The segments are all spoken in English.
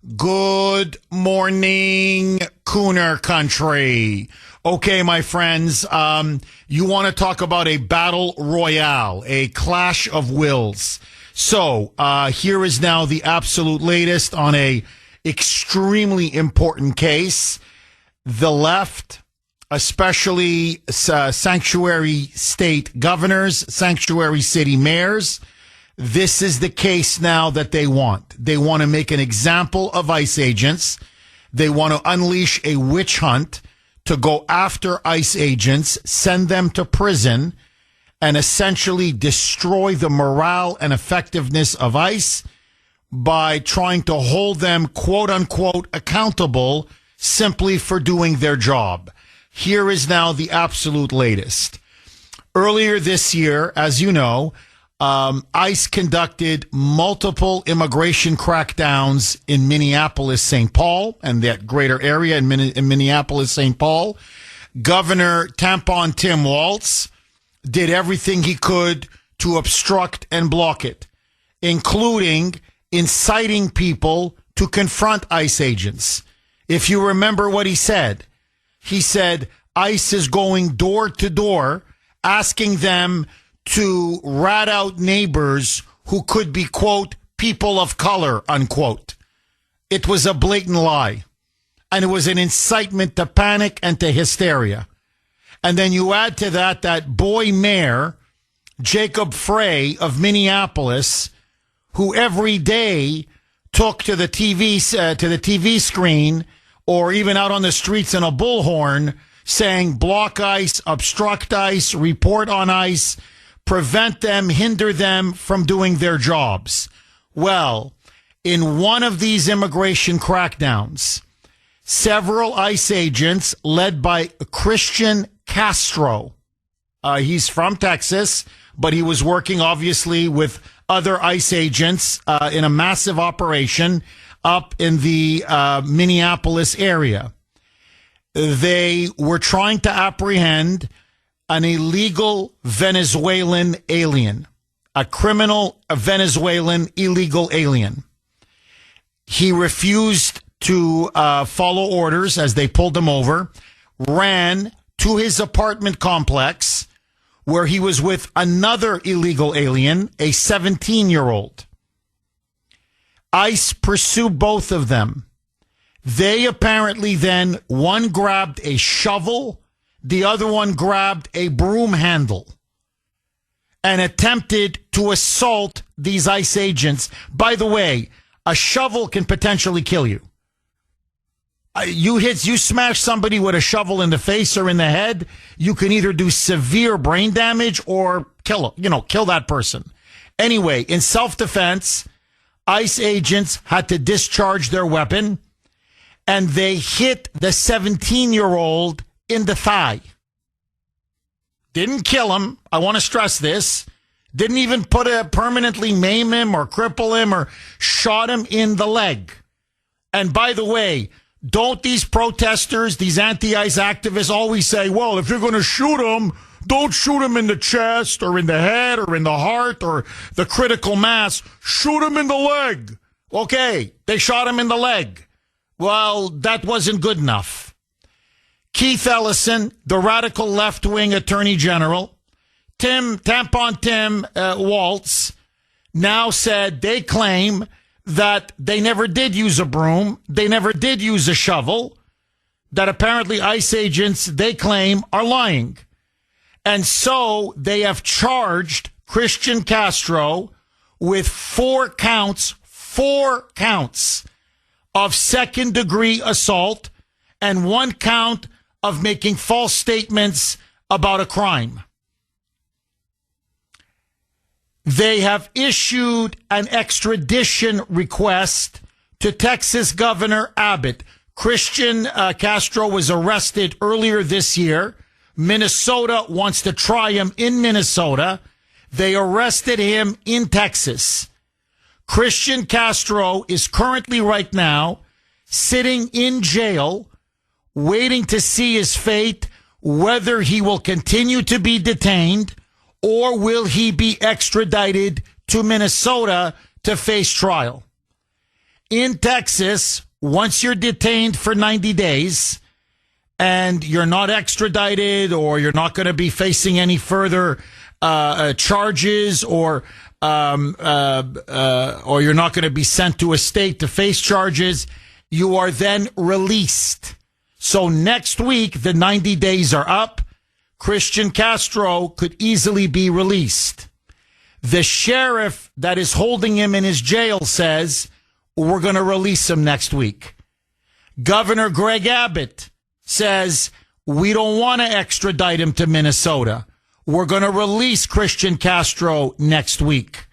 Good morning, Kuhner country. Okay, my friends, you want to talk about a battle royale, a clash of wills. So, here is now the absolute latest on a extremely important case. The left, especially sanctuary state governors, sanctuary city mayors, this is the case now that they want. They want to make an example of ICE agents. They want to unleash a witch hunt to go after ICE agents, send them to prison, and essentially destroy the morale and effectiveness of ICE by trying to hold them, quote unquote, accountable simply for doing their job. Here is now the absolute latest. Earlier this year, as you know, ICE conducted multiple immigration crackdowns in Minneapolis, St. Paul, and that greater area in Minneapolis, St. Paul. Governor Tampon Tim Walz did everything he could to obstruct and block it, including inciting people to confront ICE agents. If you remember what he said ICE is going door to door, asking them to rat out neighbors who could be, quote, people of color, unquote. It was a blatant lie. And it was an incitement to panic and to hysteria. And then you add to that boy mayor, Jacob Frey of Minneapolis, who every day took to the TV screen or even out on the streets in a bullhorn saying block ICE, obstruct ICE, report on ICE, prevent them, hinder them from doing their jobs. Well, in one of these immigration crackdowns, several ICE agents led by Christian Castro, he's from Texas, but he was working obviously with other ICE agents in a massive operation up in the Minneapolis area. They were trying to apprehend an illegal Venezuelan alien, a criminal Venezuelan illegal alien. He refused to follow orders as they pulled him over, ran to his apartment complex where he was with another illegal alien, a 17-year-old. ICE pursued both of them. They apparently then, one grabbed a shovel, the other one grabbed a broom handle and attempted to assault these ICE agents. By the way, a shovel can potentially kill you. You smash somebody with a shovel in the face or in the head, you can either do severe brain damage or kill that person. Anyway, in self-defense, ICE agents had to discharge their weapon and they hit the 17-year-old in the thigh. Didn't kill him. I want to stress this. Didn't even permanently maim him or cripple him or shot him in the leg. And by the way, don't these protesters, these anti-ICE activists always say, well, if you're going to shoot him, don't shoot him in the chest or in the head or in the heart or the critical mass. Shoot him in the leg. Okay, they shot him in the leg. Well, that wasn't good enough. Keith Ellison, the radical left-wing attorney general, Tampon Tim Walz, now said they claim that they never did use a broom, they never did use a shovel, that apparently ICE agents, they claim, are lying. And so they have charged Christian Castro with 4 counts of second-degree assault and 1 count of making false statements about a crime. They have issued an extradition request to Texas Governor Abbott. Christian Castro was arrested earlier this year. Minnesota wants to try him in Minnesota. They arrested him in Texas. Christian Castro is currently right now sitting in jail, waiting to see his fate, whether he will continue to be detained or will he be extradited to Minnesota to face trial. in Texas, once you're detained for 90 days and you're not extradited or you're not going to be facing any further charges or you're not going to be sent to a state to face charges, you are then released. So next week, the 90 days are up. Christian Castro could easily be released. The sheriff that is holding him in his jail says, we're going to release him next week. Governor Greg Abbott says, we don't want to extradite him to Minnesota. We're going to release Christian Castro next week.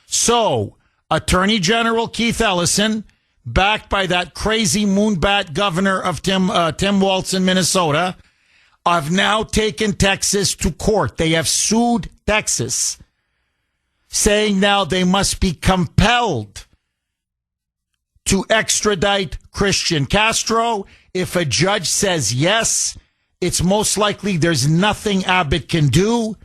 So, Attorney General Keith Ellison, backed by that crazy moonbat governor of Tim Walz in Minnesota, have now taken Texas to court. They have sued Texas, saying now they must be compelled to extradite Christian Castro. If a judge says yes, it's most likely there's nothing Abbott can do,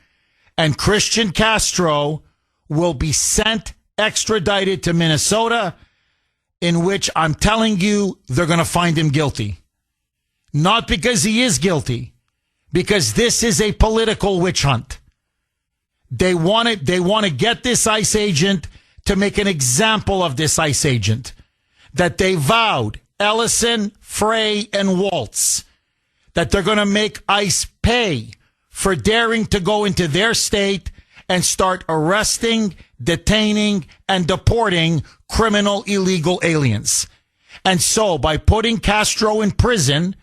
and Christian Castro will be sent, extradited to Minnesota, in which I'm telling you they're going to find him guilty. Not because he is guilty, because this is a political witch hunt. They want to get this ICE agent to make an example of this ICE agent that they vowed, Ellison, Frey, and Waltz, that they're going to make ICE pay for daring to go into their state and start arresting, detaining, and deporting criminal illegal aliens. And so by putting Castro in prison,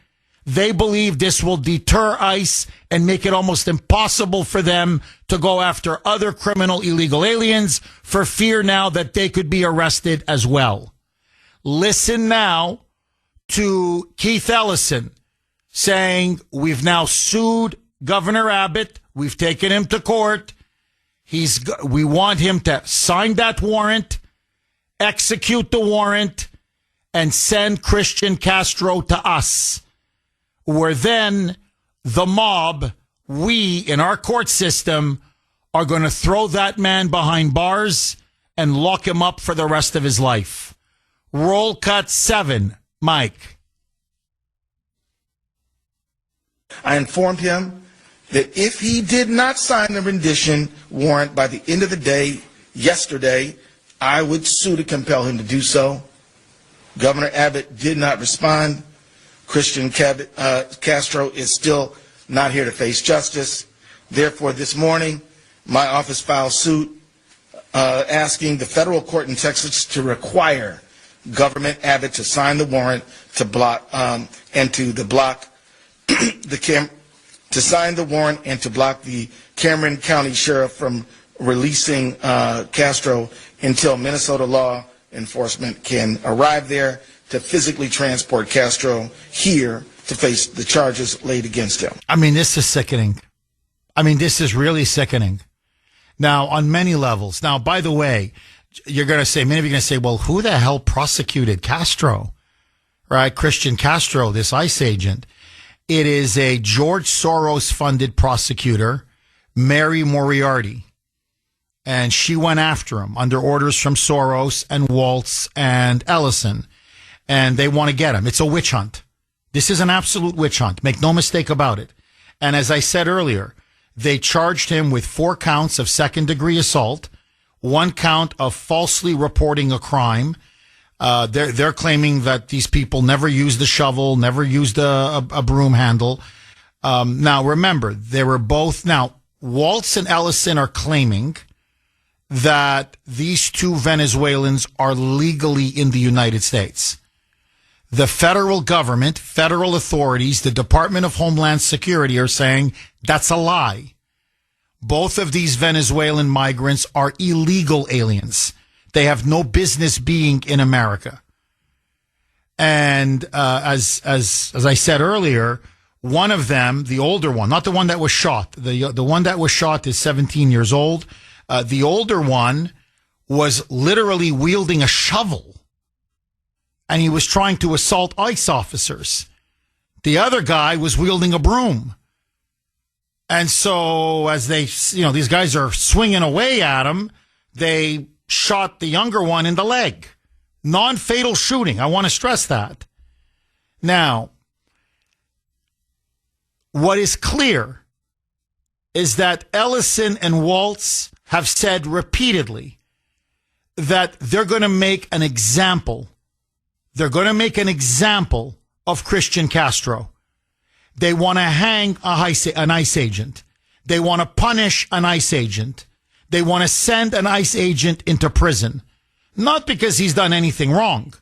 they believe this will deter ICE and make it almost impossible for them to go after other criminal illegal aliens for fear now that they could be arrested as well. Listen now to Keith Ellison saying, we've now sued Governor Abbott. We've taken him to court. We want him to sign that warrant, execute the warrant, and send Christian Castro to us. Where then the mob, we in our court system, are going to throw that man behind bars and lock him up for the rest of his life. Roll cut 7, Mike. I informed him that if he did not sign the rendition warrant by the end of the day, yesterday, I would sue to compel him to do so. Governor Abbott did not respond. Christian Castro is still not here to face justice. Therefore, this morning, my office filed suit asking the federal court in Texas to require Governor Abbott to sign the warrant to block to sign the warrant and to block the Cameron County Sheriff from releasing Castro until Minnesota law enforcement can arrive there to physically transport Castro here to face the charges laid against him. I mean, this is sickening. I mean, this is really sickening. Now, on many levels. Now, by the way, you're going to say, many of you are going to say, well, who the hell prosecuted Castro? Right? Christian Castro, this ICE agent. It is a George Soros-funded prosecutor, Mary Moriarty. And she went after him under orders from Soros and Waltz and Ellison. And they want to get him. It's a witch hunt. This is an absolute witch hunt. Make no mistake about it. And as I said earlier, they charged him with 4 counts of second-degree assault, 1 count of falsely reporting a crime. They're claiming that these people never used a shovel, never used a broom handle. Now, remember, they were both... Now, Waltz and Ellison are claiming that these 2 Venezuelans are legally in the United States. The federal government, federal authorities, the Department of Homeland Security are saying that's a lie. Both of these Venezuelan migrants are illegal aliens. They have no business being in America. And as I said earlier, one of them, the older one, not the one that was shot, the one that was shot is 17 years old. The older one was literally wielding a shovel, and he was trying to assault ICE officers. The other guy was wielding a broom. And so as they, these guys are swinging away at him, they shot the younger one in the leg. Non-fatal shooting. I want to stress that. Now, what is clear is that Ellison and Waltz have said repeatedly that they're going to make an example. They're going to make an example of Christian Castro. They want to hang an ICE agent. They want to punish an ICE agent. They want to send an ICE agent into prison. Not because he's done anything wrong,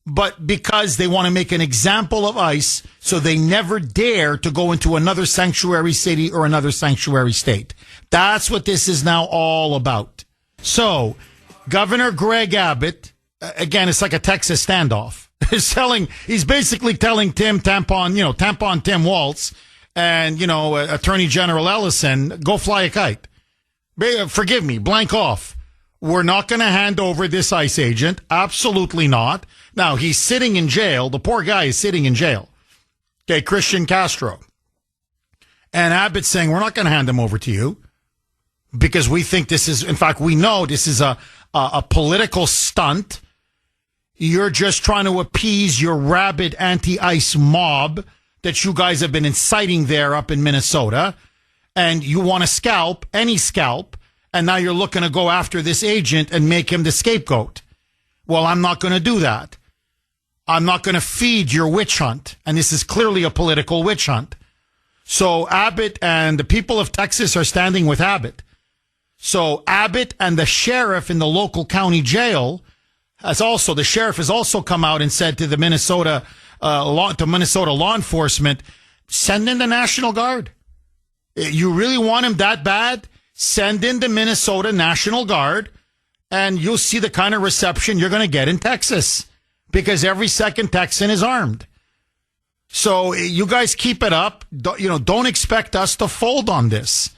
but because they want to make an example of ICE so they never dare to go into another sanctuary city or another sanctuary state. That's what this is now all about. So, Governor Greg Abbott, again, it's like a Texas standoff. He's basically telling Tampon Tim Waltz and, Attorney General Ellison, go fly a kite. Forgive me, blank off. We're not going to hand over this ICE agent. Absolutely not. Now, he's sitting in jail. The poor guy is sitting in jail. Okay, Christian Castro. And Abbott's saying, we're not going to hand him over to you because we think this is, in fact, we know this is a political stunt. You're just trying to appease your rabid anti-ICE mob that you guys have been inciting there up in Minnesota. And you want to scalp, any scalp. And now you're looking to go after this agent and make him the scapegoat. Well, I'm not going to do that. I'm not going to feed your witch hunt. And this is clearly a political witch hunt. So Abbott and the people of Texas are standing with Abbott. So Abbott and the sheriff in the local county jail the sheriff has also come out and said to the Minnesota law enforcement, send in the National Guard. You really want him that bad? Send in the Minnesota National Guard, and you'll see the kind of reception you're going to get in Texas because every second Texan is armed. So you guys keep it up. Don't expect us to fold on this.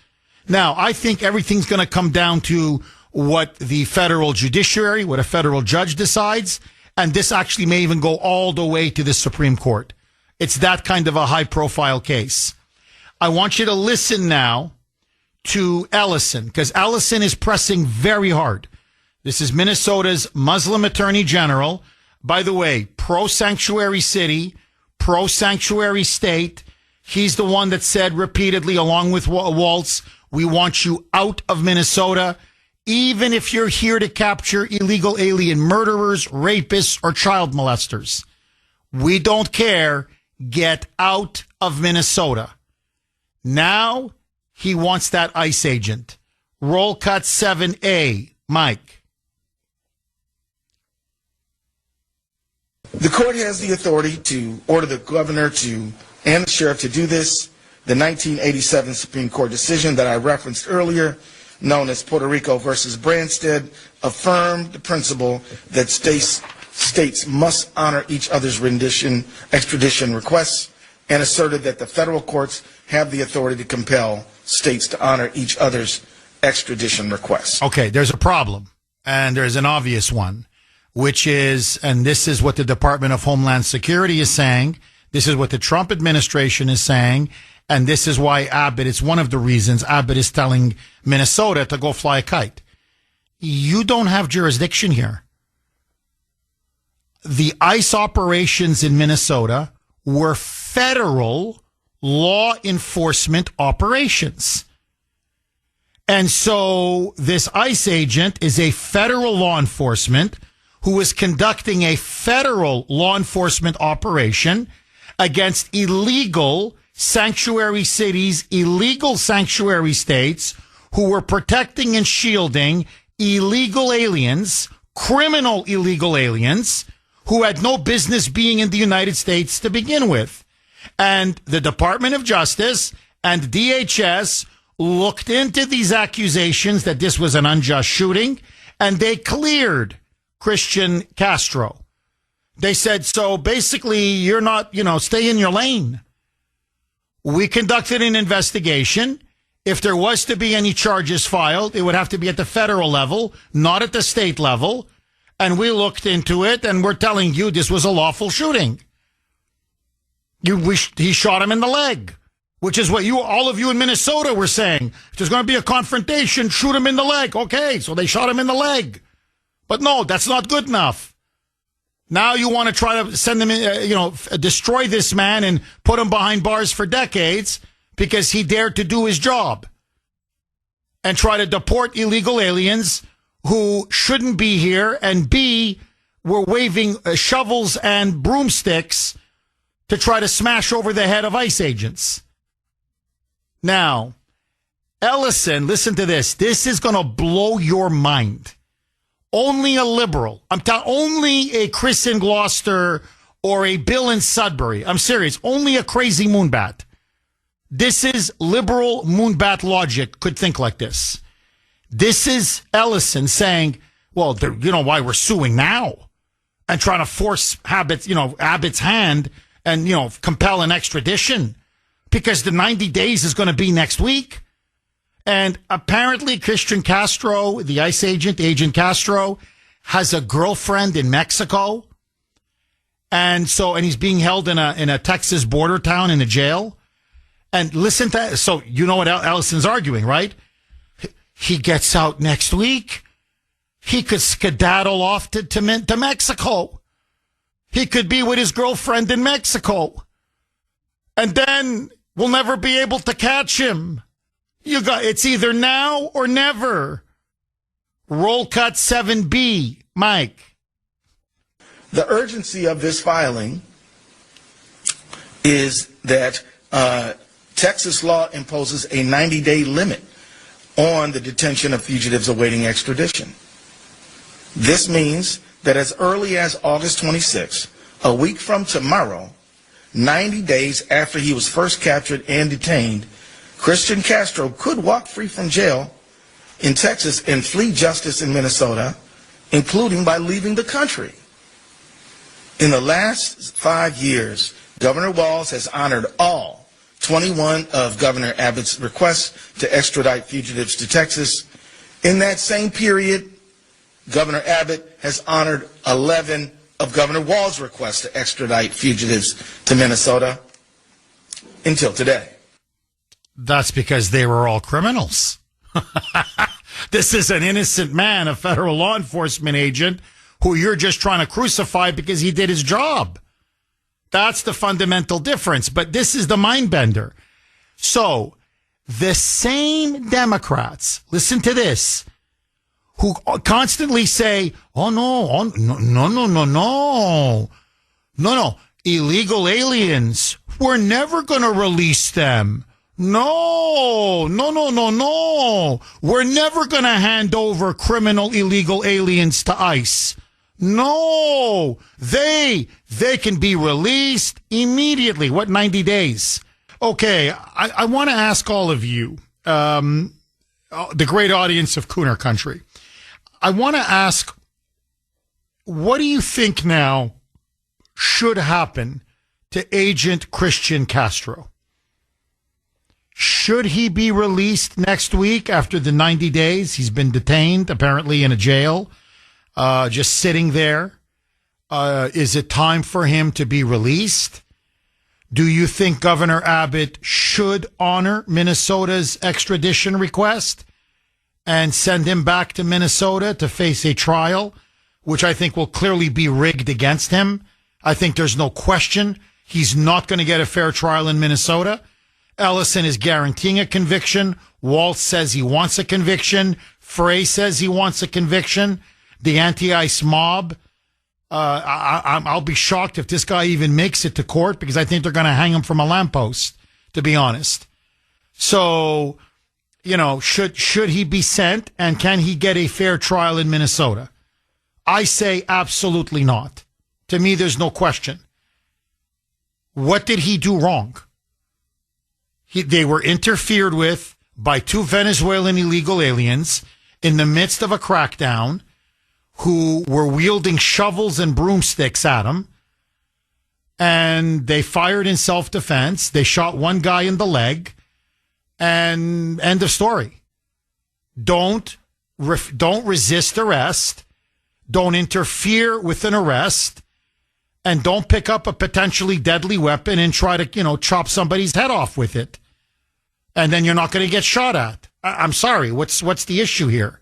Now, I think everything's going to come down to what the federal judiciary, what a federal judge decides, and this actually may even go all the way to the Supreme Court. It's that kind of a high-profile case. I want you to listen now to Ellison, because Ellison is pressing very hard. This is Minnesota's Muslim Attorney General. By the way, pro-sanctuary city, pro-sanctuary state. He's the one that said repeatedly, along with Waltz, we want you out of Minnesota, even if you're here to capture illegal alien murderers, rapists, or child molesters. We don't care. Get out of Minnesota. Now, he wants that ICE agent. Roll cut 7A. Mike. The court has the authority to order the governor and the sheriff to do this. The 1987 Supreme Court decision that I referenced earlier, known as Puerto Rico versus Branstad, affirmed the principle that states must honor each other's extradition requests, and asserted that the federal courts have the authority to compel states to honor each other's extradition requests. Okay, there's a problem, and there's an obvious one, which is, and this is what the Department of Homeland Security is saying, this is what the Trump administration is saying, and this is why Abbott, it's one of the reasons Abbott is telling Minnesota to go fly a kite. You don't have jurisdiction here. The ICE operations in Minnesota were federal law enforcement operations. And so this ICE agent is a federal law enforcement who is conducting a federal law enforcement operation against illegal sanctuary cities, illegal sanctuary states who were protecting and shielding illegal aliens, criminal illegal aliens who had no business being in the United States to begin with. And the Department of Justice and DHS looked into these accusations that this was an unjust shooting, and they cleared Christian Castro. They said, so basically, you're not, stay in your lane. We conducted an investigation. If there was to be any charges filed, it would have to be at the federal level, not at the state level. And we looked into it, and we're telling you this was a lawful shooting. He shot him in the leg, which is what all of you in Minnesota were saying. If there's going to be a confrontation, shoot him in the leg. Okay, so they shot him in the leg. But no, that's not good enough. Now you want to try to send him in, destroy this man and put him behind bars for decades because he dared to do his job and try to deport illegal aliens who shouldn't be here, and B, were waving shovels and broomsticks to try to smash over the head of ICE agents. Now, Ellison, listen to this. This is going to blow your mind. Only a liberal, only a Chris in Gloucester or a Bill in Sudbury, I'm serious, only a crazy moonbat. This is liberal moonbat logic could think like this. This is Ellison saying, well, you know why we're suing now and trying to force Abbott's hand and, compel an extradition because the 90 days is going to be next week. And apparently Christian Castro, the ICE agent, Agent Castro, has a girlfriend in Mexico. And he's being held in a Texas border town in a jail. And listen to, so you know what Ellison's arguing, right? He gets out next week. He could skedaddle off to Mexico. He could be with his girlfriend in Mexico. And then we'll never be able to catch him. It's either now or never. Roll cut 7B, Mike. The urgency of this filing is that Texas law imposes a 90-day limit on the detention of fugitives awaiting extradition. This means that as early as August 26, a week from tomorrow, 90 days after he was first captured and detained, Christian Castro could walk free from jail in Texas and flee justice in Minnesota, including by leaving the country. In the last 5 years, Governor Walz has honored all 21 of Governor Abbott's requests to extradite fugitives to Texas. In that same period, Governor Abbott has honored 11 of Governor Walz's requests to extradite fugitives to Minnesota until today. That's because they were all criminals. This is an innocent man, a federal law enforcement agent, who you're just trying to crucify because he did his job. That's the fundamental difference. But this is the mind bender. So the same Democrats, listen to this, who constantly say, no, illegal aliens, we're never going to release them. No. We're never going to hand over criminal illegal aliens to ICE. No, they can be released immediately. What, 90 days? Okay, I want to ask all of you, the great audience of Kuhner Country, I want to ask, what do you think now should happen to Agent Christian Castro? Should he be released next week after the 90 days? He's been detained, apparently in a jail, just sitting there. Is it time for him to be released? Do you think Governor Abbott should honor Minnesota's extradition request and send him back to Minnesota to face a trial, which I think will clearly be rigged against him? I think there's no question he's not going to get a fair trial in Minnesota. Ellison is guaranteeing a conviction. Waltz says he wants a conviction. Frey says he wants a conviction. The anti-ICE mob, I'll be shocked if this guy even makes it to court because I think they're going to hang him from a lamppost, to be honest. So, should he be sent, and can he get a fair trial in Minnesota? I say absolutely not. To me, there's no question. What did he do wrong? They were interfered with by 2 Venezuelan illegal aliens in the midst of a crackdown who were wielding shovels and broomsticks at him. And they fired in self-defense. They shot one guy in the leg. And end of story. Don't resist arrest. Don't interfere with an arrest. And don't pick up a potentially deadly weapon and try to, chop somebody's head off with it. And then you're not going to get shot at. I'm sorry. What's the issue here?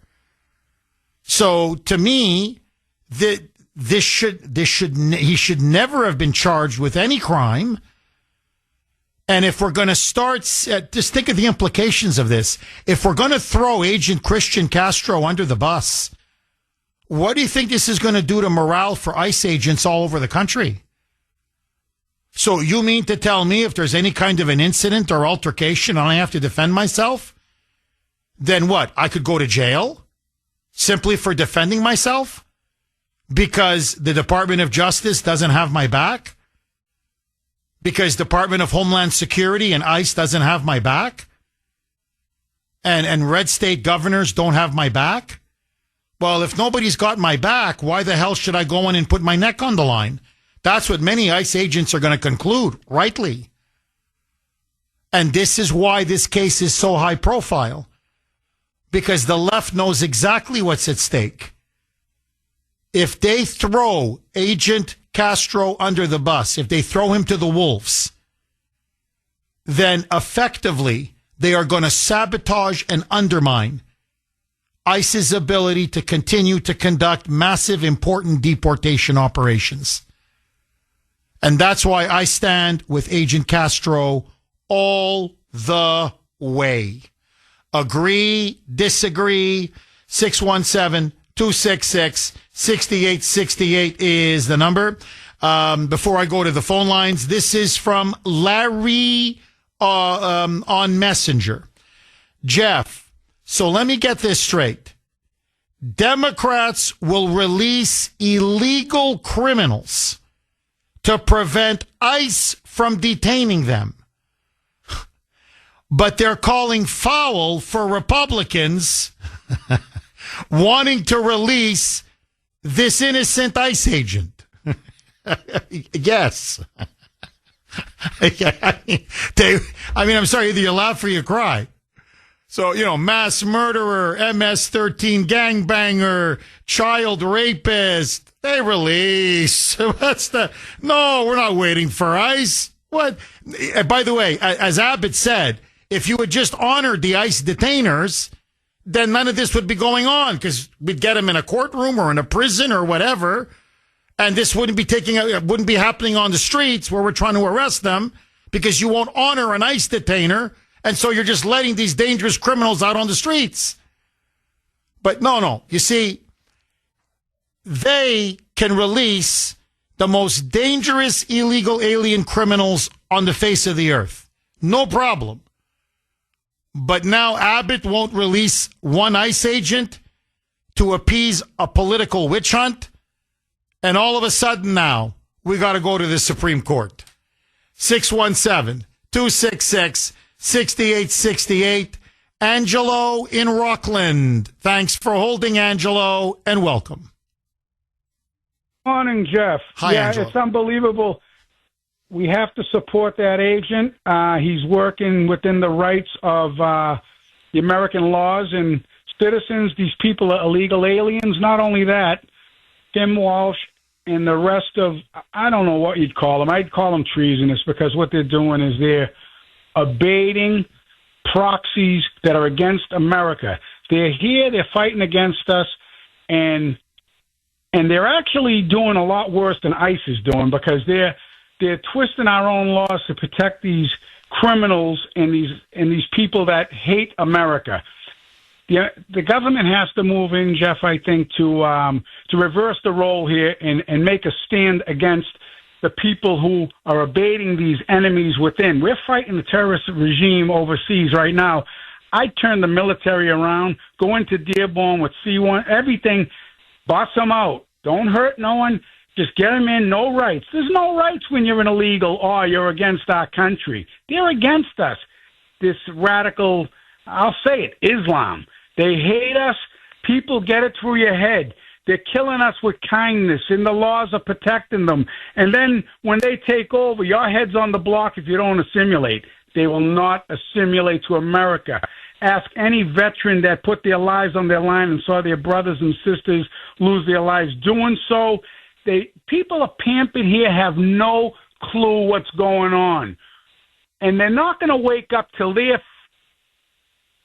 So to me, He should never have been charged with any crime. And if we're going to start, just think of the implications of this. If we're going to throw Agent Christian Castro under the bus, what do you think this is going to do to morale for ICE agents all over the country? So you mean to tell me if there's any kind of an incident or altercation and I have to defend myself, then what? I could go to jail simply for defending myself because the Department of Justice doesn't have my back? Because Department of Homeland Security and ICE doesn't have my back? And red state governors don't have my back? Well, if nobody's got my back, why the hell should I go in and put my neck on the line? That's what many ICE agents are going to conclude, rightly. And this is why this case is so high profile. Because the left knows exactly what's at stake. If they throw Agent Castro under the bus, if they throw him to the wolves, then effectively they are going to sabotage and undermine ICE's ability to continue to conduct massive, important deportation operations. And that's why I stand with Agent Castro all the way. Agree, disagree, 617-266-6868 is the number. Before I go to the phone lines, this is from Larry on Messenger. Jeff, so let me get this straight. Democrats will release illegal criminals to prevent ICE from detaining them. But they're calling foul for Republicans wanting to release this innocent ICE agent. Yes. I'm sorry, either you laugh or you cry. So, mass murderer, MS-13 gangbanger, child rapist, they release. No, we're not waiting for ICE. What? By the way, as Abbott said, if you had just honored the ICE detainers, then none of this would be going on because we'd get them in a courtroom or in a prison or whatever. And this wouldn't be happening on the streets where we're trying to arrest them because you won't honor an ICE detainer. And so you're just letting these dangerous criminals out on the streets. But no. You see, they can release the most dangerous illegal alien criminals on the face of the earth. No problem. But now Abbott won't release one ICE agent to appease a political witch hunt. And all of a sudden now, we got to go to the Supreme Court. 617-266-6868. Angelo in Rockland. Thanks for holding, Angelo, and welcome. Morning, Jeff. Hi, Angelo. It's unbelievable. We have to support that agent. He's working within the rights of the American laws and citizens. These people are illegal aliens. Not only that, Tim Walsh and the rest of, I don't know what you'd call them. I'd call them treasonous because what they're doing is they're abating proxies that are against America. They're here, they're fighting against us, and they're actually doing a lot worse than ICE is doing because they're twisting our own laws to protect these criminals and these people that hate America. The government has to move in, Jeff, I think, to reverse the role here and make a stand against the people who are abating these enemies within. We're fighting the terrorist regime overseas right now. I turn the military around, go into Dearborn with C1, everything, boss them out. Don't hurt no one. Just get them in, no rights. There's no rights when you're an illegal or you're against our country. They're against us. This radical, I'll say it, Islam. They hate us. People get it through your head. They're killing us with kindness, and the laws are protecting them. And then when they take over, your head's on the block if you don't assimilate. They will not assimilate to America. Ask any veteran that put their lives on their line and saw their brothers and sisters lose their lives doing so. People are pampered here, have no clue what's going on. And they're not going to wake up till their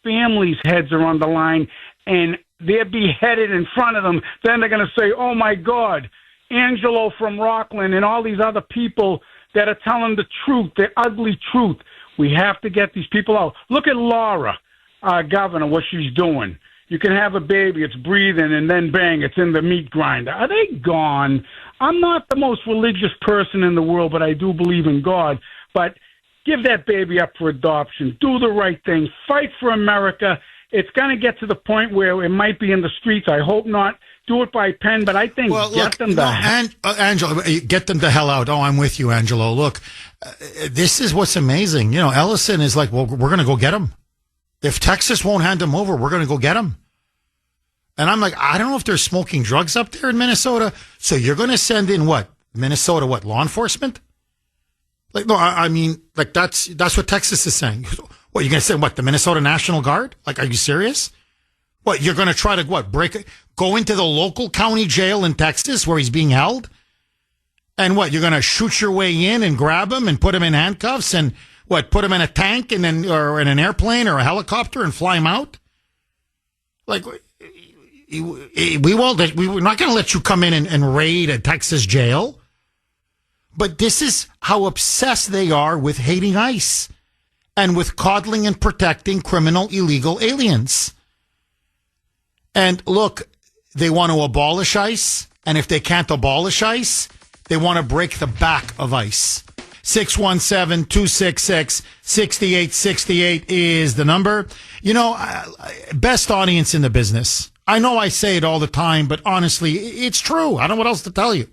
families' heads are on the line and they're beheaded in front of them, then they're going to say, oh, my God, Angelo from Rockland and all these other people that are telling the truth, the ugly truth. We have to get these people out. Look at Laura, our governor, what she's doing. You can have a baby, it's breathing, and then bang, it's in the meat grinder. Are they gone? I'm not the most religious person in the world, but I do believe in God. But give that baby up for adoption. Do the right thing. Fight for America. It's going to get to the point where it might be in the streets. I hope not. Do it by pen, but I think Angelo, get them the hell out. Oh, I'm with you, Angelo. Look, this is what's amazing. Ellison is like, well, we're going to go get him. If Texas won't hand him over, we're going to go get him. And I'm like, I don't know if they're smoking drugs up there in Minnesota. So you're going to send in what? Minnesota, what? Law enforcement? Like, no, I mean, like that's what Texas is saying. What, you're going to say, what, the Minnesota National Guard? Like, are you serious? What, you're going to try to, what, go into the local county jail in Texas where he's being held? And what, you're going to shoot your way in and grab him and put him in handcuffs and, what, put him in a tank and then, or in an airplane or a helicopter and fly him out? Like, we're not going to let you come in and raid a Texas jail. But this is how obsessed they are with hating ICE and with coddling and protecting criminal illegal aliens. And look, they want to abolish ICE. And if they can't abolish ICE, they want to break the back of ICE. 617-266-6868 is the number. Best audience in the business. I know I say it all the time, but honestly, it's true. I don't know what else to tell you.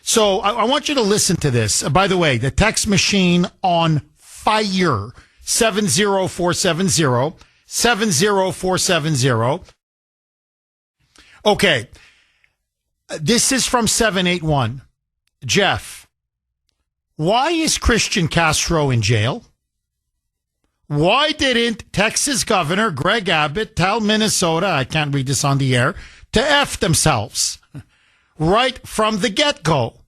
So I want you to listen to this. By the way, the text machine on fire, 70470, 70470. Okay. This is from 781. Jeff, why is Christian Castro in jail? Why didn't Texas Governor Greg Abbott tell Minnesota, I can't read this on the air, to F themselves right from the get-go?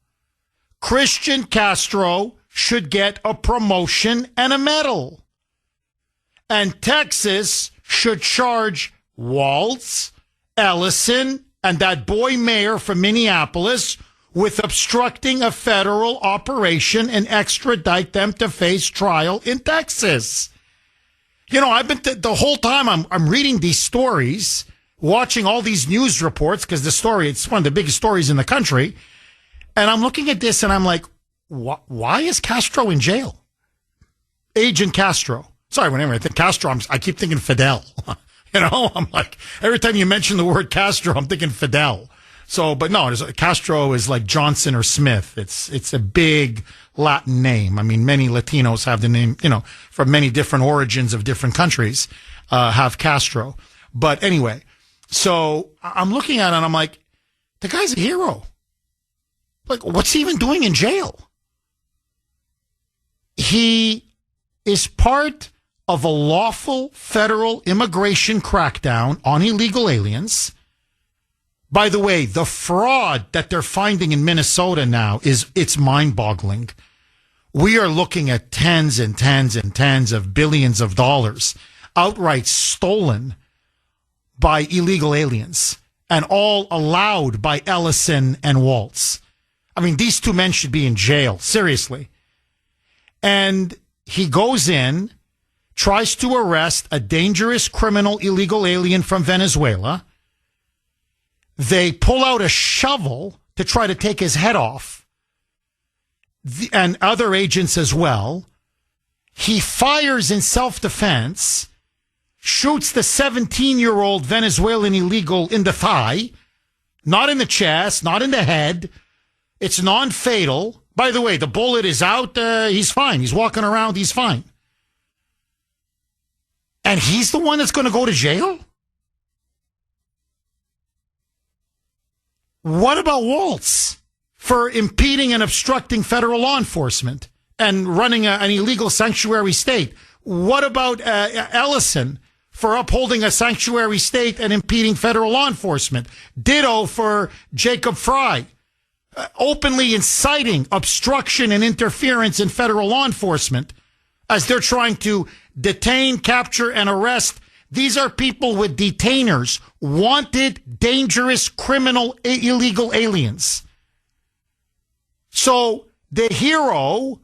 Christian Castro should get a promotion and a medal. And Texas should charge Walz, Ellison, and that boy mayor from Minneapolis with obstructing a federal operation and extradite them to face trial in Texas. I've been the whole time I'm reading these stories, watching all these news reports, because it's one of the biggest stories in the country. And I'm looking at this and I'm like, why is Castro in jail? Agent Castro. Sorry, whenever I think Castro, I keep thinking Fidel. I'm like, every time you mention the word Castro, I'm thinking Fidel. So, but no, Castro is like Johnson or Smith. It's a big Latin name. I mean, many Latinos have the name, from many different origins of different countries, have Castro. But anyway, so I'm looking at it and I'm like, the guy's a hero. Like, what's he even doing in jail? He is part of a lawful federal immigration crackdown on illegal aliens. By the way, the fraud that they're finding in Minnesota now it's mind-boggling. We are looking at tens and tens and tens of billions of dollars outright stolen by illegal aliens and all allowed by Ellison and Walz. I mean, these two men should be in jail, seriously. And he goes in, tries to arrest a dangerous criminal illegal alien from Venezuela. They pull out a shovel to try to take his head off, and other agents as well. He fires in self-defense, shoots the 17-year-old Venezuelan illegal in the thigh, not in the chest, not in the head. It's non-fatal. By the way, the bullet is out. He's fine. He's walking around. He's fine. And he's the one that's going to go to jail? What about Walz for impeding and obstructing federal law enforcement and running an illegal sanctuary state? What about Ellison for upholding a sanctuary state and impeding federal law enforcement? Ditto for Jacob Fry, openly inciting obstruction and interference in federal law enforcement as they're trying to detain, capture, and arrest These are people with detainers, wanted, dangerous, criminal, illegal aliens. So the hero,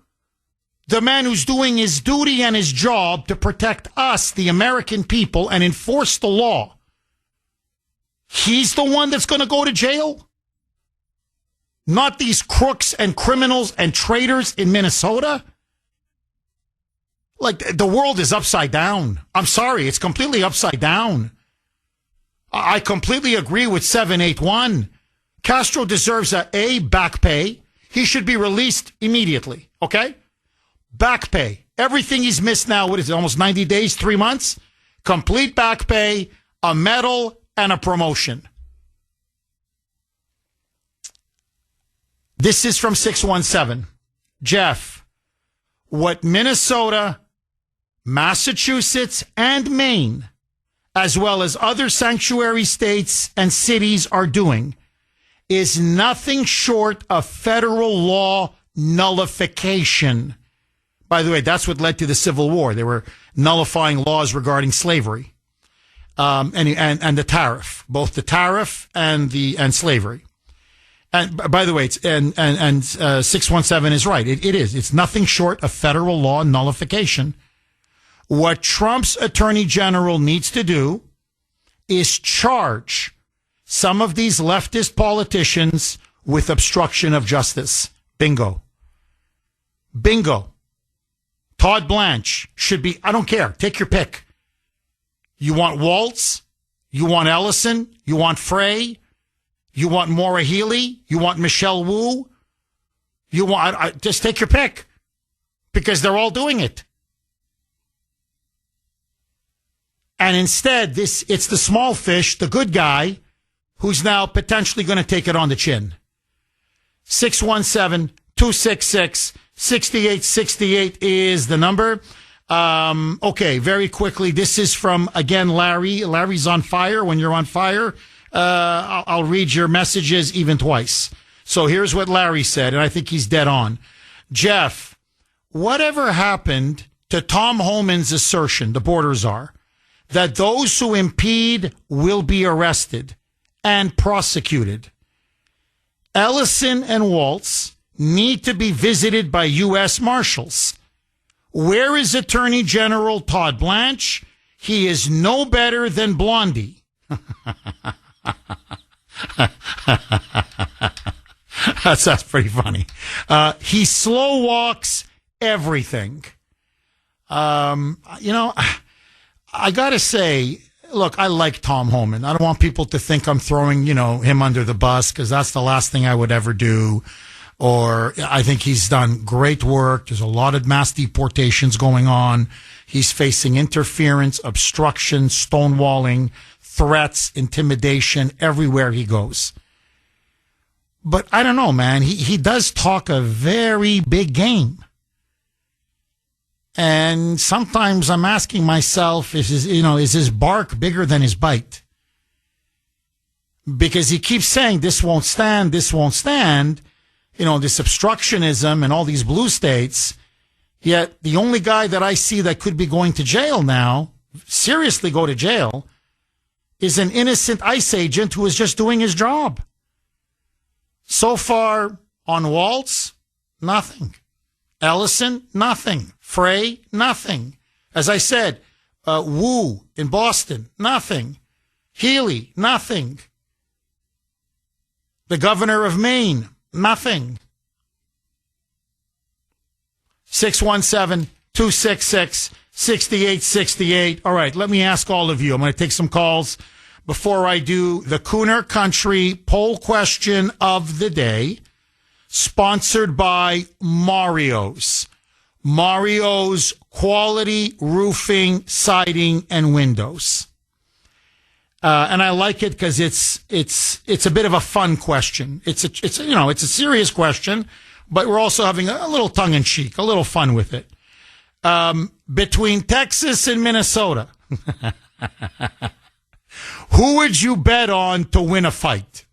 the man who's doing his duty and his job to protect us, the American people, and enforce the law, he's the one that's going to go to jail? Not these crooks and criminals and traitors in Minnesota? Like, the world is upside down. I'm sorry, it's completely upside down. I completely agree with 781. Castro deserves a back pay. He should be released immediately, okay? Back pay. Everything he's missed now, what is it, almost 90 days, 3 months? Complete back pay, a medal, and a promotion. This is from 617. Jeff, what Minnesota, Massachusetts, and Maine, as well as other sanctuary states and cities are doing, is nothing short of federal law nullification. By the way, that's what led to the Civil War. They were nullifying laws regarding slavery, and the tariff, both the tariff and slavery. And by the way, it's 617 is right. It is. It's nothing short of federal law nullification. What Trump's attorney general needs to do is charge some of these leftist politicians with obstruction of justice. Bingo. Bingo. Todd Blanche should be, I don't care, take your pick. You want Waltz? You want Ellison? You want Frey? You want Maura Healey? You want Michelle Wu? You want, just take your pick, because they're all doing it. And instead, it's the small fish, the good guy, who's now potentially going to take it on the chin. 617-266-6868 is the number. Okay, very quickly. This is from, again, Larry. Larry's on fire. When you're on fire, I'll read your messages even twice. So here's what Larry said, and I think he's dead on. Jeff, whatever happened to Tom Homan's assertion, the border czar, that those who impede will be arrested and prosecuted? Ellison and Waltz need to be visited by U.S. Marshals. Where is Attorney General Todd Blanche? He is no better than Blondie. That's pretty funny. He slow walks everything. I got to say, look, I like Tom Homan. I don't want people to think I'm throwing, him under the bus, because that's the last thing I would ever do. Or I think he's done great work. There's a lot of mass deportations going on. He's facing interference, obstruction, stonewalling, threats, intimidation everywhere he goes. But I don't know, man. He does talk a very big game. And sometimes I'm asking myself, is his bark bigger than his bite? Because he keeps saying this won't stand, this obstructionism and all these blue states. Yet the only guy that I see that could be going to jail now, seriously go to jail, is an innocent ICE agent who is just doing his job. So far on Waltz, nothing. Ellison, nothing. Frey, nothing. As I said, Wu in Boston, nothing. Healey, nothing. The governor of Maine, nothing. 617-266-6868. All right, let me ask all of you. I'm going to take some calls before I do the Kuhner Country poll question of the day, sponsored by Mario's. Mario's quality roofing, siding, and windows. And I like it because it's a bit of a fun question. It's a serious question, but we're also having a little tongue in cheek, a little fun with it. Between Texas and Minnesota, who would you bet on to win a fight?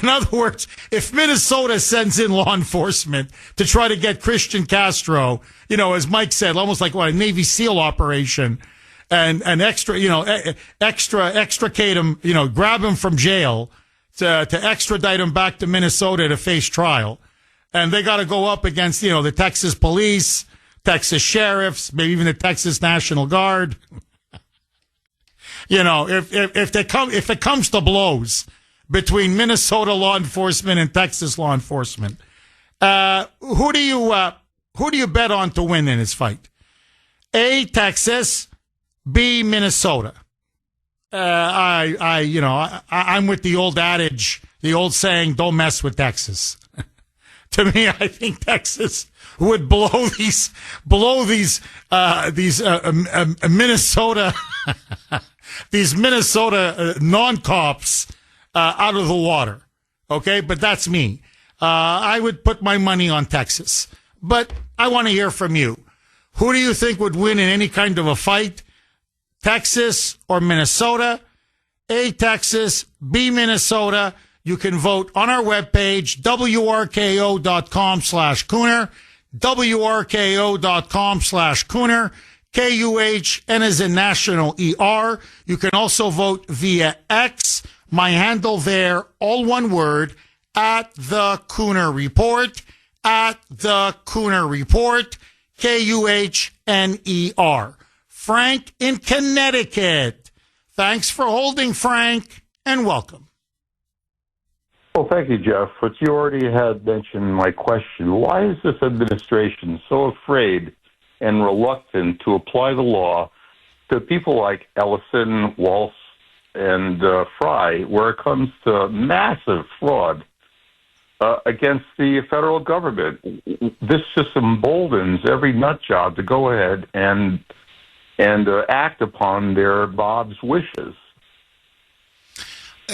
In other words, if Minnesota sends in law enforcement to try to get Christian Castro, as Mike said, almost like a Navy SEAL operation, and extricate him, grab him from jail to extradite him back to Minnesota to face trial. And they got to go up against, the Texas police, Texas sheriffs, maybe even the Texas National Guard. If it comes to blows between Minnesota law enforcement and Texas law enforcement, who do you bet on to win in this fight? A, Texas, B, Minnesota. I'm with the old adage, the old saying, don't mess with Texas. To me, I think Texas would blow these Minnesota these Minnesota non-cops out of the water. Okay, but that's me. I would put my money on Texas, but I want to hear from you. Who do you think would win in any kind of a fight? Texas or Minnesota? A, Texas, B, Minnesota. You can vote on our webpage, wrko.com/Kuhner, wrko.com/Kuhner, KUHN as in National ER. You can also vote via X. My handle there, all one word, at the Kuhner Report, at the Kuhner Report, KUHNER. Frank in Connecticut. Thanks for holding, Frank, and welcome. Well, thank you, Jeff. But you already had mentioned my question. Why is this administration so afraid and reluctant to apply the law to people like Ellison, Walsh, and Fry, where it comes to massive fraud against the federal government? This just emboldens every nut job to go ahead and act upon their Bob's wishes.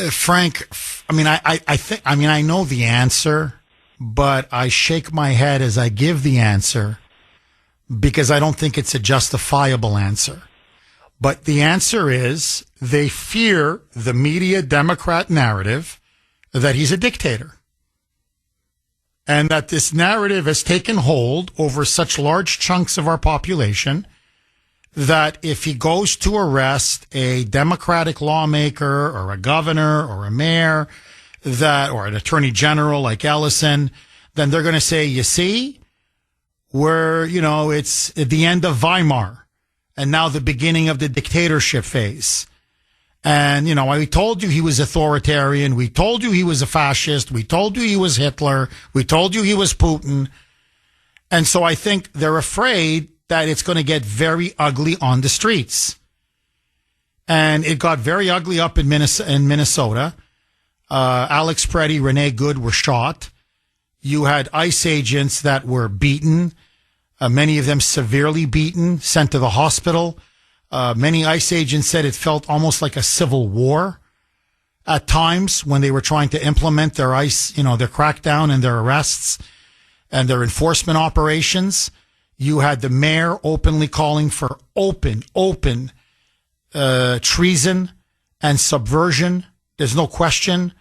Frank, I know the answer, but I shake my head as I give the answer because I don't think it's a justifiable answer. But the answer is they fear the media Democrat narrative that he's a dictator. And that this narrative has taken hold over such large chunks of our population that if he goes to arrest a Democratic lawmaker or a governor or a mayor or an attorney general like Ellison, then they're going to say, you see, it's at the end of Weimar and now the beginning of the dictatorship phase. And, we told you he was authoritarian. We told you he was a fascist. We told you he was Hitler. We told you he was Putin. And so I think they're afraid that it's going to get very ugly on the streets. And it got very ugly up in Minnesota. Alex Preddy, Renee Good were shot. You had ICE agents that were beaten, many of them severely beaten, sent to the hospital. Many ICE agents said it felt almost like a civil war at times when they were trying to implement their ICE, their crackdown and their arrests and their enforcement operations. You had the mayor openly calling for open treason and subversion. There's no question.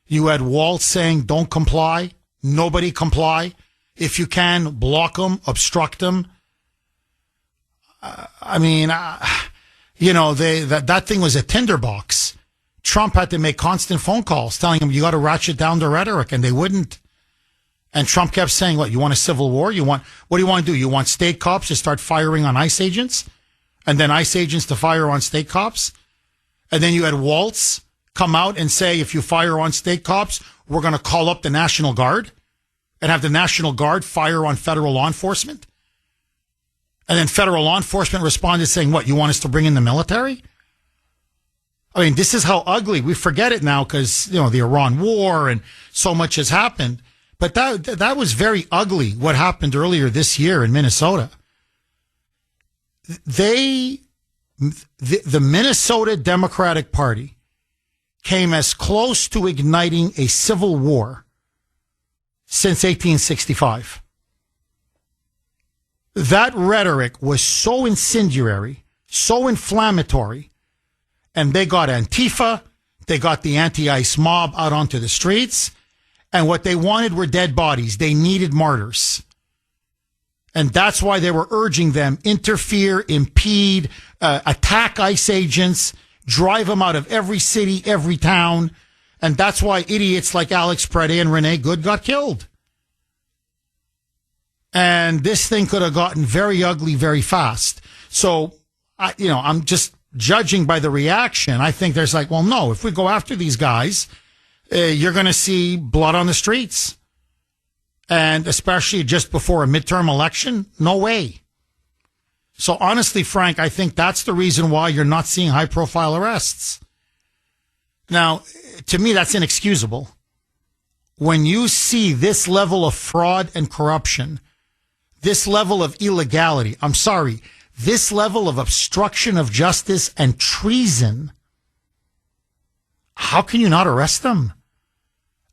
You had Walt saying, don't comply. Nobody comply. If you can, block them, obstruct them. That thing was a tinderbox. Trump had to make constant phone calls telling him, you got to ratchet down the rhetoric, and they wouldn't. And Trump kept saying, what, you want a civil war? What do you want to do? You want state cops to start firing on ICE agents? And then ICE agents to fire on state cops? And then you had Waltz come out and say, if you fire on state cops, we're going to call up the National Guard and have the National Guard fire on federal law enforcement? And then federal law enforcement responded saying, what, you want us to bring in the military? I mean, this is how ugly. We forget it now because, the Iran war and so much has happened. But that was very ugly, what happened earlier this year in Minnesota. The Minnesota Democratic Party came as close to igniting a civil war since 1865. That rhetoric was so incendiary, so inflammatory, and they got Antifa, they got the anti-ICE mob out onto the streets, and what they wanted were dead bodies. They needed martyrs. And that's why they were urging them, interfere, impede, attack ICE agents, drive them out of every city, every town. And that's why idiots like Alex Prede and Renee Good got killed. And this thing could have gotten very ugly very fast. So, I'm just judging by the reaction. I think there's like, well, no, if we go after these guys, you're going to see blood on the streets. And especially just before a midterm election, no way. So honestly, Frank, I think that's the reason why you're not seeing high-profile arrests. Now, to me, that's inexcusable. When you see this level of fraud and corruption, this level of illegality, this level of obstruction of justice and treason, how can you not arrest them?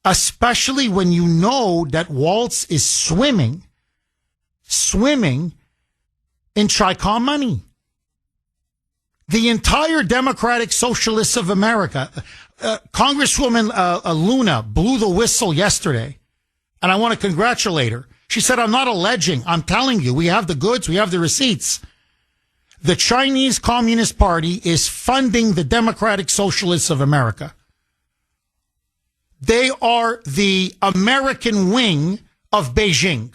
Especially when you know that Waltz is swimming in Tricom money. The entire Democratic Socialists of America, Congresswoman Luna blew the whistle yesterday, and I want to congratulate her. She said, I'm not alleging, I'm telling you, we have the goods, we have the receipts. The Chinese Communist Party is funding the Democratic Socialists of America. They are the American wing of Beijing.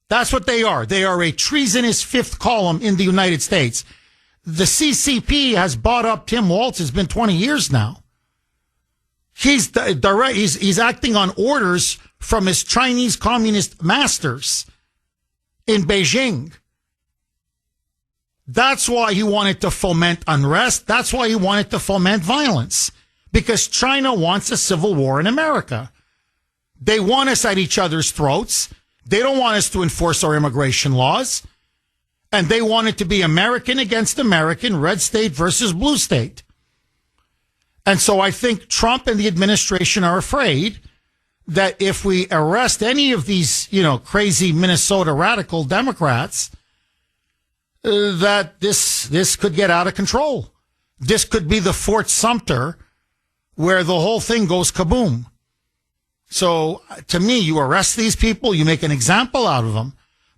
That's what they are. They are a treasonous fifth column in the United States. The CCP has bought up Tim Waltz. It's been 20 years now. He's acting on orders from his Chinese communist masters in Beijing. That's why he wanted to foment unrest. That's why he wanted to foment violence. Because China wants a civil war in America. They want us at each other's throats. They don't want us to enforce our immigration laws. And they want it to be American against American, red state versus blue state. And so I think Trump and the administration are afraid that if we arrest any of these, crazy Minnesota radical Democrats, that this could get out of control. This could be the Fort Sumter where the whole thing goes kaboom. So to me, you arrest these people, you make an example out of them.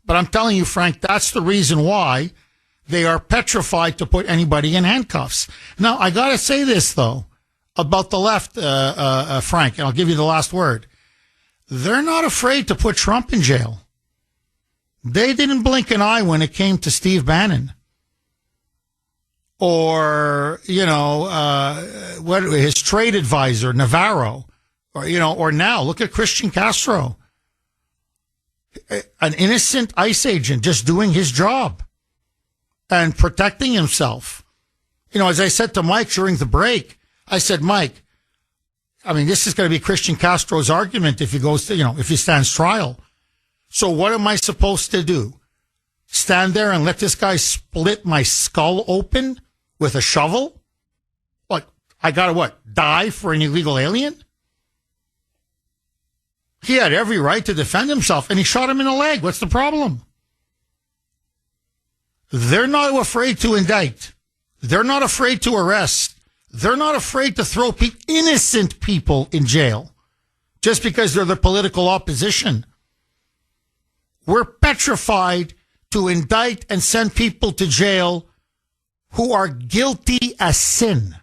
But I'm telling you, Frank, that's the reason why they are petrified to put anybody in handcuffs. Now, I got to say this, though, about the left, Frank, and I'll give you the last word. They're not afraid to put Trump in jail. They didn't blink an eye when it came to Steve Bannon. Or, his trade advisor, Navarro, or now look at Christian Castro, an innocent ICE agent just doing his job and protecting himself. As I said to Mike during the break, I said, Mike, this is going to be Christian Castro's argument if he goes to, if he stands trial. So what am I supposed to do? Stand there and let this guy split my skull open with a shovel? What? I gotta die for an illegal alien? He had every right to defend himself, and he shot him in the leg. What's the problem? They're not afraid to indict. They're not afraid to arrest. They're not afraid to throw innocent people in jail just because they're the political opposition. We're petrified to indict and send people to jail who are guilty as sin.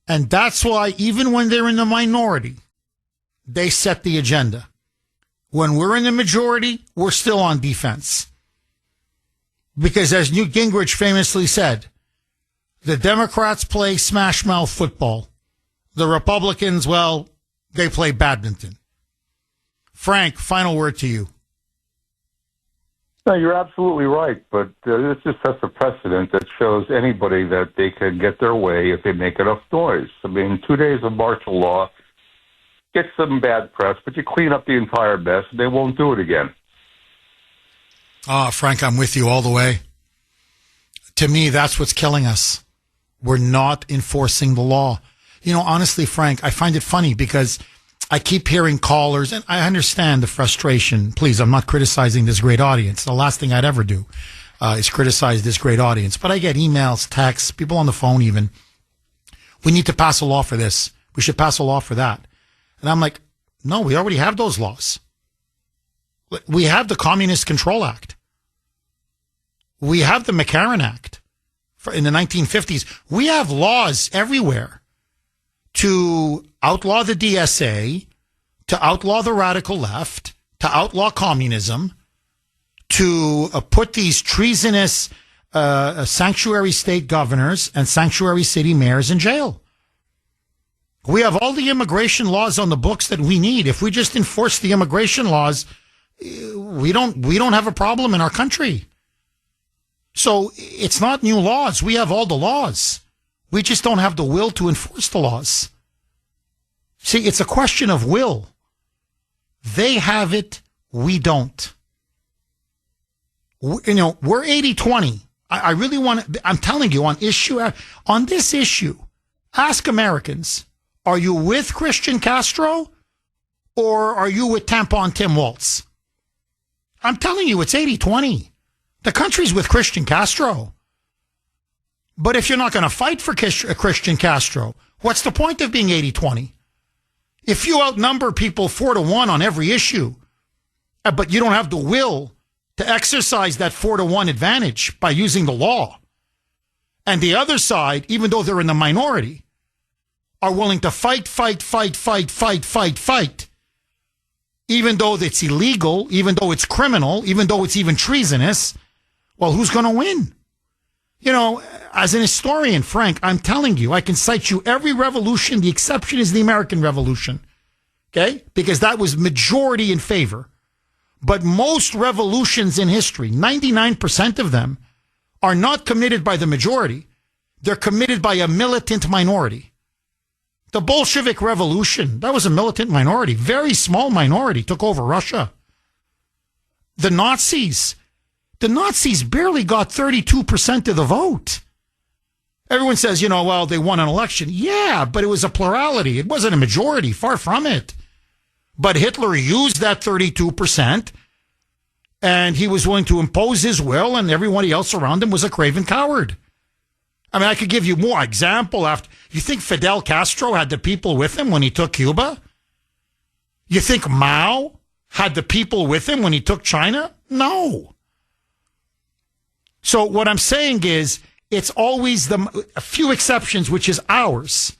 And that's why even when they're in the minority, they set the agenda. When we're in the majority, we're still on defense. Because as Newt Gingrich famously said, the Democrats play smash mouth football. The Republicans, they play badminton. Frank, final word to you. No, you're absolutely right, but this just sets a precedent that shows anybody that they can get their way if they make enough noise. 2 days of martial law gets some bad press, but you clean up the entire mess, and they won't do it again. Frank, I'm with you all the way. To me, that's what's killing us. We're not enforcing the law. Honestly, Frank, I find it funny because I keep hearing callers, and I understand the frustration. Please, I'm not criticizing this great audience. The last thing I'd ever do is criticize this great audience. But I get emails, texts, people on the phone even. We need to pass a law for this. We should pass a law for that. And I'm like, no, we already have those laws. We have the Communist Control Act. We have the McCarran Act in the 1950s. We have laws everywhere to outlaw the DSA, to outlaw the radical left, to outlaw communism, to put these treasonous sanctuary state governors and sanctuary city mayors in jail. We have all the immigration laws on the books that we need. If we just enforce the immigration laws, we don't have a problem in our country. So it's not new laws. We have all the laws. We just don't have the will to enforce the laws. See, it's a question of will. They have it. We don't. We're 80-20. I really want to, I'm telling you, on this issue, ask Americans, are you with Christian Castro or are you with Tampon Tim Walz? I'm telling you, it's 80-20. The country's with Christian Castro. But if you're not going to fight for Christian Castro, what's the point of being 80-20? If you outnumber people 4-1 on every issue, but you don't have the will to exercise that 4-1 advantage by using the law, and the other side, even though they're in the minority, are willing to fight, even though it's illegal, even though it's criminal, even though it's even treasonous, well, who's going to win? You know, as an historian, Frank, I'm telling you, I can cite you every revolution. The exception is the American Revolution, okay? Because that was majority in favor. But most revolutions in history, 99% of them, are not committed by the majority. They're committed by a militant minority. The Bolshevik Revolution, that was a militant minority, very small minority, took over Russia. The Nazis barely got 32% of the vote. Everyone says, well, they won an election. Yeah, but it was a plurality. It wasn't a majority, far from it. But Hitler used that 32%, and he was willing to impose his will, and everybody else around him was a craven coward. I mean, I could give you more example. You think Fidel Castro had the people with him when he took Cuba? You think Mao had the people with him when he took China? No. So what I'm saying is, it's always a few exceptions, which is ours.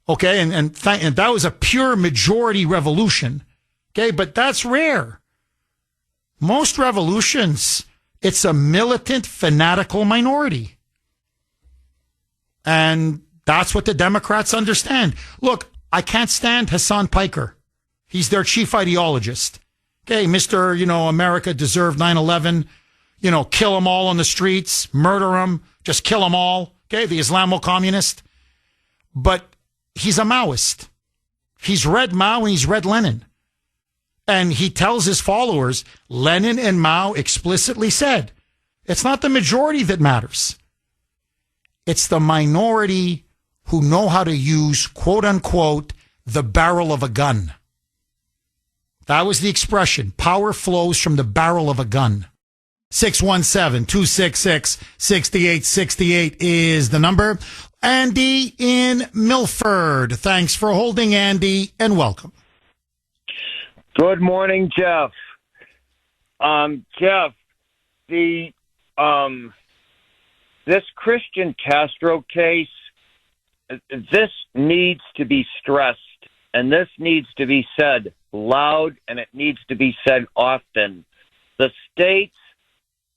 Okay, and that was a pure majority revolution. Okay, but that's rare. Most revolutions, it's a militant, fanatical minority. And that's what the Democrats understand. Look, I can't stand Hassan Piker. He's their chief ideologist. Okay, Mr. America deserved 9/11. Kill them all on the streets, murder them, just kill them all. Okay, the Islamo-communist. But he's a Maoist. He's read Mao and he's read Lenin. And he tells his followers, Lenin and Mao explicitly said, it's not the majority that matters. It's the minority who know how to use, quote unquote, the barrel of a gun. That was the expression. Power flows from the barrel of a gun. 617-266-6868 is the number. Andy in Milford. Thanks for holding, Andy, and welcome. Good morning, Jeff. Jeff, this Christian Castro case, this needs to be stressed, and this needs to be said loud, and it needs to be said often. The states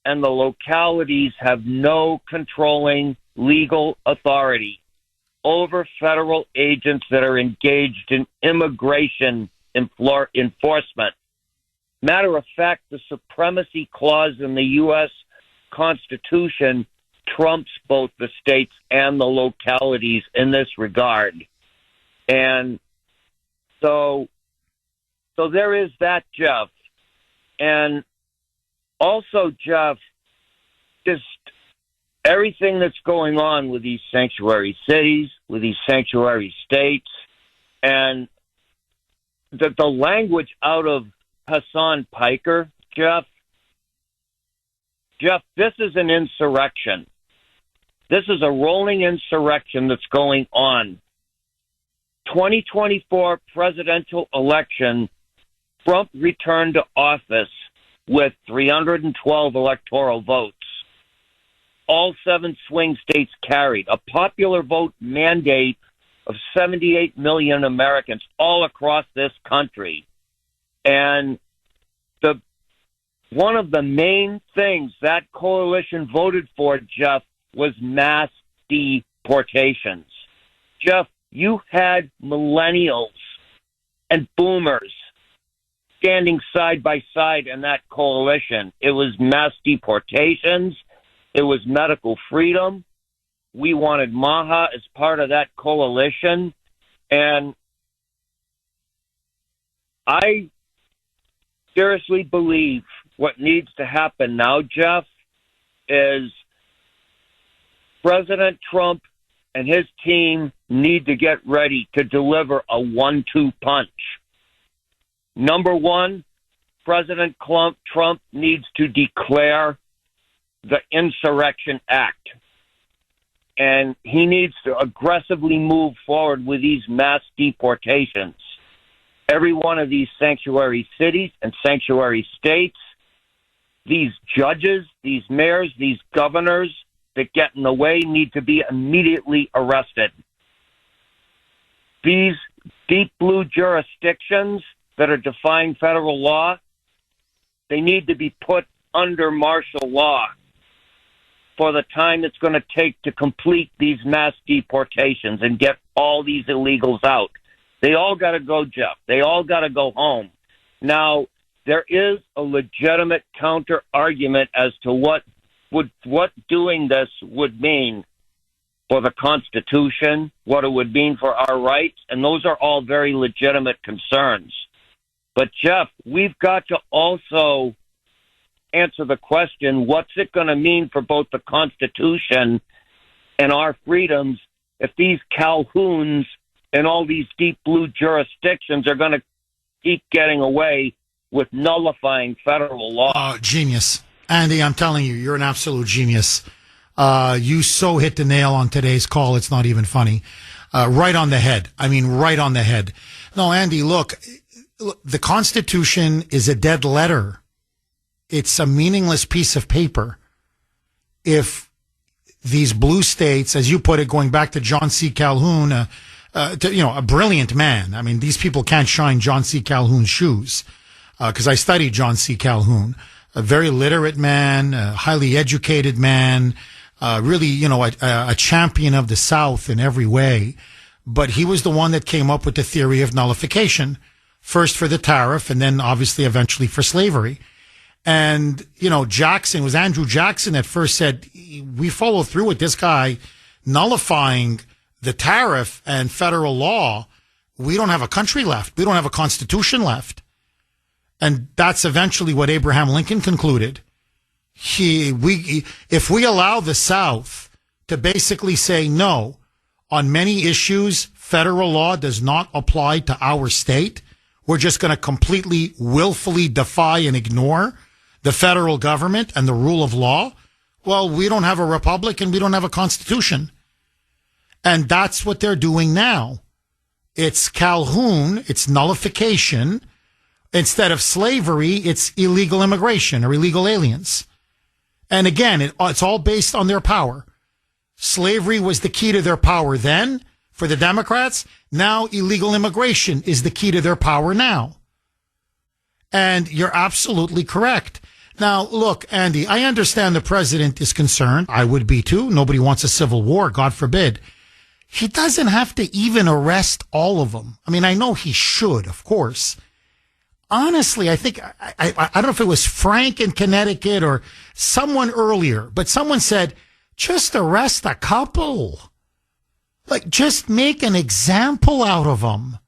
and the localities have no controlling legal authority over federal agents that are engaged in immigration enforcement. Matter of fact, the supremacy clause in the U.S. Constitution trumps both the states and the localities in this regard. And so there is that, Jeff. And also, Jeff, just everything that's going on with these sanctuary cities, with these sanctuary states, and the language out of Hassan Piker, Jeff, this is an insurrection. This is a rolling insurrection that's going on. 2024 presidential election Trump returned to office with 312 electoral votes. All 7 swing states carried a popular vote mandate of 78 million Americans all across this country. And one of the main things that coalition voted for, Jeff, was mass deportations. Jeff, you had millennials and boomers standing side by side in that coalition. It was mass deportations. It was medical freedom. We wanted MAHA as part of that coalition. And I seriously believe what needs to happen now, Jeff, is President Trump and his team need to get ready to deliver a 1-2 punch. Number one, President Trump needs to declare the Insurrection Act. And he needs to aggressively move forward with these mass deportations. Every one of these sanctuary cities and sanctuary states, these judges, these mayors, these governors that get in the way need to be immediately arrested. These deep blue jurisdictions that are defying federal law, they need to be put under martial law for the time it's going to take to complete these mass deportations and get all these illegals out. They all got to go, Jeff. They all got to go home. Now, there is a legitimate counter argument as to what doing this would mean for the Constitution, what it would mean for our rights, and those are all very legitimate concerns. But, Jeff, we've got to also answer the question, what's it going to mean for both the Constitution and our freedoms if these Calhouns and all these deep blue jurisdictions are going to keep getting away with nullifying federal law? Genius. Andy, I'm telling you, you're an absolute genius. You so hit the nail on today's call, it's not even funny. Right on the head. I mean, right on the head. No, Andy, look, the Constitution is a dead letter. It's a meaningless piece of paper if these blue states, as you put it, going back to John C. Calhoun, a brilliant man. I mean, these people can't shine John C. Calhoun's shoes because I studied John C. Calhoun, a very literate man, a highly educated man, really, a champion of the South in every way. But he was the one that came up with the theory of nullification, first for the tariff and then obviously eventually for slavery. And, Jackson, was Andrew Jackson that first said, we follow through with this guy nullifying the tariff and federal law. We don't have a country left. We don't have a constitution left. And that's eventually what Abraham Lincoln concluded. If we allow the South to basically say no, on many issues, federal law does not apply to our state, we're just going to completely willfully defy and ignore the federal government and the rule of law, well, we don't have a republic and we don't have a constitution. And that's what they're doing now. It's Calhoun, it's nullification. Instead of slavery, it's illegal immigration or illegal aliens. And again, it's all based on their power. Slavery was the key to their power then for the Democrats. Now illegal immigration is the key to their power now. And you're absolutely correct. Now, look, Andy, I understand the president is concerned. I would be too. Nobody wants a civil war, God forbid. He doesn't have to even arrest all of them. I mean, I know he should, of course. Honestly, I think, I don't know if it was Frank in Connecticut or someone earlier, but someone said, just arrest a couple. Like, just make an example out of them.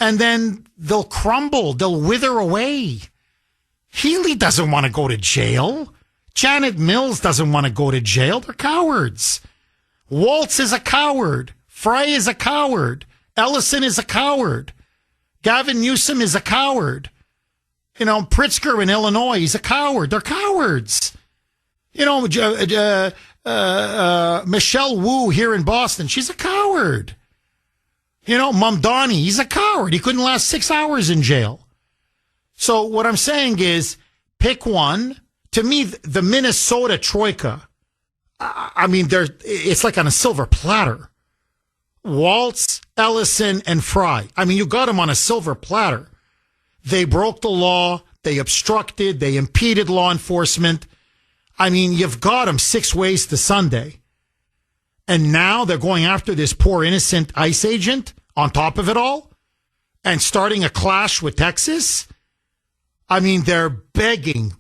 And then they'll crumble. They'll wither away. Healy doesn't want to go to jail. Janet Mills doesn't want to go to jail. They're cowards. Waltz is a coward. Frey is a coward. Ellison is a coward. Gavin Newsom is a coward. Pritzker in Illinois, he's a coward. They're cowards. Michelle Wu here in Boston, she's a coward. Mamdani, he's a coward. He couldn't last 6 hours in jail. So what I'm saying is pick one. To me, the Minnesota Troika, I mean, it's like on a silver platter. Waltz, Ellison, and Fry. I mean, you got them on a silver platter. They broke the law. They obstructed. They impeded law enforcement. I mean, you've got them 6 ways to Sunday. And now they're going after this poor innocent ICE agent on top of it all and starting a clash with Texas. I mean, they're begging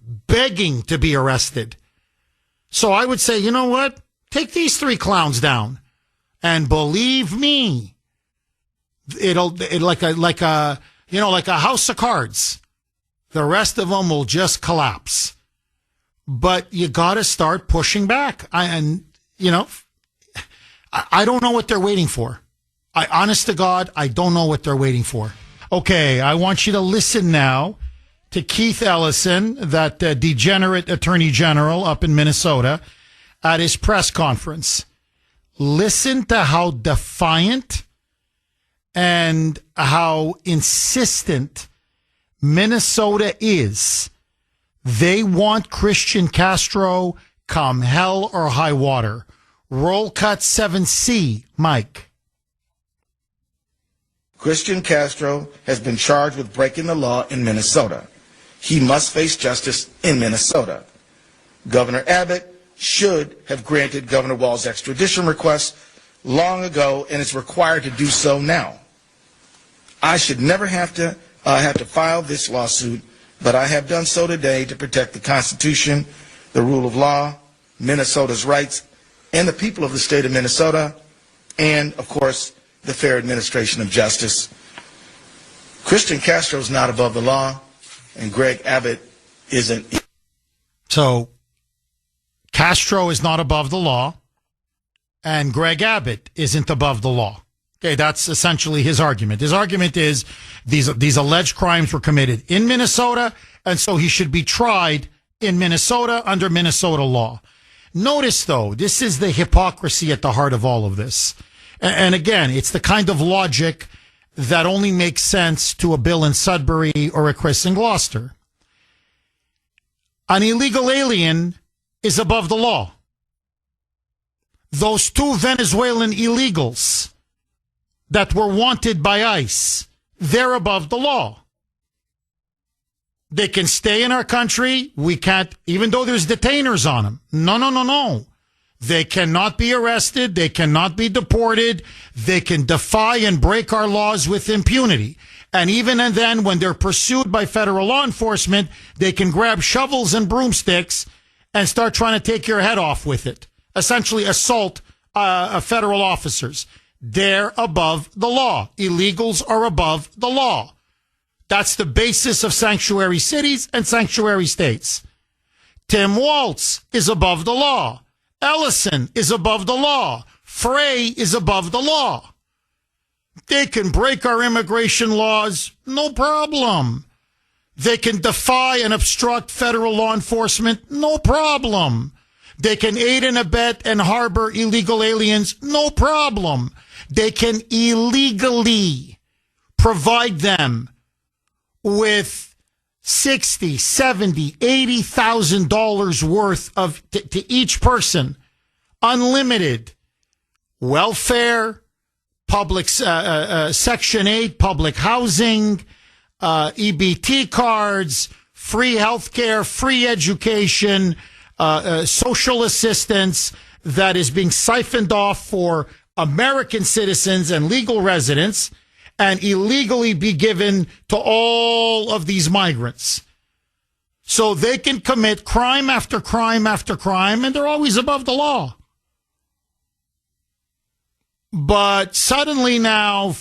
to be arrested. So I would say, you know what? Take these 3 clowns down. And believe me, it'll like a house of cards. The rest of them will just collapse. But you got to start pushing back. I don't know what they're waiting for. Honest to God, I don't know what they're waiting for. Okay, I want you to listen now to Keith Ellison, that degenerate attorney general up in Minnesota, at his press conference. Listen to how defiant and how insistent Minnesota is. They want Christian Castro come hell or high water. Roll cut 7C, Mike. Christian Castro has been charged with breaking the law in Minnesota. He must face justice in Minnesota. Governor Abbott should have granted Governor Walz's extradition request long ago and is required to do so now. I should never have to file this lawsuit, but I have done so today to protect the Constitution, the rule of law, Minnesota's rights, and the people of the state of Minnesota, and, of course, the fair administration of justice. Christian Castro is not above the law, and Greg Abbott isn't. So Castro is not above the law, and Greg Abbott isn't above the law. Okay, that's essentially his argument. His argument is these alleged crimes were committed in Minnesota, and so he should be tried in Minnesota under Minnesota law. Notice, though, this is the hypocrisy at the heart of all of this. And again, it's the kind of logic that only makes sense to a Bill in Sudbury or a Chris in Gloucester. An illegal alien is above the law. Those 2 Venezuelan illegals that were wanted by ICE, they're above the law. They can stay in our country. We can't, even though there's detainers on them. No. They cannot be arrested. They cannot be deported. They can defy and break our laws with impunity. And even and then, when they're pursued by federal law enforcement, they can grab shovels and broomsticks and start trying to take your head off with it. Essentially assault federal officers. They're above the law. Illegals are above the law. That's the basis of sanctuary cities and sanctuary states. Tim Waltz is above the law. Ellison is above the law. Frey is above the law. They can break our immigration laws, no problem. They can defy and obstruct federal law enforcement, no problem. They can aid and abet and harbor illegal aliens, no problem. They can illegally provide them with $60,000, $70,000, $80,000 worth of to each person, unlimited welfare, public Section 8, public housing, EBT cards, free healthcare, free education, social assistance that is being siphoned off for American citizens and legal residents, and illegally be given to all of these migrants. So they can commit crime after crime after crime, and they're always above the law. But suddenly now,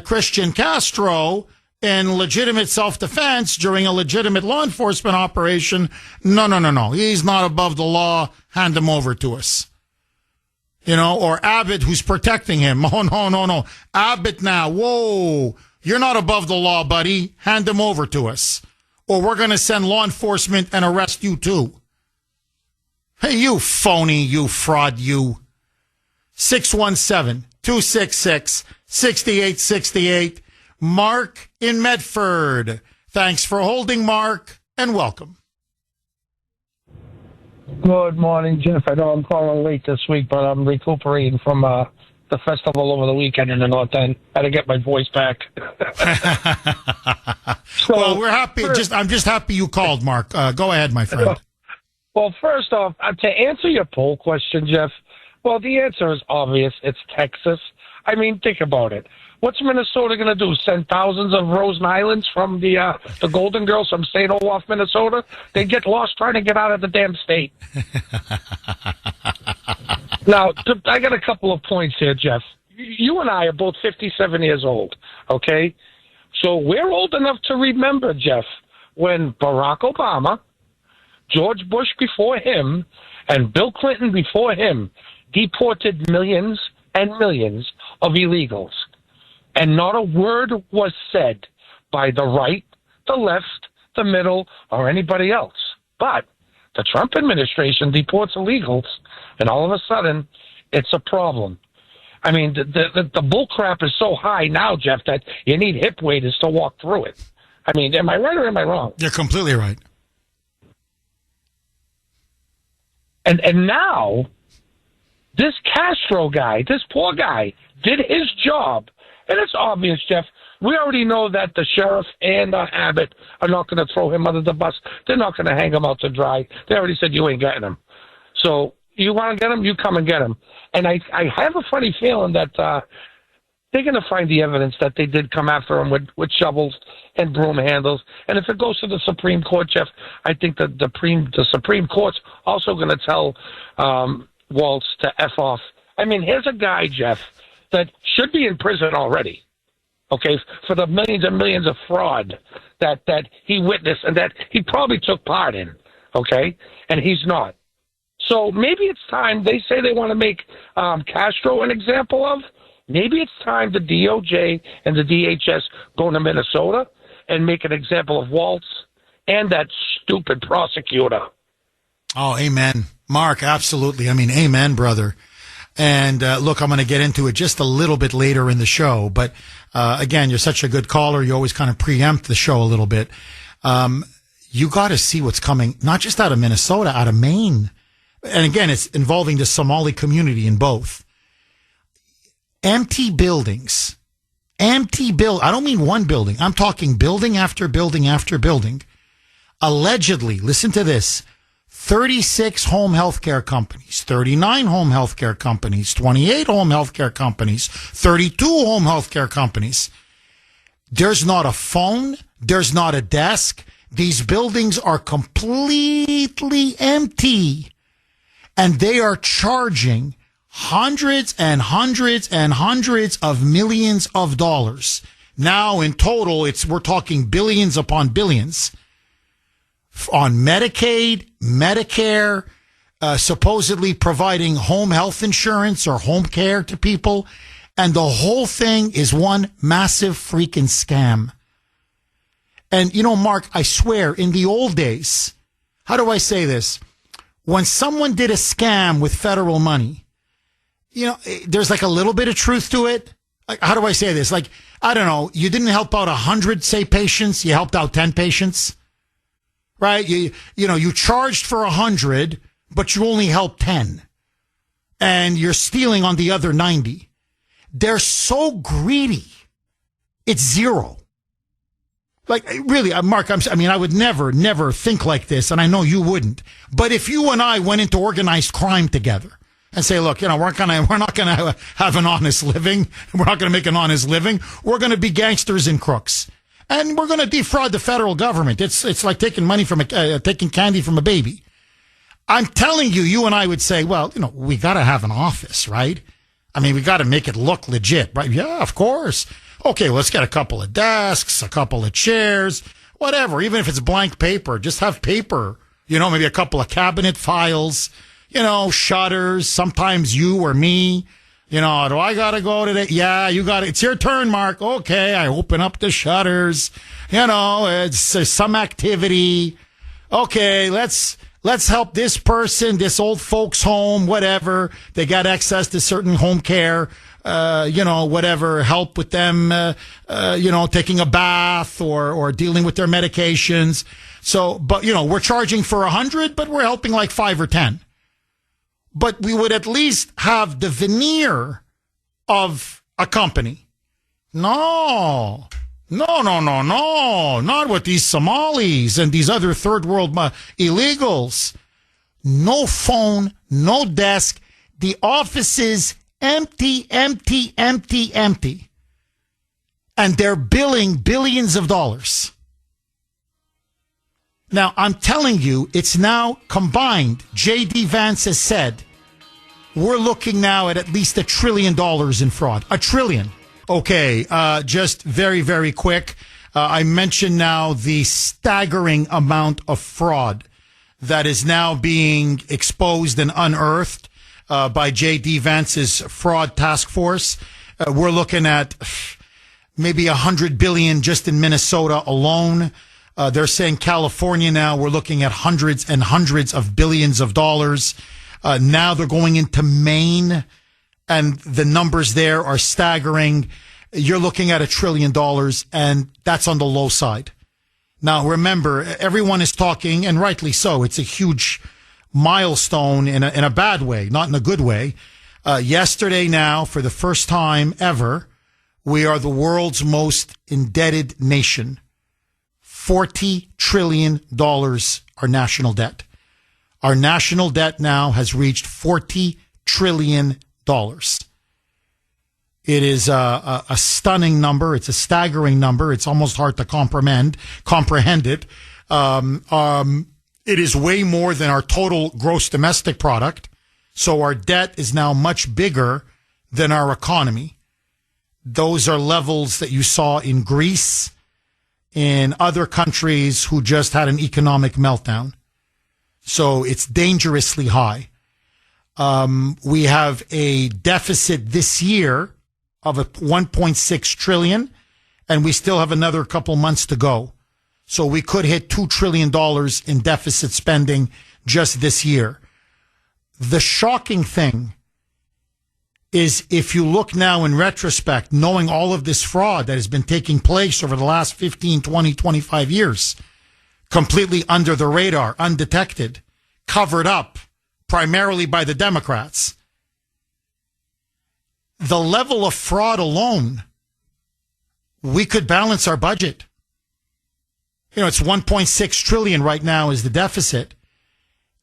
Christian Castro, in legitimate self-defense during a legitimate law enforcement operation, no. He's not above the law. Hand him over to us. Or Abbott, who's protecting him. Oh, no. Abbott now, whoa, you're not above the law, buddy. Hand him over to us. Or we're going to send law enforcement and arrest you too. Hey, you phony, you fraud, you. 617-266-6868. Mark in Medford. Thanks for holding, Mark, and welcome. Good morning, Jeff. I know I'm calling late this week, but I'm recuperating from the festival over the weekend in the North End. Had to get my voice back. Well, we're happy. I'm just happy you called, Mark. Go ahead, my friend. Well, first off, to answer your poll question, Jeff, well, the answer is obvious. It's Texas. I mean, think about it. What's Minnesota going to do? Send thousands of Rosen Islands from the Golden Girls from St. Olaf, Minnesota? They get lost trying to get out of the damn state. Now, I got a couple of points here, Jeff. You and I are both 57 years old, okay? So we're old enough to remember, Jeff, when Barack Obama, George Bush before him, and Bill Clinton before him deported millions and millions of illegals. And not a word was said by the right, the left, the middle, or anybody else. But the Trump administration deports illegals, and all of a sudden, it's a problem. I mean, the bull crap is so high now, Jeff, that you need hip waders to walk through it. I mean, am I right or am I wrong? You're completely right. And now, this Castro guy, this poor guy, did his job. And it's obvious, Jeff. We already know that the sheriff and Abbott are not going to throw him under the bus. They're not going to hang him out to dry. They already said you ain't getting him. So you want to get him, you come and get him. And I have a funny feeling that they're going to find the evidence that they did come after him with shovels and broom handles. And if it goes to the Supreme Court, Jeff, I think that the Supreme Court's also going to tell Waltz to F off. I mean, here's a guy, Jeff, that should be in prison already, okay, for the millions and millions of fraud that he witnessed and that he probably took part in, okay, and he's not. So maybe it's time. They say they want to make Castro an example of. Maybe it's time the DOJ and the DHS go to Minnesota and make an example of Waltz and that stupid prosecutor. Oh, amen. Mark, absolutely. I mean, amen, brother. And look, I'm going to get into it just a little bit later in the show. But again, you're such a good caller. You always kind of preempt the show a little bit. You got to see what's coming, not just out of Minnesota, out of Maine. And again, it's involving the Somali community in both. Empty buildings. I don't mean one building. I'm talking building after building after building. Allegedly, listen to this. 36 home healthcare companies, 39 home healthcare companies, 28 home healthcare companies, 32 home healthcare companies. There's not a phone. There's not a desk. These buildings are completely empty. And they are charging hundreds and hundreds and hundreds of millions of dollars. Now, in total, we're talking billions upon billions on Medicaid, Medicare, supposedly providing home health insurance or home care to people. And the whole thing is one massive freaking scam. And, you know, Mark, I swear, in the old days, how do I say this? When someone did a scam with federal money, you know, there's like a little bit of truth to it. Like, how do I say this? Like, I don't know, you didn't help out 100, say, patients, you helped out 10 patients. Right? You charged for 100, but you only helped 10. And you're stealing on the other 90. They're so greedy. It's zero. Like, really, Mark, I would never think like this, and I know you wouldn't. But if you and I went into organized crime together and say, look, you know, we're not gonna have an honest living. We're not gonna make an honest living. We're gonna be gangsters and crooks. And we're going to defraud the federal government. It's like taking money from taking candy from a baby. I'm telling you, you and I would say, well, you know, we got to have an office, right? I mean, we got to make it look legit, right? Yeah, of course. Okay, let's get a couple of desks, a couple of chairs, whatever. Even if it's blank paper, just have paper. You know, maybe a couple of cabinet files, you know, shutters, sometimes you or me. You know, do I got to go today? Yeah, you got it. It's your turn, Mark. Okay, I open up the shutters. You know, it's some activity. Okay, let's help this person, this old folks home, whatever. They got access to certain home care whatever, help with them, taking a bath or dealing with their medications. So, but, we're charging for 100, but we're helping like 5 or 10. But we would at least have the veneer of a company. No, not with these Somalis and these other third world illegals. No phone, no desk. The office is empty. And they're billing billions of dollars. Now, I'm telling you, it's now combined. J.D. Vance has said, we're looking now at least $1 trillion in fraud. $1 trillion. Okay, just very, very quick. I mentioned now the staggering amount of fraud that is now being exposed and unearthed by J.D. Vance's fraud task force. We're looking at maybe $100 billion just in Minnesota alone. They're saying California now, we're looking at hundreds and hundreds of billions of dollars. Now they're going into Maine, and the numbers there are staggering. You're looking at $1 trillion, and that's on the low side. Now, remember, everyone is talking, and rightly so. It's a huge milestone in a bad way, not in a good way. Yesterday now, for the first time ever, we are the world's most indebted nation. $40 trillion our national debt. Our national debt now has reached $40 trillion. It is a stunning number. It's a staggering number. It's almost hard to comprehend it. It is way more than our total gross domestic product. So our debt is now much bigger than our economy. Those are levels that you saw in Greece, in other countries who just had an economic meltdown. So it's dangerously high. We have a deficit this year of $1.6 trillion, and we still have another couple months to go. So we could hit $2 trillion in deficit spending just this year. The shocking thing is, if you look now in retrospect, knowing all of this fraud that has been taking place over the last 15, 20, 25 years, completely under the radar, undetected, covered up, primarily by the Democrats. The level of fraud alone, we could balance our budget. It's 1.6 trillion right now is the deficit.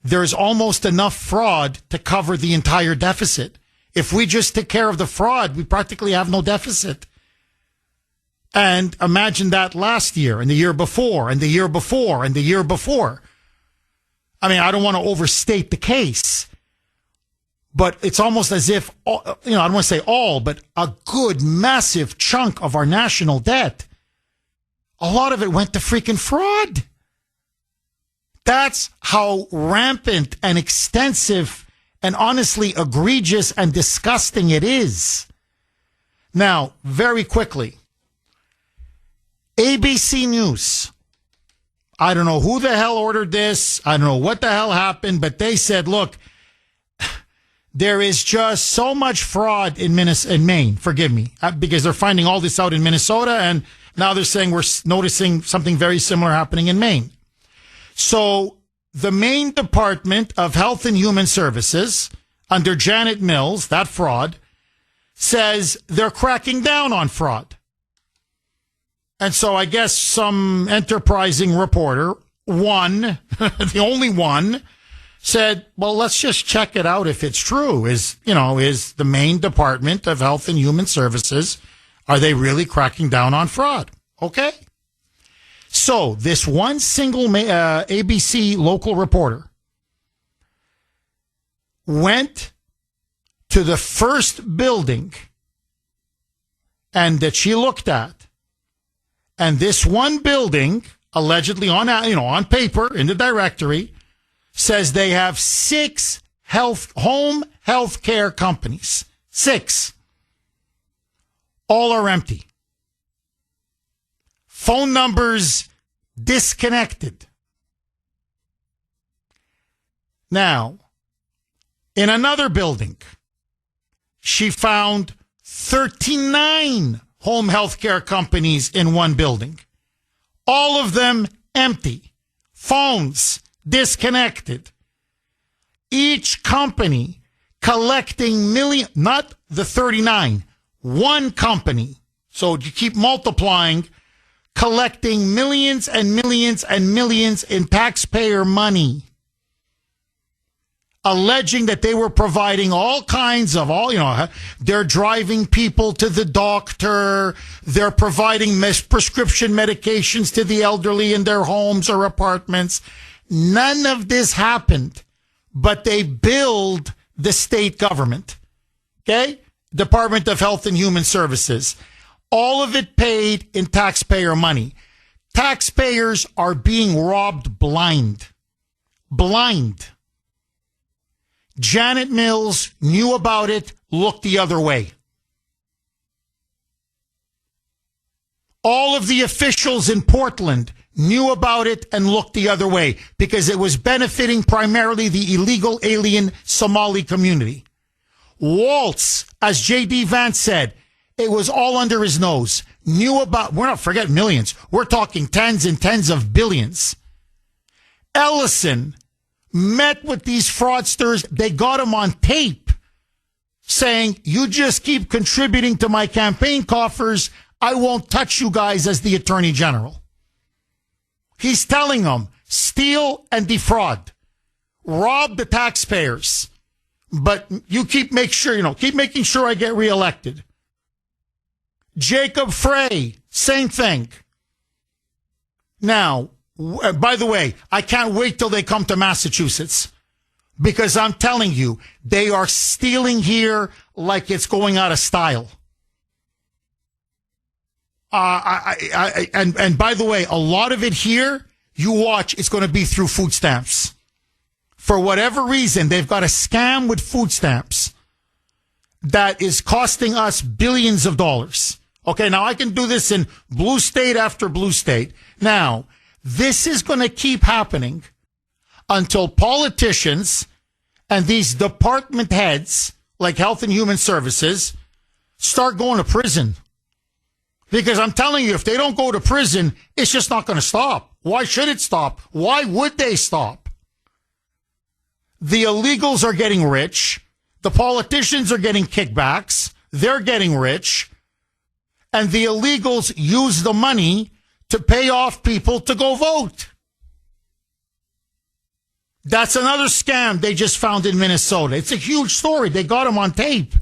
There's almost enough fraud to cover the entire deficit. If we just take care of the fraud, we practically have no deficit. And imagine that last year and the year before and the year before and the year before. I mean, I don't want to overstate the case, but it's almost as if, I don't want to say all, but a good massive chunk of our national debt, a lot of it went to freaking fraud. That's how rampant and extensive and honestly egregious and disgusting it is. Now, very quickly, ABC News. I don't know who the hell ordered this. I don't know what the hell happened, but they said, look, there is just so much fraud in Maine. Forgive me, because they're finding all this out in Minnesota, and now they're saying we're noticing something very similar happening in Maine. So the Maine Department of Health and Human Services, under Janet Mills, that fraud, says they're cracking down on fraud. And so I guess some enterprising reporter, one, the only one, said, well, let's just check it out if it's true. Is the Maine Department of Health and Human Services, are they really cracking down on fraud? Okay. So this one single ABC local reporter went to the first building and that she looked at, and this one building, allegedly on paper in the directory, says they have 6 home health care companies. 6. All are empty. Phone numbers disconnected. Now, in another building, she found 39 home health care companies in one building. All of them empty. Phones disconnected. Each company collecting not the 39, one company. So you keep multiplying, collecting millions and millions and millions in taxpayer money, alleging that they were providing all kinds of they're driving people to the doctor. They're providing prescription medications to the elderly in their homes or apartments. None of this happened, but they billed the state government. Okay? Department of Health and Human Services. All of it paid in taxpayer money. Taxpayers are being robbed blind. Blind. Janet Mills knew about it, looked the other way. All of the officials in Portland knew about it and looked the other way because it was benefiting primarily the illegal alien Somali community. Waltz, as J.D. Vance said, it was all under his nose. Knew about, we're not forgetting millions. We're talking tens and tens of billions. Ellison met with these fraudsters. They got him on tape saying, you just keep contributing to my campaign coffers. I won't touch you guys as the attorney general. He's telling them, steal and defraud. Rob the taxpayers. But you keep making sure I get reelected. Jacob Frey, same thing. Now, by the way, I can't wait till they come to Massachusetts because I'm telling you, they are stealing here like it's going out of style. And by the way, a lot of it here, you watch, it's going to be through food stamps. For whatever reason, they've got a scam with food stamps that is costing us billions of dollars. Okay, now I can do this in blue state after blue state. Now, this is going to keep happening until politicians and these department heads, like Health and Human Services, start going to prison. Because I'm telling you, if they don't go to prison, it's just not going to stop. Why should it stop? Why would they stop? The illegals are getting rich. The politicians are getting kickbacks. They're getting rich. And the illegals use the money to pay off people to go vote. That's another scam they just found in Minnesota. It's a huge story. They got them on tape.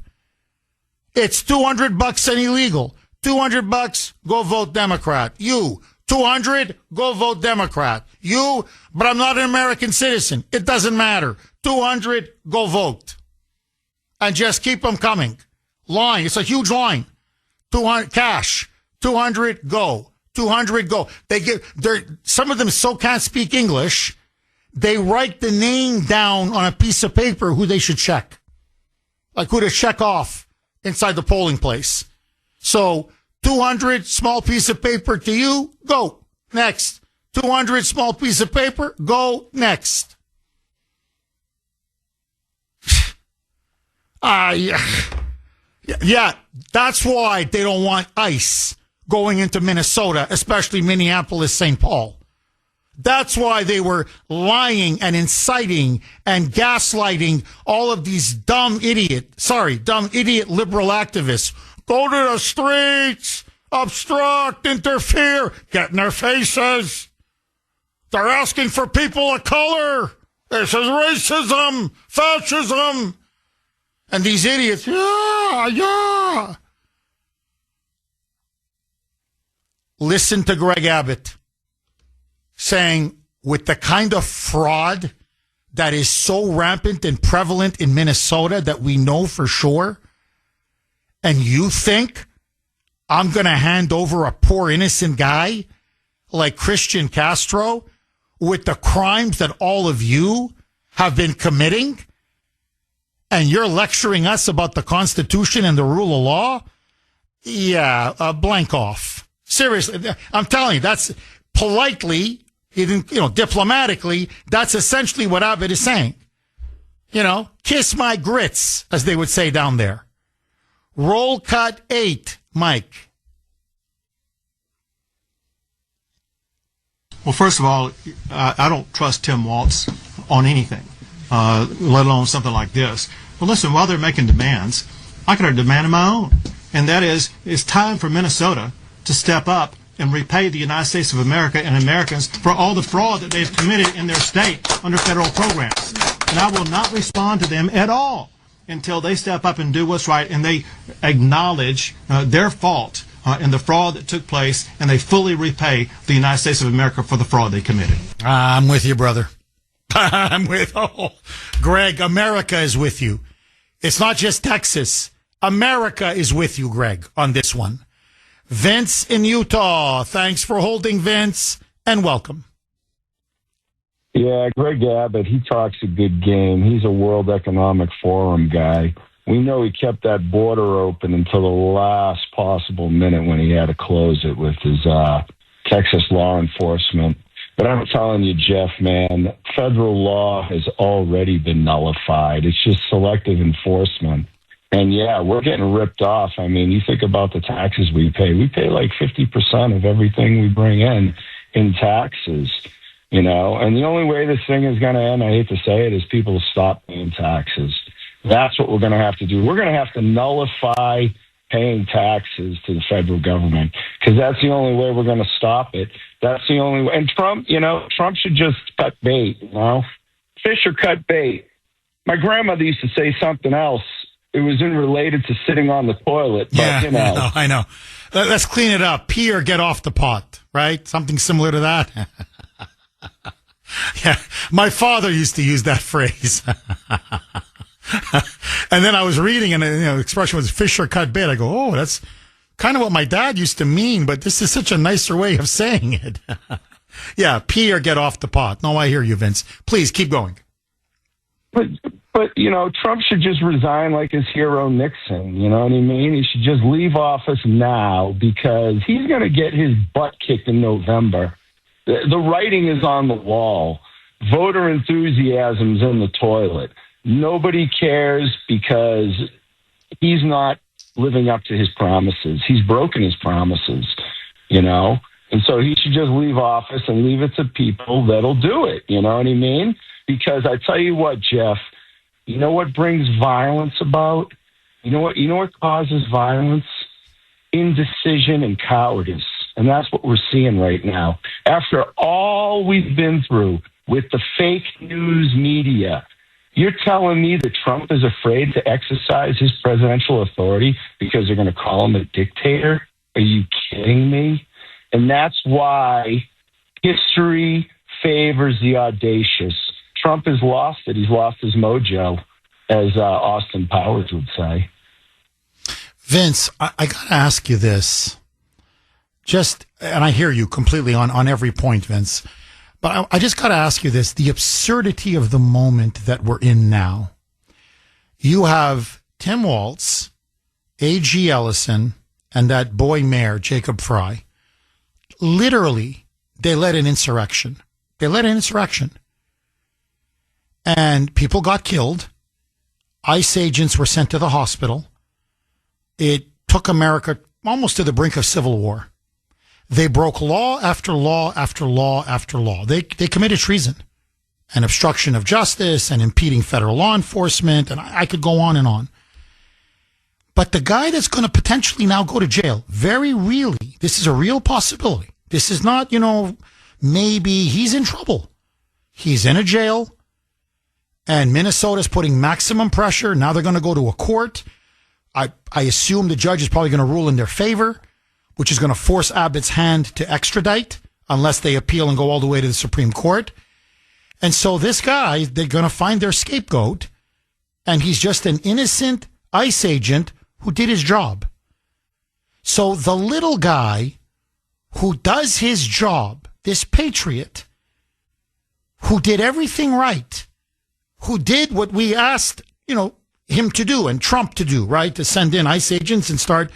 It's $200 an illegal. $200, go vote Democrat. You, 200, go vote Democrat. You, but I'm not an American citizen. It doesn't matter. 200, go vote. And just keep them coming. Line. It's a huge line. 200 cash. 200, go. 200, go. Some of them so can't speak English, they write the name down on a piece of paper who they should check. Like who to check off inside the polling place. So 200, small piece of paper to you, go. Next. 200, small piece of paper, go. Next. Yeah, that's why they don't want ICE going into Minnesota, especially Minneapolis, St. Paul. That's why they were lying and inciting and gaslighting all of these dumb idiot liberal activists. Go to the streets, obstruct, interfere, get in their faces. They're asking for people of color. This is racism, fascism. And these idiots, yeah. Listen to Greg Abbott saying, with the kind of fraud that is so rampant and prevalent in Minnesota that we know for sure, and you think I'm going to hand over a poor innocent guy like Christian Castro with the crimes that all of you have been committing? And you're lecturing us about the Constitution and the rule of law? Yeah, blank off. Seriously, I'm telling you, that's politely, diplomatically, that's essentially what Abbott is saying. Kiss my grits, as they would say down there. Roll cut 8, Mike. Well, first of all, I don't trust Tim Walz on anything, let alone something like this. But listen, while they're making demands, I got a demand of my own, and that is, it's time for Minnesota to step up and repay the United States of America and Americans for all the fraud that they've committed in their state under federal programs. And I will not respond to them at all until they step up and do what's right and they acknowledge their fault in the fraud that took place, and they fully repay the United States of America for the fraud they committed. I'm with you, brother. Greg, America is with you. It's not just Texas. America is with you, Greg, on this one. Vince in Utah. Thanks for holding, Vince, and welcome. Yeah, Greg Abbott, he talks a good game. He's a World Economic Forum guy. We know he kept that border open until the last possible minute when he had to close it with his Texas law enforcement. But I'm telling you, Jeff, man, federal law has already been nullified. It's just selective enforcement. And, yeah, we're getting ripped off. I mean, you think about the taxes we pay. We pay like 50% of everything we bring in taxes, you know. And the only way this thing is going to end, I hate to say it, is people stop paying taxes. That's what we're going to have to do. We're going to have to nullify paying taxes to the federal government because that's the only way we're going to stop it. That's the only way. And Trump, you know, Trump should just cut bait, you know. Fish or cut bait. My grandmother used to say something else. It was related to sitting on the toilet. But, Yeah, you know. I know. Let's clean it up. Pee or get off the pot, right? Something similar to that. Yeah, my father used to use that phrase. And then I was reading, and the expression was fish or cut bait. I go, oh, that's kind of what my dad used to mean, but this is such a nicer way of saying it. Yeah, pee or get off the pot. No, I hear you, Vince. Please keep going. But you know, Trump should just resign like his hero Nixon. You know what I mean? He should just leave office now because he's going to get his butt kicked in November. The writing is on the wall. Voter enthusiasm's in the toilet. Nobody cares because he's not living up to his promises. He's broken his promises, you know? And so he should just leave office and leave it to people that'll do it. You know what I mean? Because I tell you what, Jeff, you know what brings violence about? You know what causes violence? Indecision and cowardice. And that's what we're seeing right now. After all we've been through with the fake news media, you're telling me that Trump is afraid to exercise his presidential authority because they're going to call him a dictator? Are you kidding me? And that's why history favors the audacious. Trump has lost it. He's lost his mojo, as Austin Powers would say. Vince, I got to ask you this. And I hear you completely on every point, Vince. But I just got to ask you this, the absurdity of the moment that we're in now. You have Tim Walz, A.G. Ellison, and that boy mayor, Jacob Fry. Literally, they led an insurrection. And people got killed. ICE agents were sent to the hospital. It took America almost to the brink of civil war. They broke law after law after law after law. They committed treason and obstruction of justice and impeding federal law enforcement, and I could go on and on. But the guy that's going to potentially now go to jail, very really, this is a real possibility. This is not, maybe he's in trouble. He's in a jail, and Minnesota's putting maximum pressure. Now they're going to go to a court. I assume the judge is probably going to rule in their favor, which is going to force Abbott's hand to extradite unless they appeal and go all the way to the Supreme Court. And so this guy, they're going to find their scapegoat, and he's just an innocent ICE agent who did his job. So the little guy who does his job, this patriot, who did everything right, who did what we asked, him to do and Trump to do, right? To send in ICE agents and start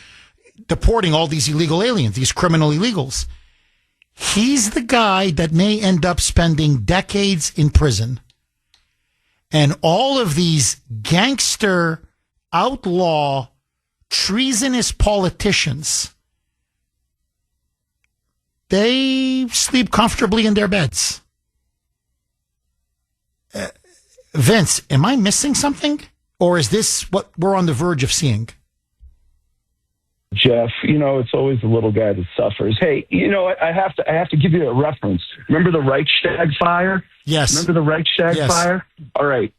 deporting all these illegal aliens, these criminal illegals. He's the guy that may end up spending decades in prison. And all of these gangster, outlaw, treasonous politicians, they sleep comfortably in their beds. Vince, am I missing something? Or is this what we're on the verge of seeing? Jeff, it's always the little guy that suffers. Hey, I have to give you a reference. Remember the Reichstag fire? Yes. Remember the Reichstag fire? All right.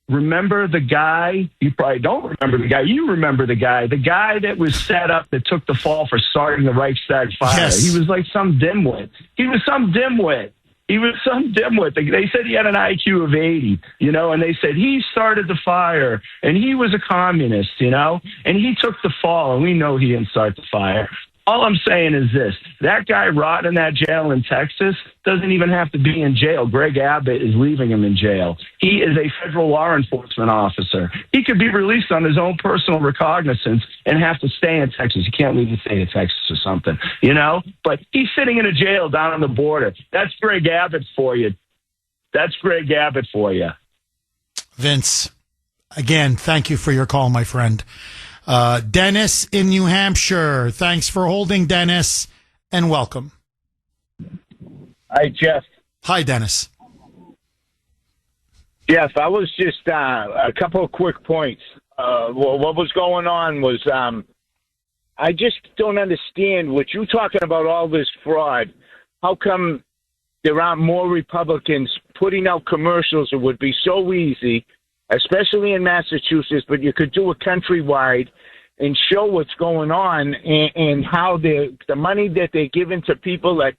Remember the guy? You probably don't remember the guy. You remember the guy that was set up that took the fall for starting the Reichstag fire. Yes. He was like some dimwit. They said he had an IQ of 80, and they said he started the fire and he was a communist, and he took the fall, and we know he didn't start the fire. All I'm saying is this: that guy rotting in that jail in Texas doesn't even have to be in jail. Greg Abbott is leaving him in jail. He is a federal law enforcement officer. He could be released on his own personal recognizance and have to stay in Texas. He can't leave the state of Texas or something, But he's sitting in a jail down on the border. That's Greg Abbott for you. Vince, again, thank you for your call, my friend. Dennis in New Hampshire. Thanks for holding, Dennis, and welcome. Hi, Jeff. Hi, Dennis. Jeff, I was just a couple of quick points. What was going on was I just don't understand what you're talking about, all this fraud. How come there aren't more Republicans putting out commercials? It would be so easy, especially in Massachusetts, but you could do it countrywide and show what's going on and how the money that they're giving to people that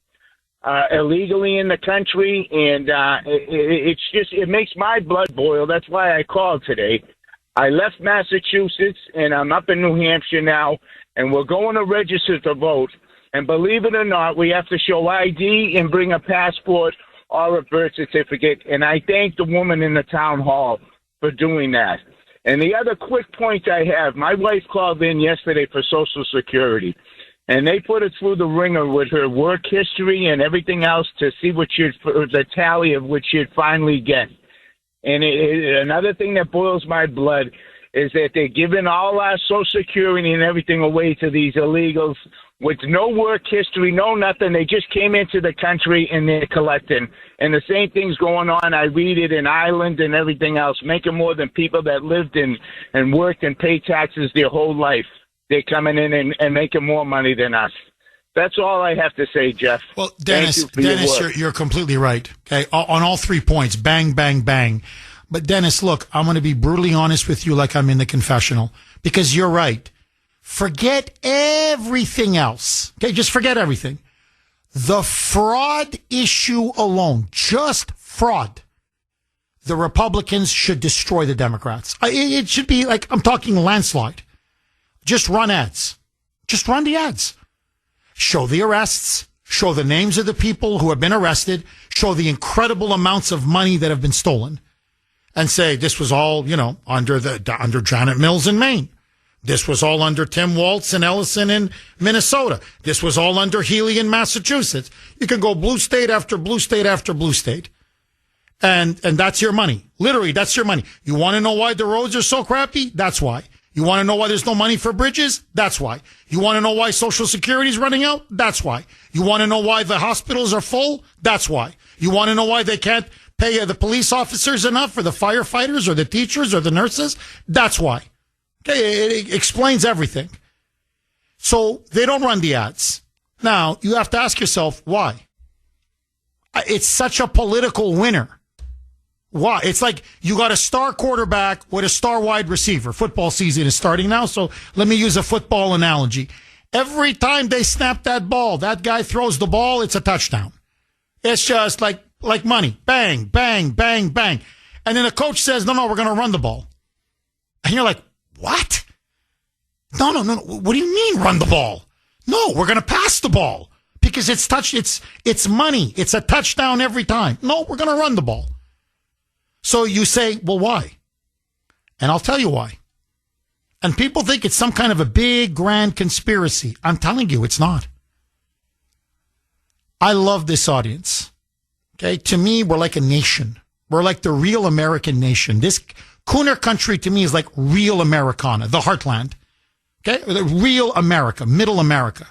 are illegally in the country. And it makes my blood boil. That's why I called today. I left Massachusetts and I'm up in New Hampshire now, and we're going to register to vote. And believe it or not, we have to show ID and bring a passport or a birth certificate. And I thank the woman in the town hall for doing that. And the other quick point I have, my wife called in yesterday for Social Security, and they put her through the ringer with her work history and everything else to see the tally of what she'd finally get. And another thing that boils my blood is that they're giving all our Social Security and everything away to these illegals with no work history, no nothing. They just came into the country and they're collecting. And the same thing's going on. I read it in Ireland and everything else, making more than people that lived and worked and paid taxes their whole life. They're coming in and making more money than us. That's all I have to say, Jeff. Well, Dennis, you're completely right. Okay, on all 3 points, bang, bang, bang. But Dennis, look, I'm going to be brutally honest with you, like I'm in the confessional, because you're right. Forget everything else. Okay, just forget everything. The fraud issue alone, just fraud. The Republicans should destroy the Democrats. It should be like, I'm talking landslide. Just run ads. Just run the ads. Show the arrests. Show the names of the people who have been arrested. Show the incredible amounts of money that have been stolen. And say this was all, under Janet Mills in Maine. This was all under Tim Waltz and Ellison in Minnesota. This was all under Healy in Massachusetts. You can go blue state after blue state after blue state. And that's your money. Literally, that's your money. You want to know why the roads are so crappy? That's why. You want to know why there's no money for bridges? That's why. You want to know why Social Security is running out? That's why. You want to know why the hospitals are full? That's why. You want to know why they can't pay the police officers enough, or the firefighters or the teachers or the nurses? That's why. Okay, it explains everything. So they don't run the ads. Now, you have to ask yourself, why? It's such a political winner. Why? It's like you got a star quarterback with a star wide receiver. Football season is starting now, so let me use a football analogy. Every time they snap that ball, that guy throws the ball, it's a touchdown. It's just like money. Bang, bang, bang, bang. And then the coach says, no, we're going to run the ball. And you're like, what? No. What do you mean run the ball? No, we're going to pass the ball because it's money. It's a touchdown every time. No, we're going to run the ball. So you say, well, why? And I'll tell you why. And people think it's some kind of a big, grand conspiracy. I'm telling you, it's not. I love this audience. Okay, to me, we're like a nation. We're like the real American nation. This Kuhner country to me is like real Americana, the heartland. Okay? The real America, middle America.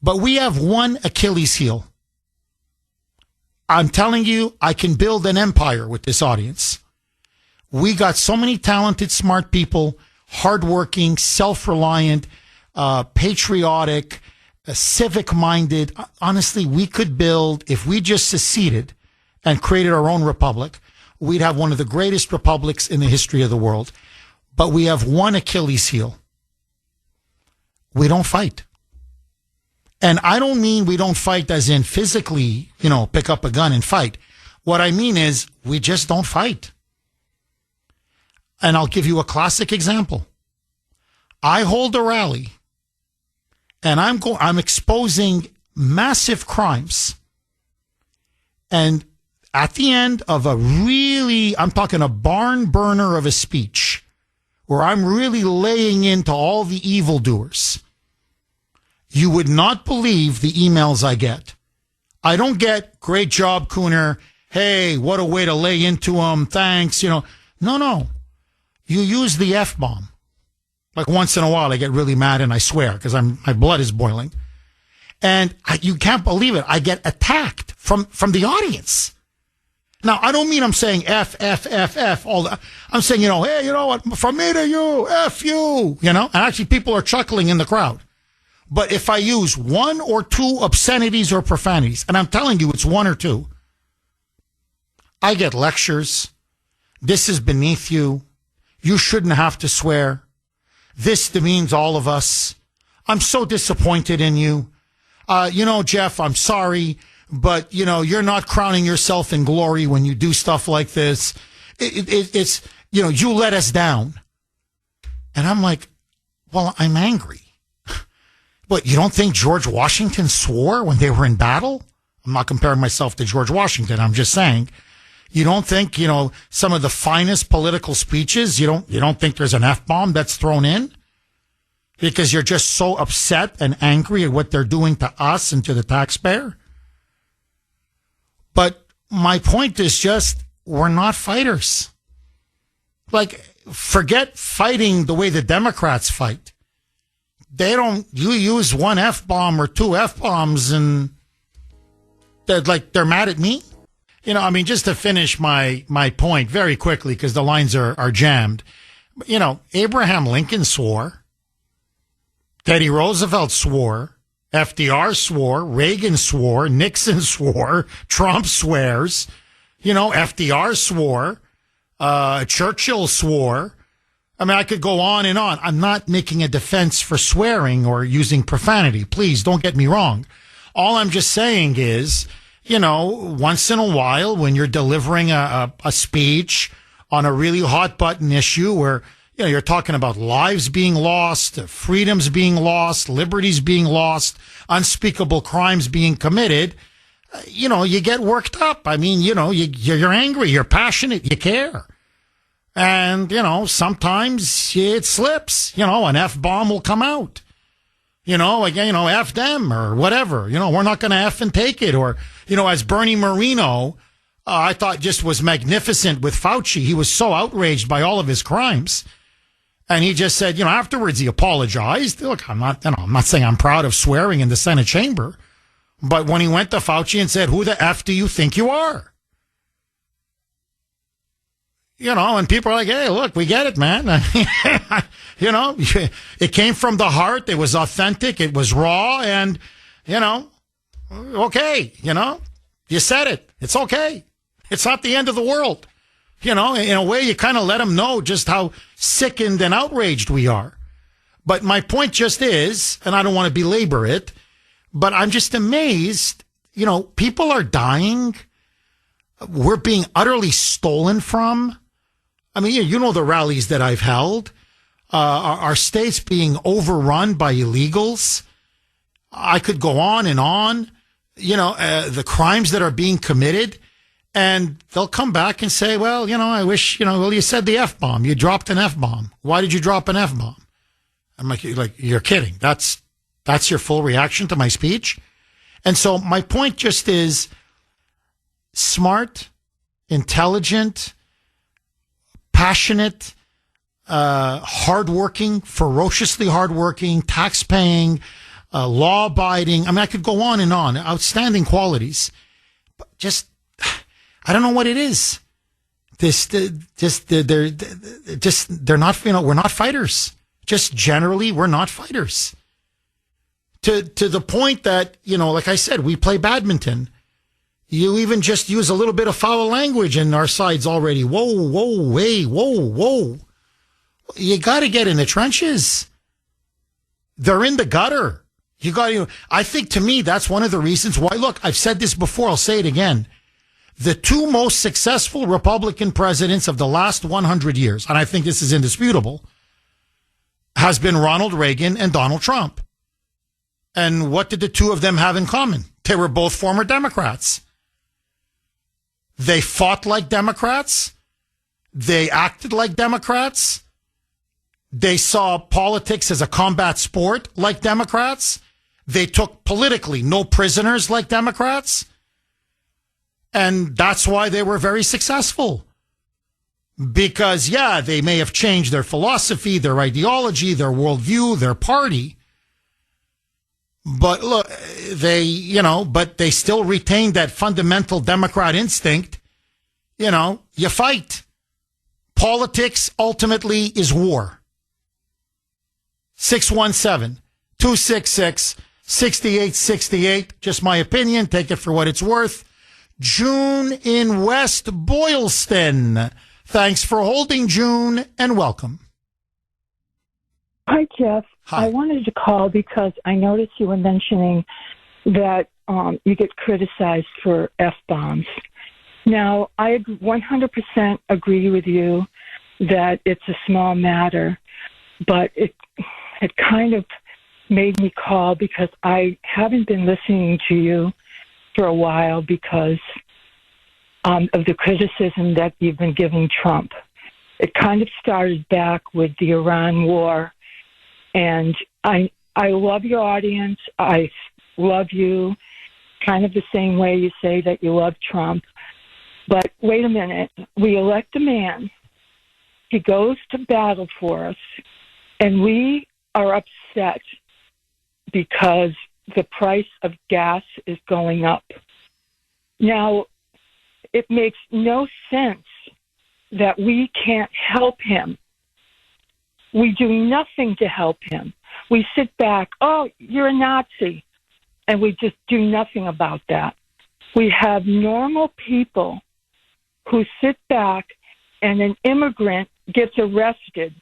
But we have one Achilles heel. I'm telling you, I can build an empire with this audience. We got so many talented, smart people, hardworking, self-reliant, patriotic, civic-minded. Honestly, we could build, if we just seceded and created our own republic, we'd have one of the greatest republics in the history of the world. But we have one Achilles heel. We don't fight. And I don't mean we don't fight as in physically, pick up a gun and fight. What I mean is we just don't fight. And I'll give you a classic example. I hold a rally and I'm exposing massive crimes. And at the end of I'm talking a barn burner of a speech where I'm really laying into all the evildoers. You would not believe the emails I get. I don't get, great job, Kuhner. Hey, what a way to lay into them. Thanks. No. You use the F-bomb. Like once in a while, I get really mad and I swear because my blood is boiling. And you can't believe it. I get attacked from the audience. Now, I don't mean I'm saying F, all that. I'm saying, hey, you know what? From me to you, F you, And actually people are chuckling in the crowd. But if I use one or two obscenities or profanities, and I'm telling you it's one or two, I get lectures. This is beneath you. You shouldn't have to swear. This demeans all of us. I'm so disappointed in you. Jeff, I'm sorry, but, you're not crowning yourself in glory when you do stuff like this. It's, you let us down. And I'm like, well, I'm angry. But you don't think George Washington swore when they were in battle? I'm not comparing myself to George Washington. I'm just saying, you don't think, some of the finest political speeches, you don't think there's an F-bomb that's thrown in? Because you're just so upset and angry at what they're doing to us and to the taxpayer? But my point is just, we're not fighters. Like, forget fighting the way the Democrats fight. You use one F-bomb or two F-bombs and they're mad at me. Just to finish my point very quickly because the lines are jammed. Abraham Lincoln swore. Teddy Roosevelt swore. FDR swore. Reagan swore. Nixon swore. Trump swears. FDR swore. Churchill swore. I could go on and on. I'm not making a defense for swearing or using profanity. Please don't get me wrong. All I'm just saying is, once in a while when you're delivering a speech on a really hot button issue where, you're talking about lives being lost, freedoms being lost, liberties being lost, unspeakable crimes being committed, you get worked up. You're angry, you're passionate, you care. And, sometimes it slips, an F-bomb will come out, F them or whatever, we're not going to F and take it. Or, as Bernie Moreno, I thought just was magnificent with Fauci. He was so outraged by all of his crimes. And he just said, afterwards he apologized. Look, I'm not saying I'm proud of swearing in the Senate chamber, but when he went to Fauci and said, who the F do you think you are? And people are like, hey, look, we get it, man. It came from the heart. It was authentic. It was raw. And, okay, you said it. It's okay. It's not the end of the world. In a way, you kind of let them know just how sickened and outraged we are. But my point just is, and I don't want to belabor it, but I'm just amazed, people are dying. We're being utterly stolen from. The rallies that I've held. Our state's being overrun by illegals. I could go on and on. The crimes that are being committed. And they'll come back and say, well, I wish, you said the F-bomb. You dropped an F-bomb. Why did you drop an F-bomb? I'm like, you're kidding. That's your full reaction to my speech? And so my point just is smart, intelligent, passionate, hardworking, ferociously hardworking, tax-paying, law-abiding. I mean, I could go on and on. Outstanding qualities. But just, I don't know what it is. They're not, we're not fighters. Just generally, we're not fighters. To the point that, like I said, we play badminton. You even just use a little bit of foul language and our side's already, whoa, hey, whoa. You got to get in the trenches. They're in the gutter. You got to, I think to me, that's one of the reasons why, look, I've said this before, I'll say it again. The two most successful Republican presidents of the last 100 years, and I think this is indisputable, has been Ronald Reagan and Donald Trump. And what did the two of them have in common? They were both former Democrats. They fought like Democrats. They acted like Democrats. They saw politics as a combat sport like Democrats. They took politically no prisoners like Democrats. And that's why they were very successful. Because, yeah, they may have changed their philosophy, their ideology, their worldview, their party. But look, but they still retain that fundamental Democrat instinct. You fight. Politics ultimately is war. 617-266-6868. Just my opinion. Take it for what it's worth. June in West Boylston. Thanks for holding, June, and welcome. Hi, Jeff. Hi. I wanted to call because I noticed you were mentioning that you get criticized for F-bombs. Now, I 100% agree with you that it's a small matter, but it kind of made me call because I haven't been listening to you for a while because of the criticism that you've been giving Trump. It kind of started back with the Iran war, and I love your audience. I love you kind of the same way you say that you love Trump. But wait a minute. We elect a man. He goes to battle for us, and we are upset because the price of gas is going up. Now, it makes no sense that we can't help him. We do nothing to help him. We sit back, oh, you're a Nazi, and we just do nothing about that. We have normal people who sit back and an immigrant gets arrested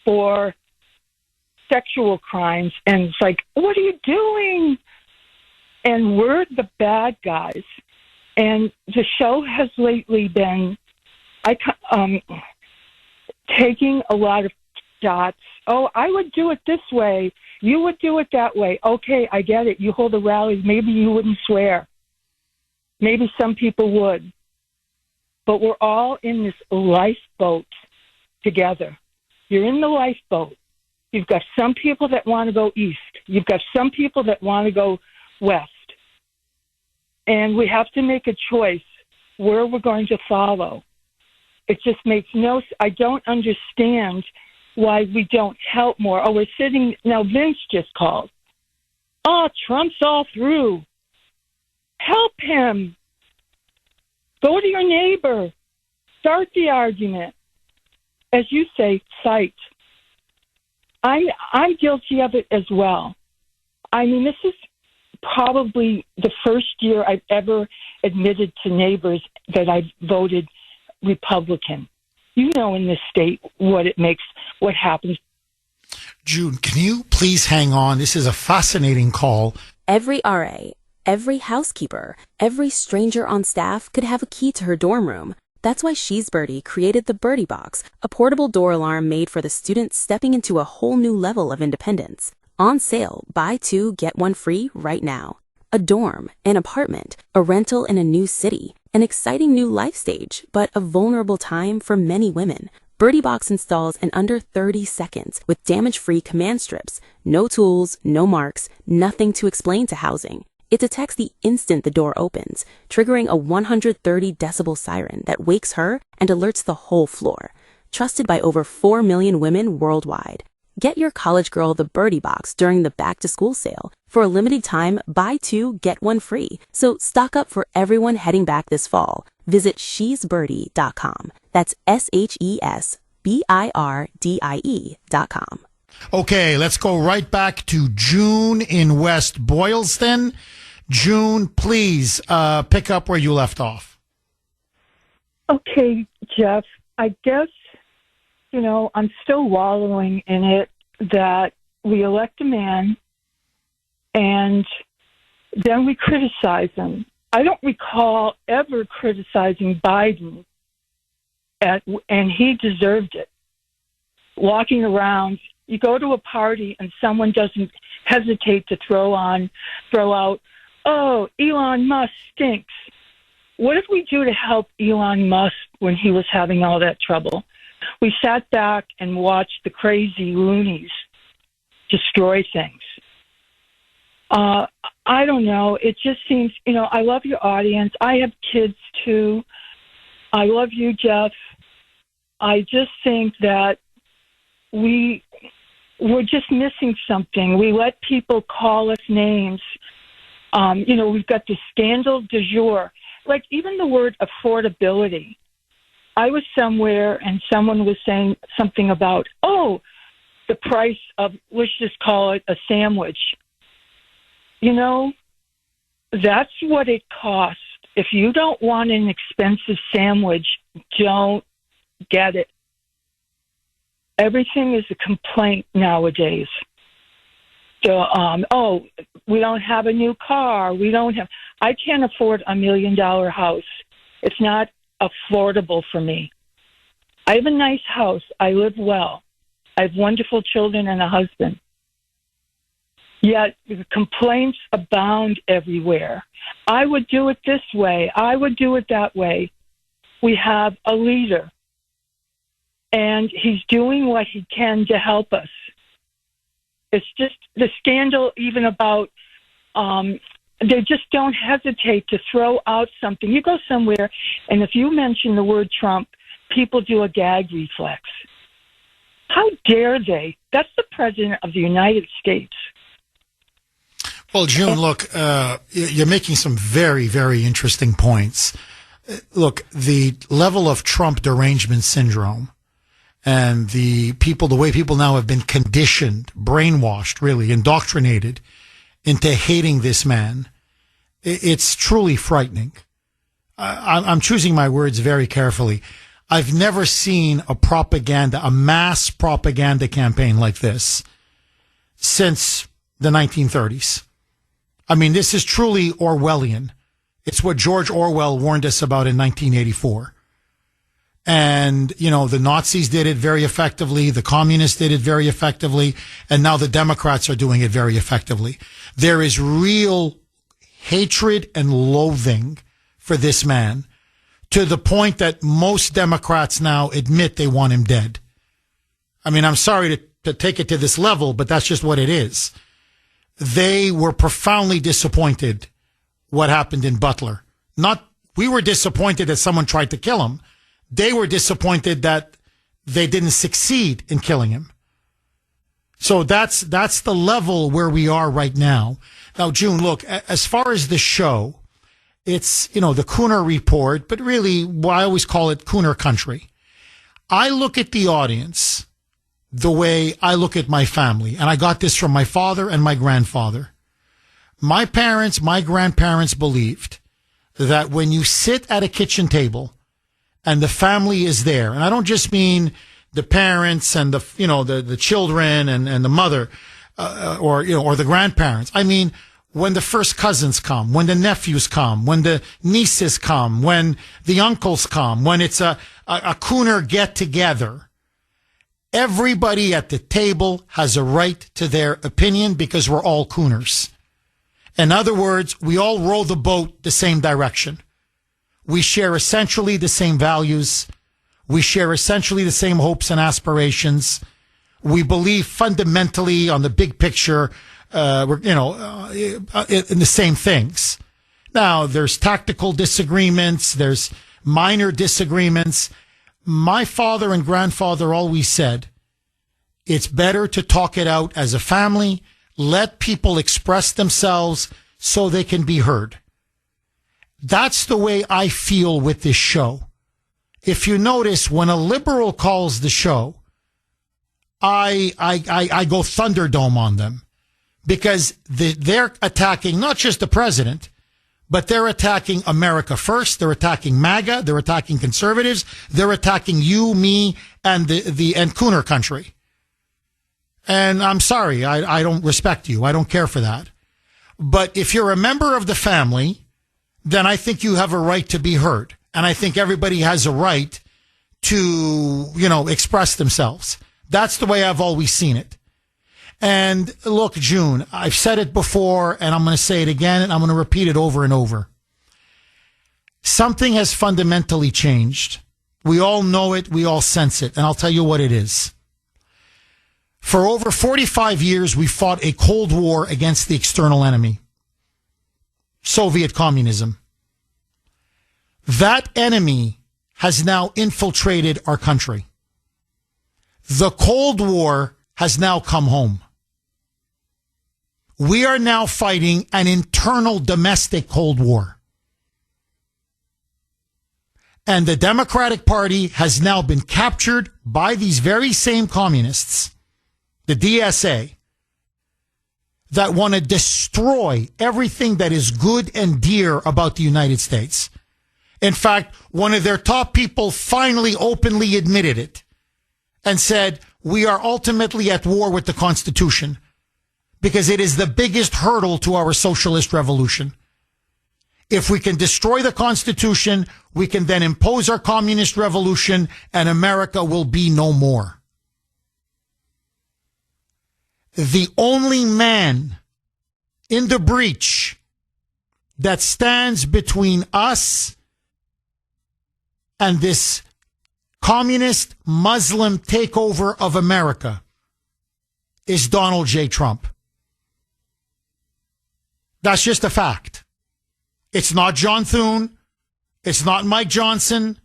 for sexual crimes, and it's like, what are you doing? And we're the bad guys. And the show has lately been taking a lot of shots. Oh, I would do it this way. You would do it that way. Okay, I get it. You hold a rally. Maybe you wouldn't swear. Maybe some people would. But we're all in this lifeboat together. You're in the lifeboat. You've got some people that want to go east. You've got some people that want to go west. And we have to make a choice where we're going to follow. It just makes I don't understand why we don't help more. Oh, we're sitting, now Vince just called. Oh, Trump's all through. Help him. Go to your neighbor. Start the argument. As you say, fight. I'm guilty of it as well. I mean, this is probably the first year I've ever admitted to neighbors that I've voted Republican. You know, in this state, what happens. June, can you please hang on? This is a fascinating call. Every RA, every housekeeper, every stranger on staff could have a key to her dorm room. That's why She's Birdie created the Birdie Box, a portable door alarm made for the students stepping into a whole new level of independence. On sale, buy 2, get 1 free right now. A dorm, an apartment, a rental in a new city, an exciting new life stage, but a vulnerable time for many women. Birdie Box installs in under 30 seconds with damage-free command strips. No tools, no marks, nothing to explain to housing. It detects the instant the door opens, triggering a 130 decibel siren that wakes her and alerts the whole floor. trusted by over 4 million women worldwide. Get your college girl the Birdie Box during the back-to-school sale. For a limited time, buy 2, get 1 free. So stock up for everyone heading back this fall. Visit shesbirdie.com. That's SHESBIRDIE.com. Okay, let's go right back to June in West Boylston. June, please pick up where you left off. Okay, Jeff, I guess, I'm still wallowing in it that we elect a man and then we criticize him. I don't recall ever criticizing Biden, and he deserved it. Walking around, you go to a party and someone doesn't hesitate to throw out, oh, Elon Musk stinks. What did we do to help Elon Musk when he was having all that trouble? We sat back and watched the crazy loonies destroy things. I don't know. It just seems, I love your audience. I have kids too. I love you, Jeff. I just think that we're just missing something. We let people call us names. We've got the scandal du jour. Like even the word affordability. I was somewhere and someone was saying something about, the price of, let's just call it a sandwich. That's what it costs. If you don't want an expensive sandwich, don't get it. Everything is a complaint nowadays. So, we don't have a new car. I can't afford $1 million house. It's not affordable for me. I have a nice house. I live well. I have wonderful children and a husband. Yet the complaints abound everywhere. I would do it this way. I would do it that way. We have a leader, and he's doing what he can to help us. It's just the scandal even about they just don't hesitate to throw out something. You go somewhere, and if you mention the word Trump, people do a gag reflex. How dare they? That's the President of the United States. Well, June, look, you're making some very, very interesting points. Look, the level of Trump derangement syndrome and the way people now have been conditioned, brainwashed, really, indoctrinated into hating this man, it's truly frightening. I'm choosing my words very carefully. I've never seen a mass propaganda campaign like this since the 1930s. I mean, this is truly Orwellian. It's what George Orwell warned us about in 1984. And, the Nazis did it very effectively. The communists did it very effectively. And now the Democrats are doing it very effectively. There is real hatred and loathing for this man to the point that most Democrats now admit they want him dead. I mean, I'm sorry to take it to this level, but that's just what it is. They were profoundly disappointed what happened in Butler. We were disappointed that someone tried to kill him. They were disappointed that they didn't succeed in killing him. So that's the level where we are right now. Now, June, look, as far as the show, it's, the Kuhner report, but really, I always call it Kuhner country. I look at the audience the way I look at my family, and I got this from my father and my grandfather. My parents, my grandparents believed that when you sit at a kitchen table and the family is there, and I don't just mean the parents and the children and the mother, or the grandparents. I mean, when the first cousins come, when the nephews come, when the nieces come, when the uncles come, when it's a Kuhner get together, everybody at the table has a right to their opinion because we're all Kuhners. In other words, we all row the boat the same direction. We share essentially the same values. We share essentially the same hopes and aspirations. We believe fundamentally on the big picture, in the same things. Now, there's tactical disagreements. There's minor disagreements. My father and grandfather always said, it's better to talk it out as a family, let people express themselves so they can be heard. That's the way I feel with this show. If you notice, when a liberal calls the show, I go Thunderdome on them because they're attacking not just the president, but they're attacking America first. They're attacking MAGA. They're attacking conservatives. They're attacking you, me, and and Kuhner country. And I'm sorry, I don't respect you. I don't care for that. But if you're a member of the family, then I think you have a right to be heard. And I think everybody has a right to, express themselves. That's the way I've always seen it. And look, June, I've said it before and I'm going to say it again and I'm going to repeat it over and over. Something has fundamentally changed. We all know it. We all sense it. And I'll tell you what it is. For over 45 years, we fought a Cold War against the external enemy, Soviet communism. That enemy has now infiltrated our country. The Cold War has now come home. We are now fighting an internal domestic Cold War. And the Democratic Party has now been captured by these very same communists, the DSA, that want to destroy everything that is good and dear about the United States. In fact, one of their top people finally openly admitted it and said, we are ultimately at war with the Constitution because it is the biggest hurdle to our socialist revolution. If we can destroy the Constitution, we can then impose our communist revolution and America will be no more. The only man in the breach that stands between us and this communist Muslim takeover of America is Donald J. Trump. That's just a fact. It's not John Thune. It's not Mike Johnson.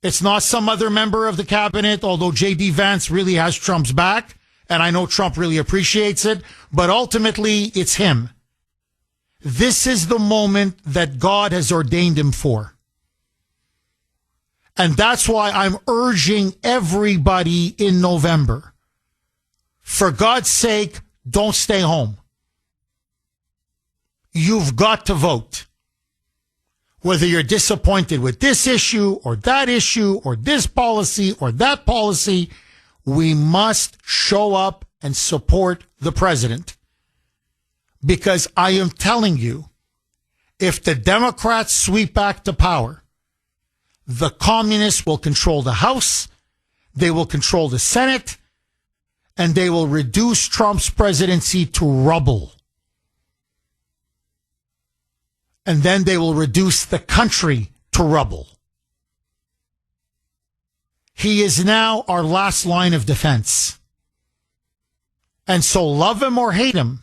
It's not some other member of the cabinet, although J.D. Vance really has Trump's back. And I know Trump really appreciates it, but ultimately it's him. This is the moment that God has ordained him for. And that's why I'm urging everybody in November, for God's sake, don't stay home. You've got to vote. Whether you're disappointed with this issue or that issue or this policy or that policy, we must show up and support the president. Because I am telling you, if the Democrats sweep back to power, the communists will control the House, they will control the Senate, and they will reduce Trump's presidency to rubble. And then they will reduce the country to rubble. He is now our last line of defense. And so love him or hate him,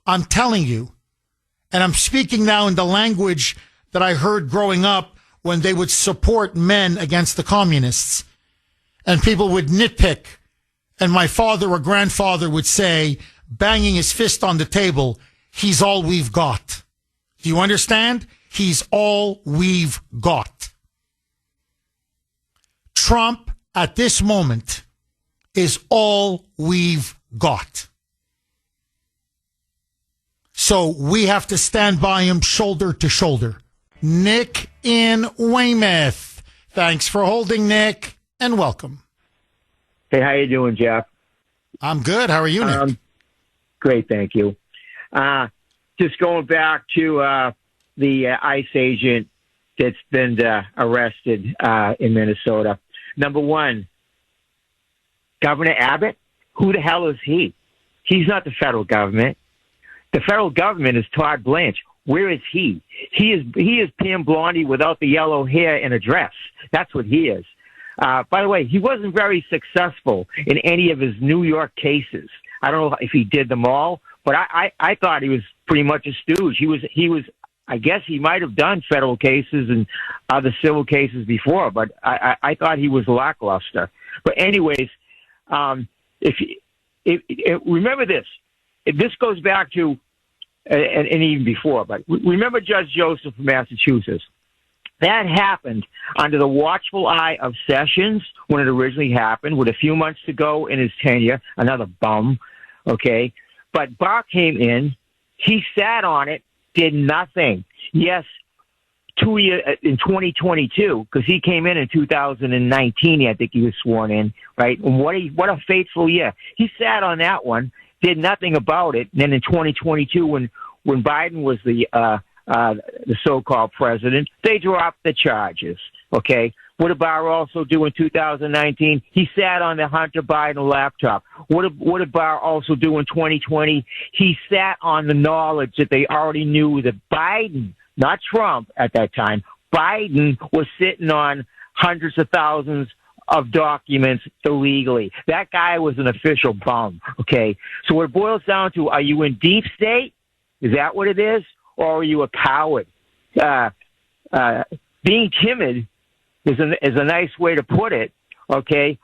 I'm telling you, and I'm speaking now in the language that I heard growing up when they would support men against the communists. And people would nitpick. And my father or grandfather would say, banging his fist on the table, he's all we've got. Do you understand? He's all we've got. Trump, at this moment, is all we've got. So we have to stand by him shoulder to shoulder. Nick in Weymouth. Thanks for holding, Nick, and welcome. Hey, how you doing, Jeff? I'm good. How are you, Nick? Great, thank you. Just going back to the ICE agent that's been arrested in Minnesota. Number one, Governor Abbott, who the hell is he? He's not the federal government. The federal government is Todd Blanche. Where is he? He is Pam Blondie without the yellow hair and a dress. That's what he is. By the way, he wasn't very successful in any of his New York cases. I don't know if he did them all, but I thought he was pretty much a stooge. He was I guess he might have done federal cases and other civil cases before, but I thought he was lackluster. But anyways, if remember this, if this goes back to and even before, but remember Judge Joseph from Massachusetts. That happened under the watchful eye of Sessions when it originally happened, with a few months to go in his tenure. Another bum, okay? But Barr came in, he sat on it, did nothing. Yes, 2 years in 2022, because he came in 2019. I think he was sworn in, right? And what a fateful year. He sat on that one, did nothing about it. And then in 2022, when Biden was the so-called president, they dropped the charges. Okay. What did Barr also do in 2019? He sat on the Hunter Biden laptop. What did Barr also do in 2020? He sat on the knowledge that they already knew that Biden, not Trump at that time, Biden was sitting on hundreds of thousands of documents illegally. That guy was an official bum. Okay. So what it boils down to, are you in deep state? Is that what it is? Or are you a coward? Being timid is a nice way to put it, okay?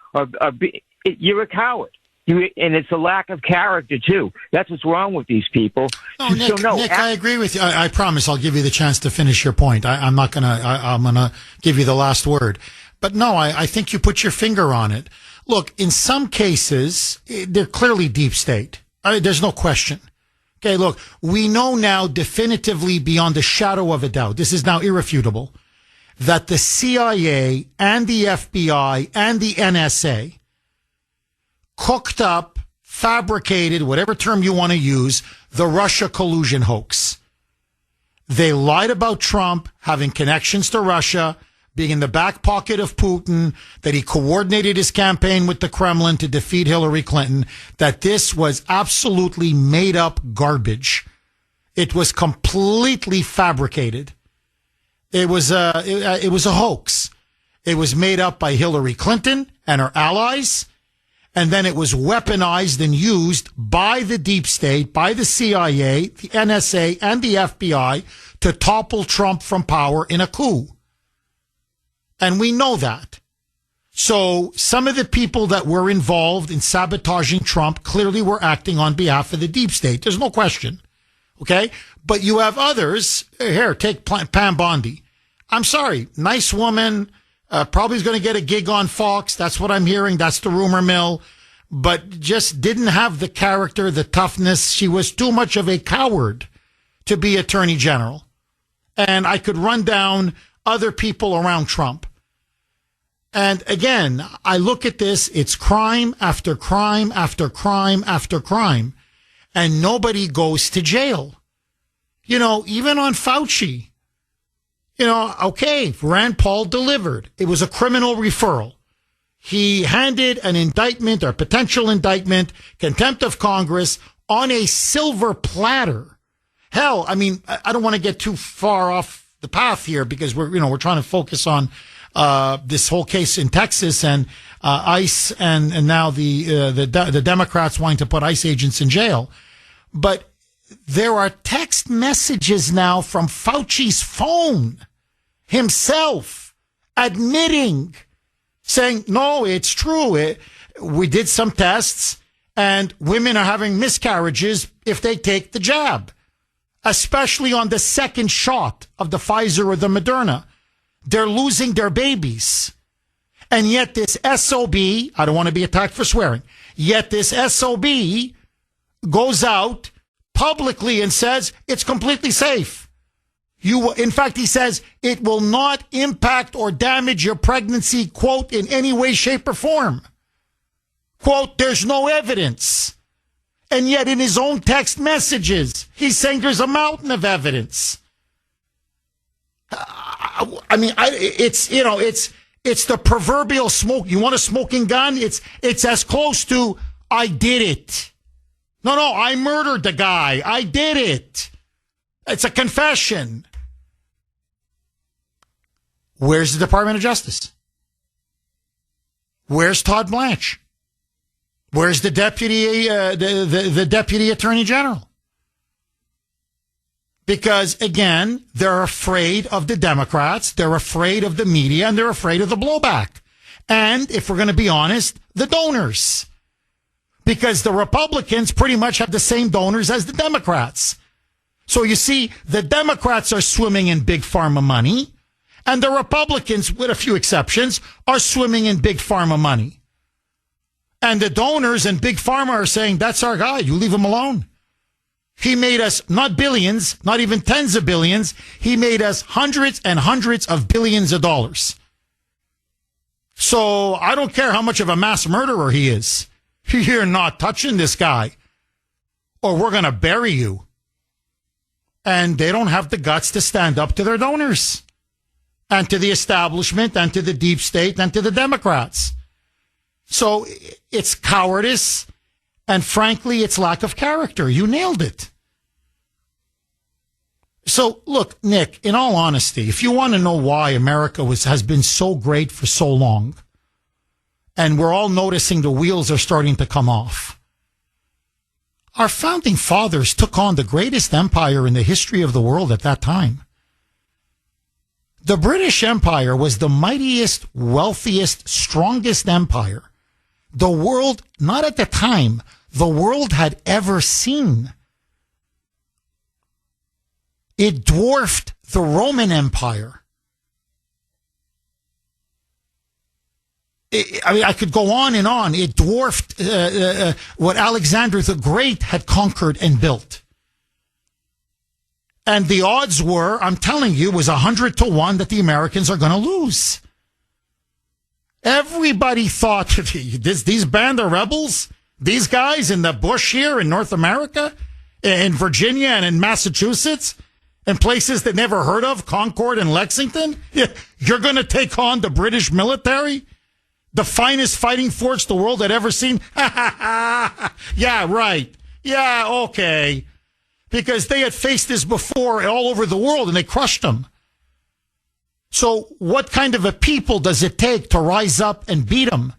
You're a coward. And it's a lack of character, too. That's what's wrong with these people. Oh, Nick, I agree with you. I promise I'll give you the chance to finish your point. I'm going to give you the last word. But no, I think you put your finger on it. Look, in some cases, they're clearly deep state. There's no question. Okay, look, we know now definitively beyond a shadow of a doubt, this is now irrefutable, that the CIA and the FBI and the NSA cooked up, fabricated, whatever term you want to use, the Russia collusion hoax. They lied about Trump having connections to Russia, being in the back pocket of Putin, that he coordinated his campaign with the Kremlin to defeat Hillary Clinton, that this was absolutely made up garbage. It was completely fabricated. It was a hoax. It was made up by Hillary Clinton and her allies, and then it was weaponized and used by the deep state, by the CIA, the NSA, and the FBI to topple Trump from power in a coup. And we know that. So some of the people that were involved in sabotaging Trump clearly were acting on behalf of the deep state. There's no question. Okay? But you have others. Here, take Pam Bondi. I'm sorry. Nice woman. Probably is going to get a gig on Fox. That's what I'm hearing. That's the rumor mill. But just didn't have the character, the toughness. She was too much of a coward to be attorney general. And I could run down other people around Trump. And again, I look at this, it's crime after crime after crime after crime, and nobody goes to jail. You know, even on Fauci, okay, Rand Paul delivered. It was a criminal referral. He handed an indictment or potential indictment, contempt of Congress, on a silver platter. Hell, I mean, I don't want to get too far off the path here because we're trying to focus on this whole case in Texas and ICE and now the Democrats wanting to put ICE agents in jail. But there are text messages now from Fauci's phone himself admitting, saying, no, it's true. We did some tests and women are having miscarriages if they take the jab, especially on the second shot of the Pfizer or the Moderna. They're losing their babies. And yet this SOB, I don't want to be attacked for swearing, yet this SOB goes out publicly and says it's completely safe. In fact, he says it will not impact or damage your pregnancy, quote, in any way, shape, or form. Quote, there's no evidence. And yet in his own text messages, he's saying there's a mountain of evidence. I mean, it's the proverbial smoke. You want a smoking gun? It's as close to, I did it. No, I murdered the guy. I did it. It's a confession. Where's the Department of Justice? Where's Todd Blanche? Where's the deputy, the deputy attorney general? Because, again, they're afraid of the Democrats, they're afraid of the media, and they're afraid of the blowback. And, if we're going to be honest, the donors. Because the Republicans pretty much have the same donors as the Democrats. So you see, the Democrats are swimming in big pharma money, and the Republicans, with a few exceptions, are swimming in big pharma money. And the donors and big pharma are saying, that's our guy, you leave him alone. He made us not billions, not even tens of billions. He made us hundreds and hundreds of billions of dollars. So I don't care how much of a mass murderer he is. You're not touching this guy, or we're going to bury you. And they don't have the guts to stand up to their donors and to the establishment and to the deep state and to the Democrats. So it's cowardice. And frankly, it's lack of character. You nailed it. So look, Nick, in all honesty, if you want to know why America has been so great for so long, and we're all noticing the wheels are starting to come off, our founding fathers took on the greatest empire in the history of the world at that time. The British Empire was the mightiest, wealthiest, strongest empire the world, not at the time, the world had ever seen. It dwarfed the Roman Empire. I could go on and on. It dwarfed what Alexander the Great had conquered and built. And the odds were, I'm telling you, was 100 to 1 that the Americans are going to lose. Everybody thought these band of rebels, these guys in the bush here in North America, in Virginia and in Massachusetts, and places they never heard of, Concord and Lexington, you're going to take on the British military, the finest fighting force the world had ever seen? Yeah, right. Yeah, okay. Because they had faced this before all over the world and they crushed them. So what kind of a people does it take to rise up and beat them?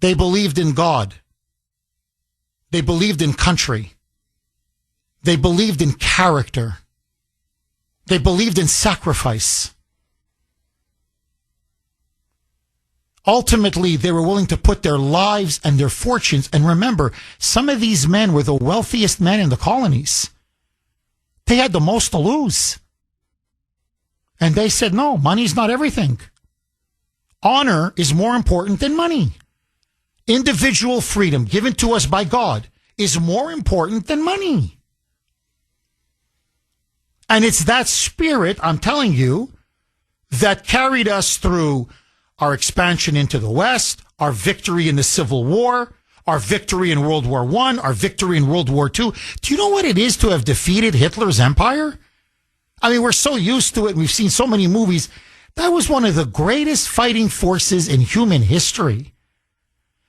They believed in God. They believed in country. They believed in character. They believed in sacrifice. Ultimately, they were willing to put their lives and their fortunes. And remember, some of these men were the wealthiest men in the colonies. They had the most to lose. And they said, no, money's not everything. Honor is more important than money. Individual freedom given to us by God is more important than money. And it's that spirit, I'm telling you, that carried us through our expansion into the West, our victory in the Civil War, our victory in World War I, our victory in World War II. Do you know what it is to have defeated Hitler's empire? I mean, we're so used to it. We've seen so many movies. That was one of the greatest fighting forces in human history.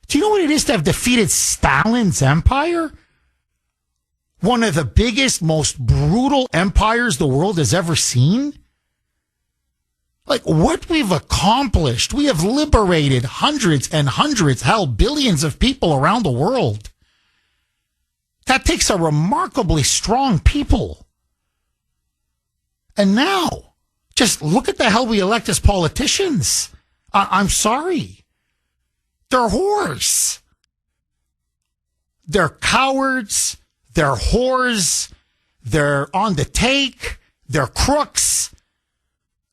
Do you know what it is to have defeated Stalin's empire? One of the biggest, most brutal empires the world has ever seen? Like, what we've accomplished, we have liberated hundreds and hundreds, hell, billions of people around the world. That takes a remarkably strong people. And now, just look at the hell we elect as politicians. I'm sorry. They're whores. They're cowards. They're whores. They're on the take. They're crooks.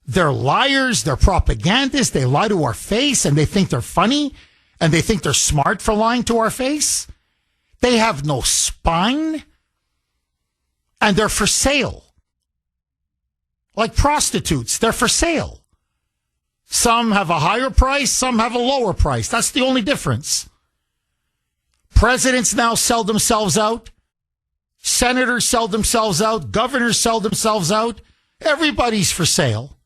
They're liars. They're propagandists. They lie to our face and they think they're funny and they think they're smart for lying to our face. They have no spine and they're for sale. Like prostitutes, they're for sale. Some have a higher price, some have a lower price. That's the only difference. Presidents now sell themselves out. Senators sell themselves out. Governors sell themselves out. Everybody's for sale.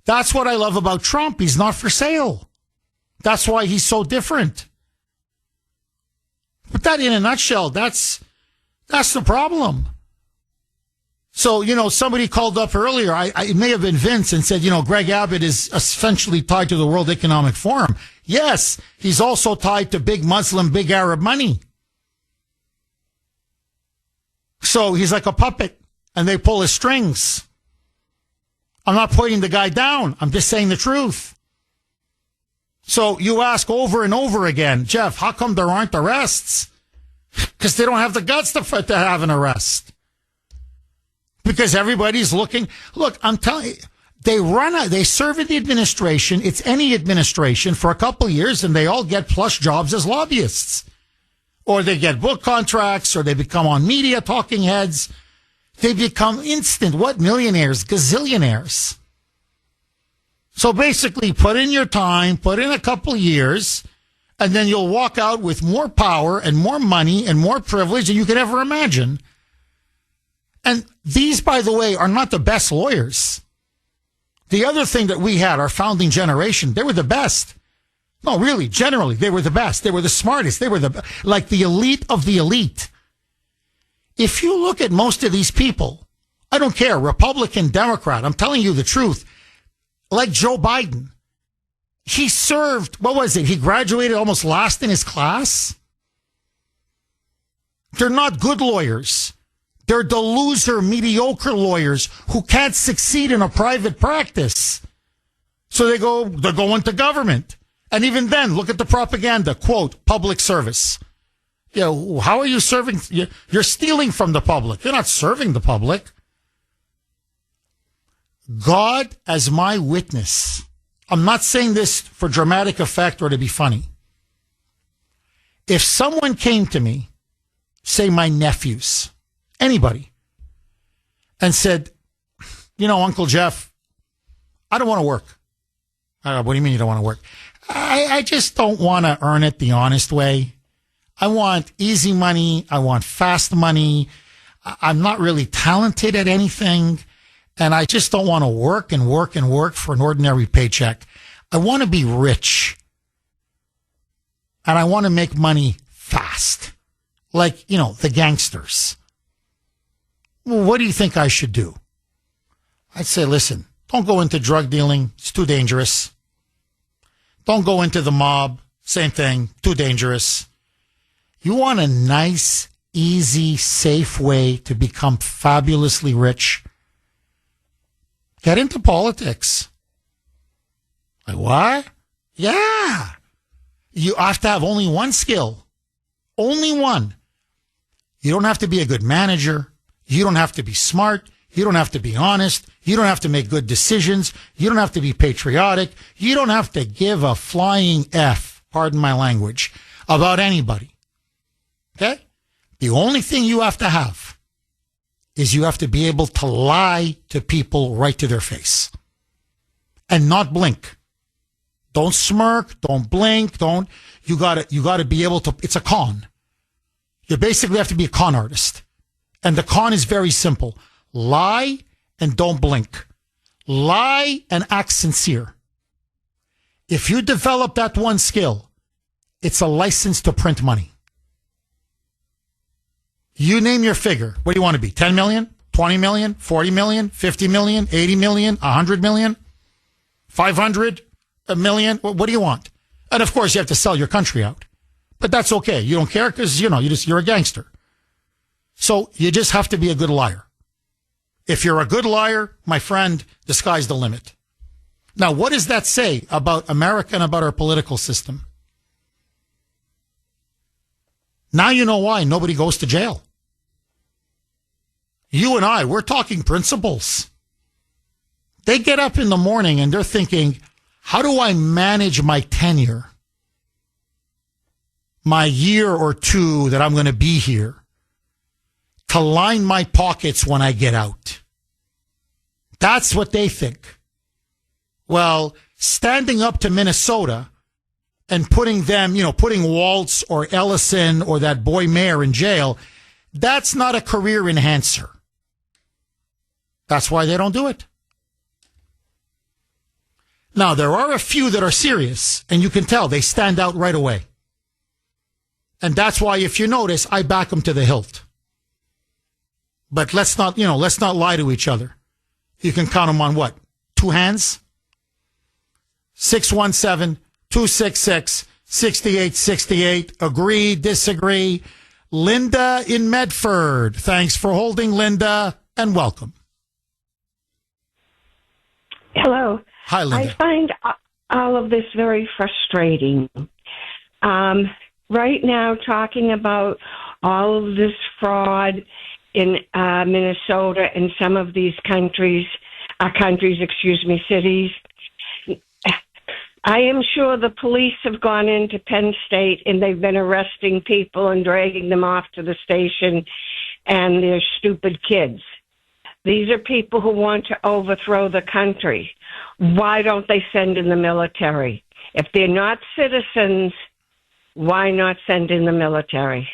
That's what I love about Trump. He's not for sale. That's why he's so different. But that, in a nutshell, that's the problem. So, somebody called up earlier, it may have been Vince, and said, Greg Abbott is essentially tied to the World Economic Forum. Yes, he's also tied to big Muslim, big Arab money. So he's like a puppet, and they pull his strings. I'm not putting the guy down. I'm just saying the truth. So you ask over and over again, Jeff, how come there aren't arrests? Because they don't have the guts to have an arrest. Because everybody's looking. Look, I'm telling you, they serve in the administration. It's any administration for a couple of years, and they all get plush jobs as lobbyists. Or they get book contracts, or they become on media talking heads. They become millionaires, gazillionaires. So basically, put in your time, put in a couple of years, and then you'll walk out with more power and more money and more privilege than you could ever imagine. And these, by the way, are not the best lawyers. The other thing that we had, our founding generation, they were the best. No, really, generally, they were the best. They were the smartest. They were like the elite of the elite. If you look at most of these people, I don't care, Republican, Democrat, I'm telling you the truth, like Joe Biden, he served, what was it? He graduated almost last in his class. They're not good lawyers. They're the loser, mediocre lawyers who can't succeed in a private practice. So they're going to government. And even then, look at the propaganda, quote, public service. How are you serving? You're stealing from the public. You're not serving the public. God as my witness. I'm not saying this for dramatic effect or to be funny. If someone came to me, say my nephews, anybody, and said, Uncle Jeff, I don't want to work. What do you mean you don't want to work? I just don't want to earn it the honest way. I want easy money. I want fast money. I'm not really talented at anything. And I just don't want to work and work and work for an ordinary paycheck. I want to be rich. And I want to make money fast. Like, the gangsters. Well, what do you think I should do? I'd say, listen, don't go into drug dealing. It's too dangerous. Don't go into the mob. Same thing. Too dangerous. You want a nice, easy, safe way to become fabulously rich? Get into politics. Like, what? Yeah. You have to have only one skill. Only one. You don't have to be a good manager. You don't have to be smart. You don't have to be honest. You don't have to make good decisions. You don't have to be patriotic. You don't have to give a flying F, pardon my language, about anybody. Okay? The only thing you have to have is you have to be able to lie to people right to their face and not blink. Don't smirk. Don't blink. You gotta be able to, it's a con. You basically have to be a con artist. And the con is very simple. Lie and don't blink. Lie and act sincere. If you develop that one skill, it's a license to print money. You name your figure. What do you want to be? 10 million? 20 million? 40 million? 50 million? 80 million? 100 million? 500? A million? What do you want? And of course, you have to sell your country out. But that's okay. You don't care because, you're a gangster. So you just have to be a good liar. If you're a good liar, my friend, the sky's the limit. Now, what does that say about America and about our political system? Now you know why nobody goes to jail. You and I, we're talking principles. They get up in the morning and they're thinking, how do I manage my tenure? My year or two that I'm going to be here to line my pockets when I get out. That's what they think. Well, standing up to Minnesota and putting them, putting Waltz or Ellison or that boy mayor in jail, that's not a career enhancer. That's why they don't do it. Now, there are a few that are serious, and you can tell they stand out right away. And that's why, if you notice, I back them to the hilt. But let's not lie to each other. You can count them on what? 2 hands? 617-266-6868. Agree, disagree. Linda in Medford. Thanks for holding, Linda, and welcome. Hello. Hi, Linda. I find all of this very frustrating. Right now, talking about all of this fraud in Minnesota and some of these cities. I am sure the police have gone into Penn State and they've been arresting people and dragging them off to the station, and they're stupid kids. These are people who want to overthrow the country. Why don't they send in the military? If they're not citizens, why not send in the military?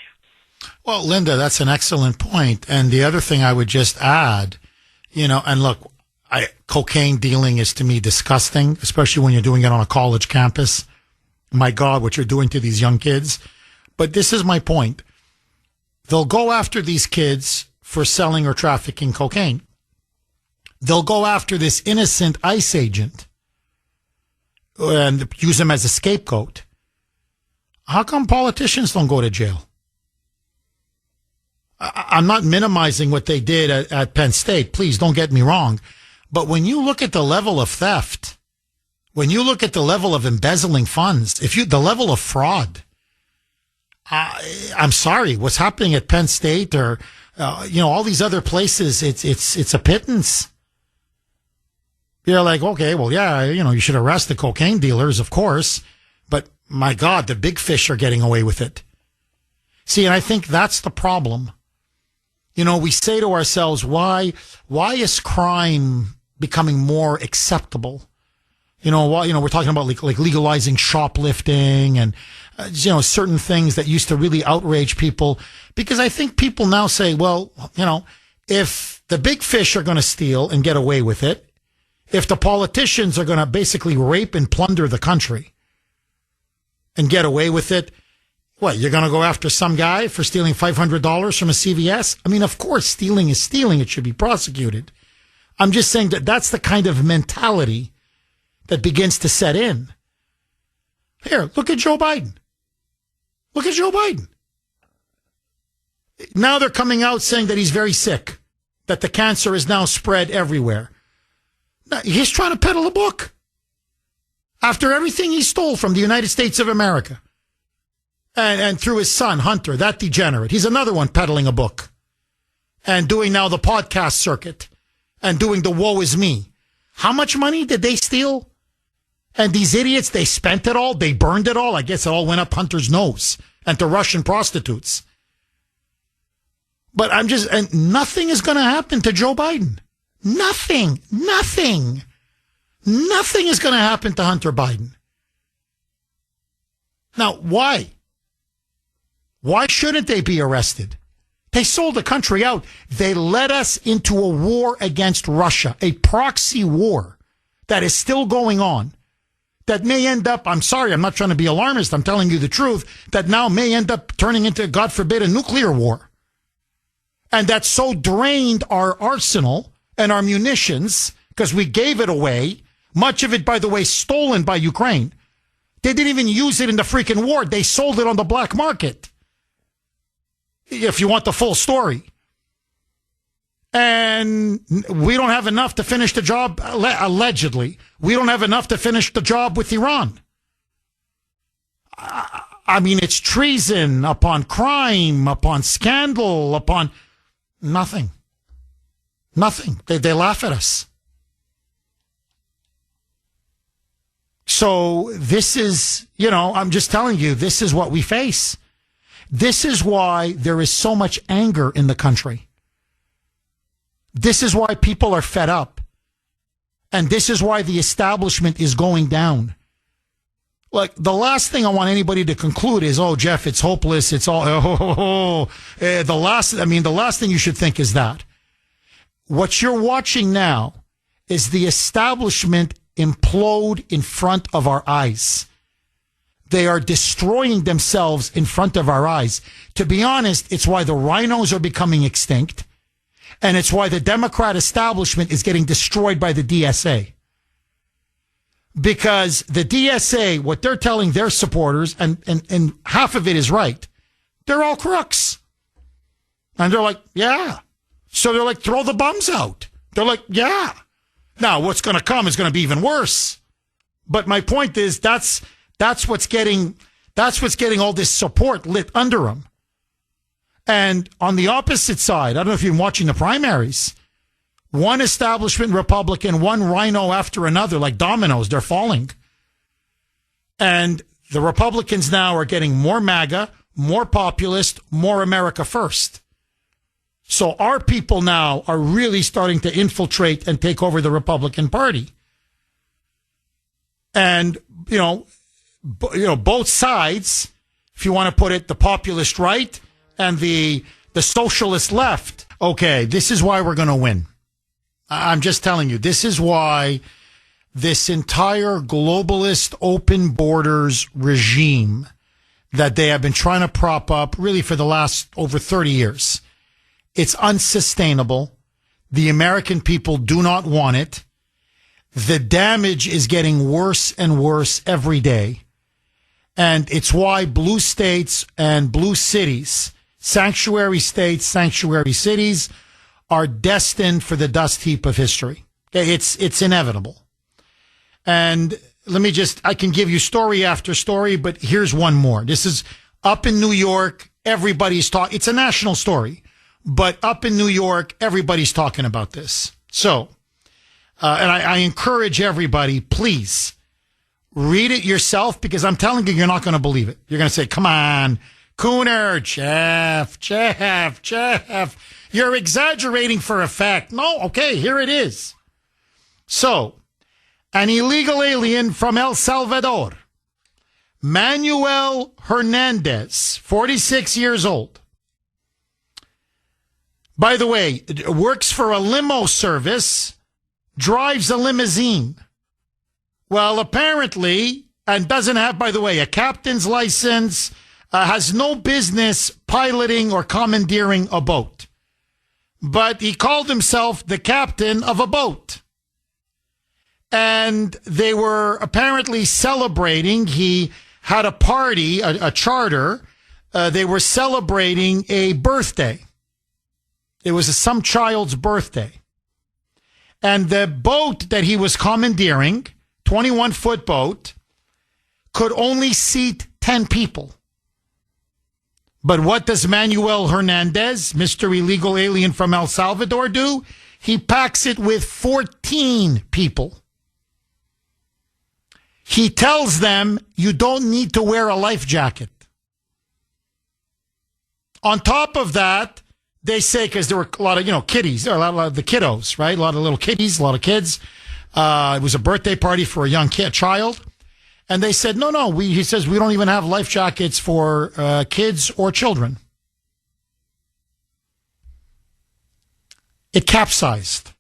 Well, Linda, that's an excellent point. And the other thing I would just add, and look, cocaine dealing is to me disgusting, especially when you're doing it on a college campus. My God, what you're doing to these young kids. But this is my point. They'll go after these kids for selling or trafficking cocaine. They'll go after this innocent ICE agent and use him as a scapegoat. How come politicians don't go to jail? I'm not minimizing what they did at Penn State. Please don't get me wrong. But when you look at the level of theft, when you look at the level of embezzling funds, the level of fraud, I'm sorry, what's happening at Penn State or, all these other places, it's a pittance. You're like, okay, well, yeah, you should arrest the cocaine dealers, of course. But my God, the big fish are getting away with it. See, and I think that's the problem. We say to ourselves, why is crime becoming more acceptable? We're talking about like legalizing shoplifting and, certain things that used to really outrage people, because I think people now say, well, if the big fish are going to steal and get away with it, if the politicians are going to basically rape and plunder the country and get away with it, what, you're going to go after some guy for stealing $500 from a CVS? I mean, of course, stealing is stealing. It should be prosecuted. I'm just saying that that's the kind of mentality that begins to set in. Here, look at Joe Biden. Look at Joe Biden. Now they're coming out saying that he's very sick, that the cancer is now spread everywhere. Now, he's trying to peddle a book after everything he stole from the United States of America. And through his son, Hunter, that degenerate. He's another one peddling a book and doing now the podcast circuit and doing the woe is me. How much money did they steal? And these idiots, they spent it all. They burned it all. I guess it all went up Hunter's nose and to Russian prostitutes. But and nothing is going to happen to Joe Biden. Nothing is going to happen to Hunter Biden. Now, why? Why shouldn't they be arrested? They sold the country out. They led us into a war against Russia, a proxy war that is still going on, that may end up, I'm sorry, I'm not trying to be alarmist, I'm telling you the truth, that now may end up turning into, God forbid, a nuclear war. And that so drained our arsenal and our munitions, because we gave it away, much of it, by the way, stolen by Ukraine. They didn't even use it in the freaking war. They sold it on the black market. If you want the full story. And we don't have enough to finish the job, allegedly. We don't have enough to finish the job with Iran. I mean, it's treason upon crime, upon scandal, upon nothing. Nothing. They laugh at us. So this is, I'm just telling you, this is what we face. This is why there is so much anger in the country. This is why people are fed up. And this is why the establishment is going down. Like, the last thing I want anybody to conclude is, oh, Jeff, it's hopeless. It's all, the last thing you should think is that. What you're watching now is the establishment implode in front of our eyes. They are destroying themselves in front of our eyes. To be honest, it's why the rhinos are becoming extinct. And it's why the Democrat establishment is getting destroyed by the DSA. Because the DSA, what they're telling their supporters, and half of it is right, they're all crooks. And they're like, yeah. So they're like, throw the bums out. They're like, yeah. Now, what's going to come is going to be even worse. But my point is, that's what's getting all this support lit under them. And on the opposite side, I don't know if you've been watching the primaries, one establishment Republican, one rhino after another, like dominoes, they're falling. And the Republicans now are getting more MAGA, more populist, more America first. So our people now are really starting to infiltrate and take over the Republican Party. And, both sides, if you want to put it, the populist right and the socialist left. Okay, this is why we're going to win. I'm just telling you, this is why this entire globalist open borders regime that they have been trying to prop up really for the last over 30 years. It's unsustainable. The American people do not want it. The damage is getting worse and worse every day. And it's why blue states and blue cities, sanctuary states, sanctuary cities, are destined for the dust heap of history. Okay, it's inevitable. And I can give you story after story, but here's one more. This is up in New York. Everybody's talking. It's a national story, but up in New York, everybody's talking about this. So, and I encourage everybody, please read it yourself, because I'm telling you, you're not going to believe it. You're going to say, come on, Kuhner, Jeff, you're exaggerating for effect. No, okay, here it is. So, an illegal alien from El Salvador, Manuel Hernandez, 46 years old. By the way, works for a limo service, drives a limousine. Well, apparently, and doesn't have, by the way, a captain's license, has no business piloting or commandeering a boat. But he called himself the captain of a boat. And they were apparently celebrating. He had a party, a charter. They were celebrating a birthday. It was some child's birthday. And the boat that he was commandeering, 21-foot boat, could only seat 10 people. But what does Manuel Hernandez, Mr. Illegal Alien from El Salvador, do? He packs it with 14 people. He tells them you don't need to wear a life jacket. On top of that, they say, because there were a lot of, kiddies, a lot of the kiddos, right? A lot of little kiddies, a lot of kids. It was a birthday party for a young child. And they said, no, he says, we don't even have life jackets for kids or children. It capsized.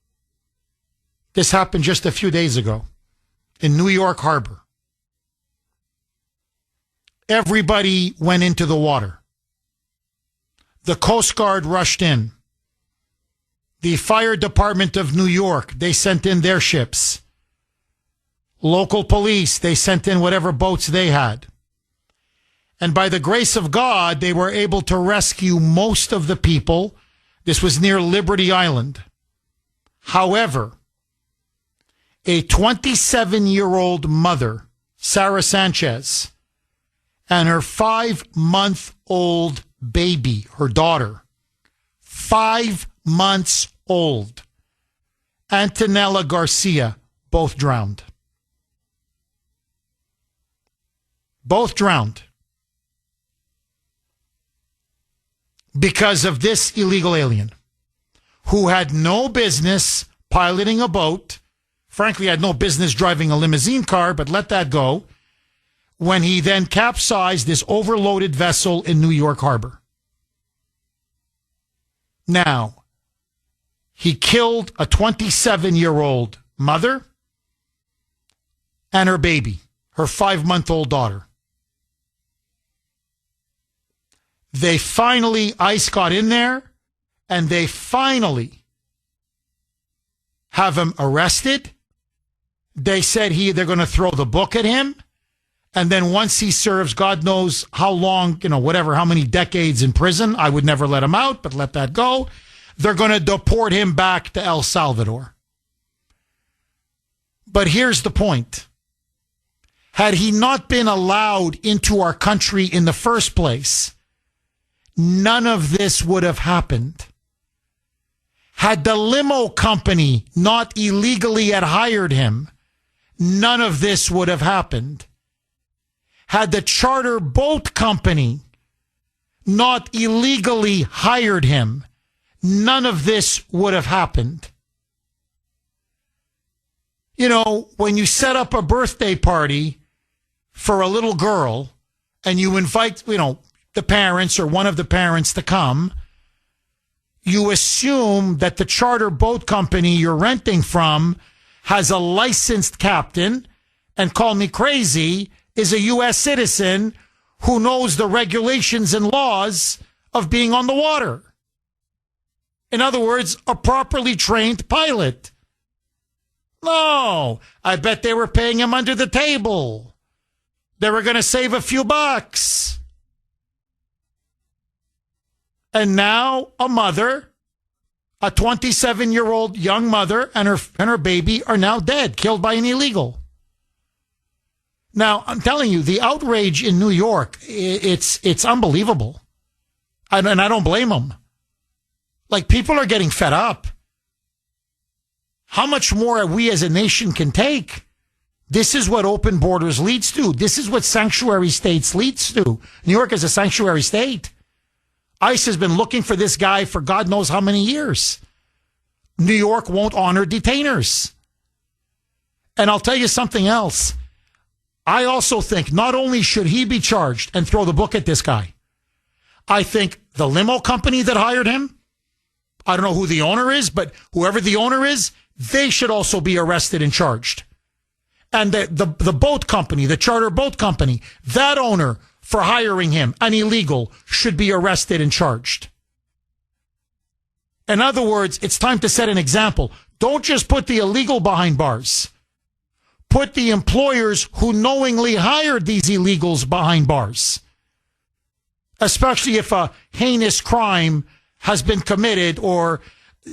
This happened just a few days ago in New York Harbor. Everybody went into the water. The Coast Guard rushed in. The Fire Department of New York, they sent in their ships. Local police, they sent in whatever boats they had. And by the grace of God, they were able to rescue most of the people. This was near Liberty Island. However, a 27-year-old mother, Sarah Sanchez, and her 5-month-old baby, her daughter, 5 months old, Antonella Garcia, both drowned. Both drowned because of this illegal alien who had no business piloting a boat, frankly had no business driving a limousine car, but let that go, when he then capsized this overloaded vessel in New York Harbor. Now, he killed a 27-year-old mother and her baby, her 5-month-old daughter. ICE got in there, and they finally have him arrested. They said they're going to throw the book at him, And then once he serves, God knows how long, whatever, how many decades in prison, I would never let him out, but let that go. They're going to deport him back to El Salvador. But here's the point. Had he not been allowed into our country in the first place, none of this would have happened. Had the limo company not illegally had hired him, none of this would have happened. Had the charter boat company not illegally hired him, none of this would have happened. When you set up a birthday party for a little girl and you invite, the parents or one of the parents to come, you assume that the charter boat company you're renting from has a licensed captain, and call me crazy, is a U.S. citizen who knows the regulations and laws of being on the water. In other words, a properly trained pilot. No, I bet they were paying him under the table. They were going to save a few bucks. And now a mother, a 27-year-old young mother and her baby are now dead, killed by an illegal. Now, I'm telling you, the outrage in New York, it's unbelievable. And I don't blame them. Like, people are getting fed up. How much more we as a nation can take? This is what open borders leads to. This is what sanctuary states leads to. New York is a sanctuary state. ICE has been looking for this guy for God knows how many years. New York won't honor detainers. And I'll tell you something else. I also think not only should he be charged and throw the book at this guy, I think the limo company that hired him, I don't know who the owner is, but whoever the owner is, they should also be arrested and charged. And the boat company, the charter boat company, that owner for hiring him, an illegal, should be arrested and charged. In other words, it's time to set an example. Don't just put the illegal behind bars. Put the employers who knowingly hired these illegals behind bars. Especially if a heinous crime has been committed or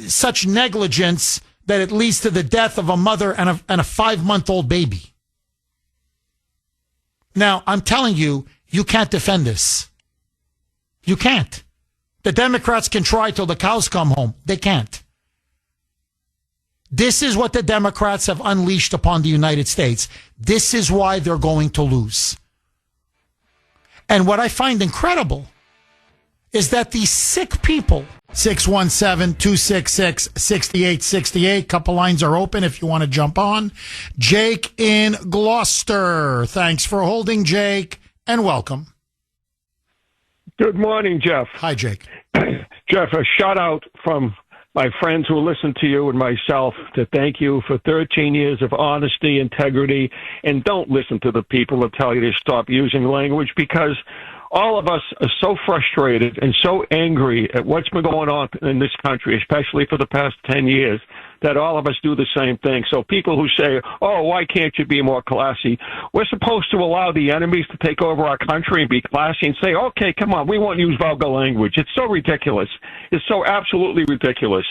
such negligence that it leads to the death of a mother and a 5-month-old baby. Now, I'm telling you, you can't defend this. You can't. The Democrats can try till the cows come home. They can't. This is what the Democrats have unleashed upon the United States. This is why they're going to lose. And what I find incredible is that these sick people, 617-266-6868, couple lines are open if you want to jump on. Jake in Gloucester. Thanks for holding, Jake, and welcome. Good morning, Jeff. Hi, Jake. Jeff, a shout out from my friends who listen to you and myself to thank you for 13 years of honesty, integrity, and don't listen to the people that tell you to stop using language, because all of us are so frustrated and so angry at what's been going on in this country, especially for the past 10 years, that all of us do the same thing. So people who say, oh, why can't you be more classy? We're supposed to allow the enemies to take over our country and be classy and say, okay, come on, we won't use vulgar language. It's so ridiculous. It's so absolutely ridiculous.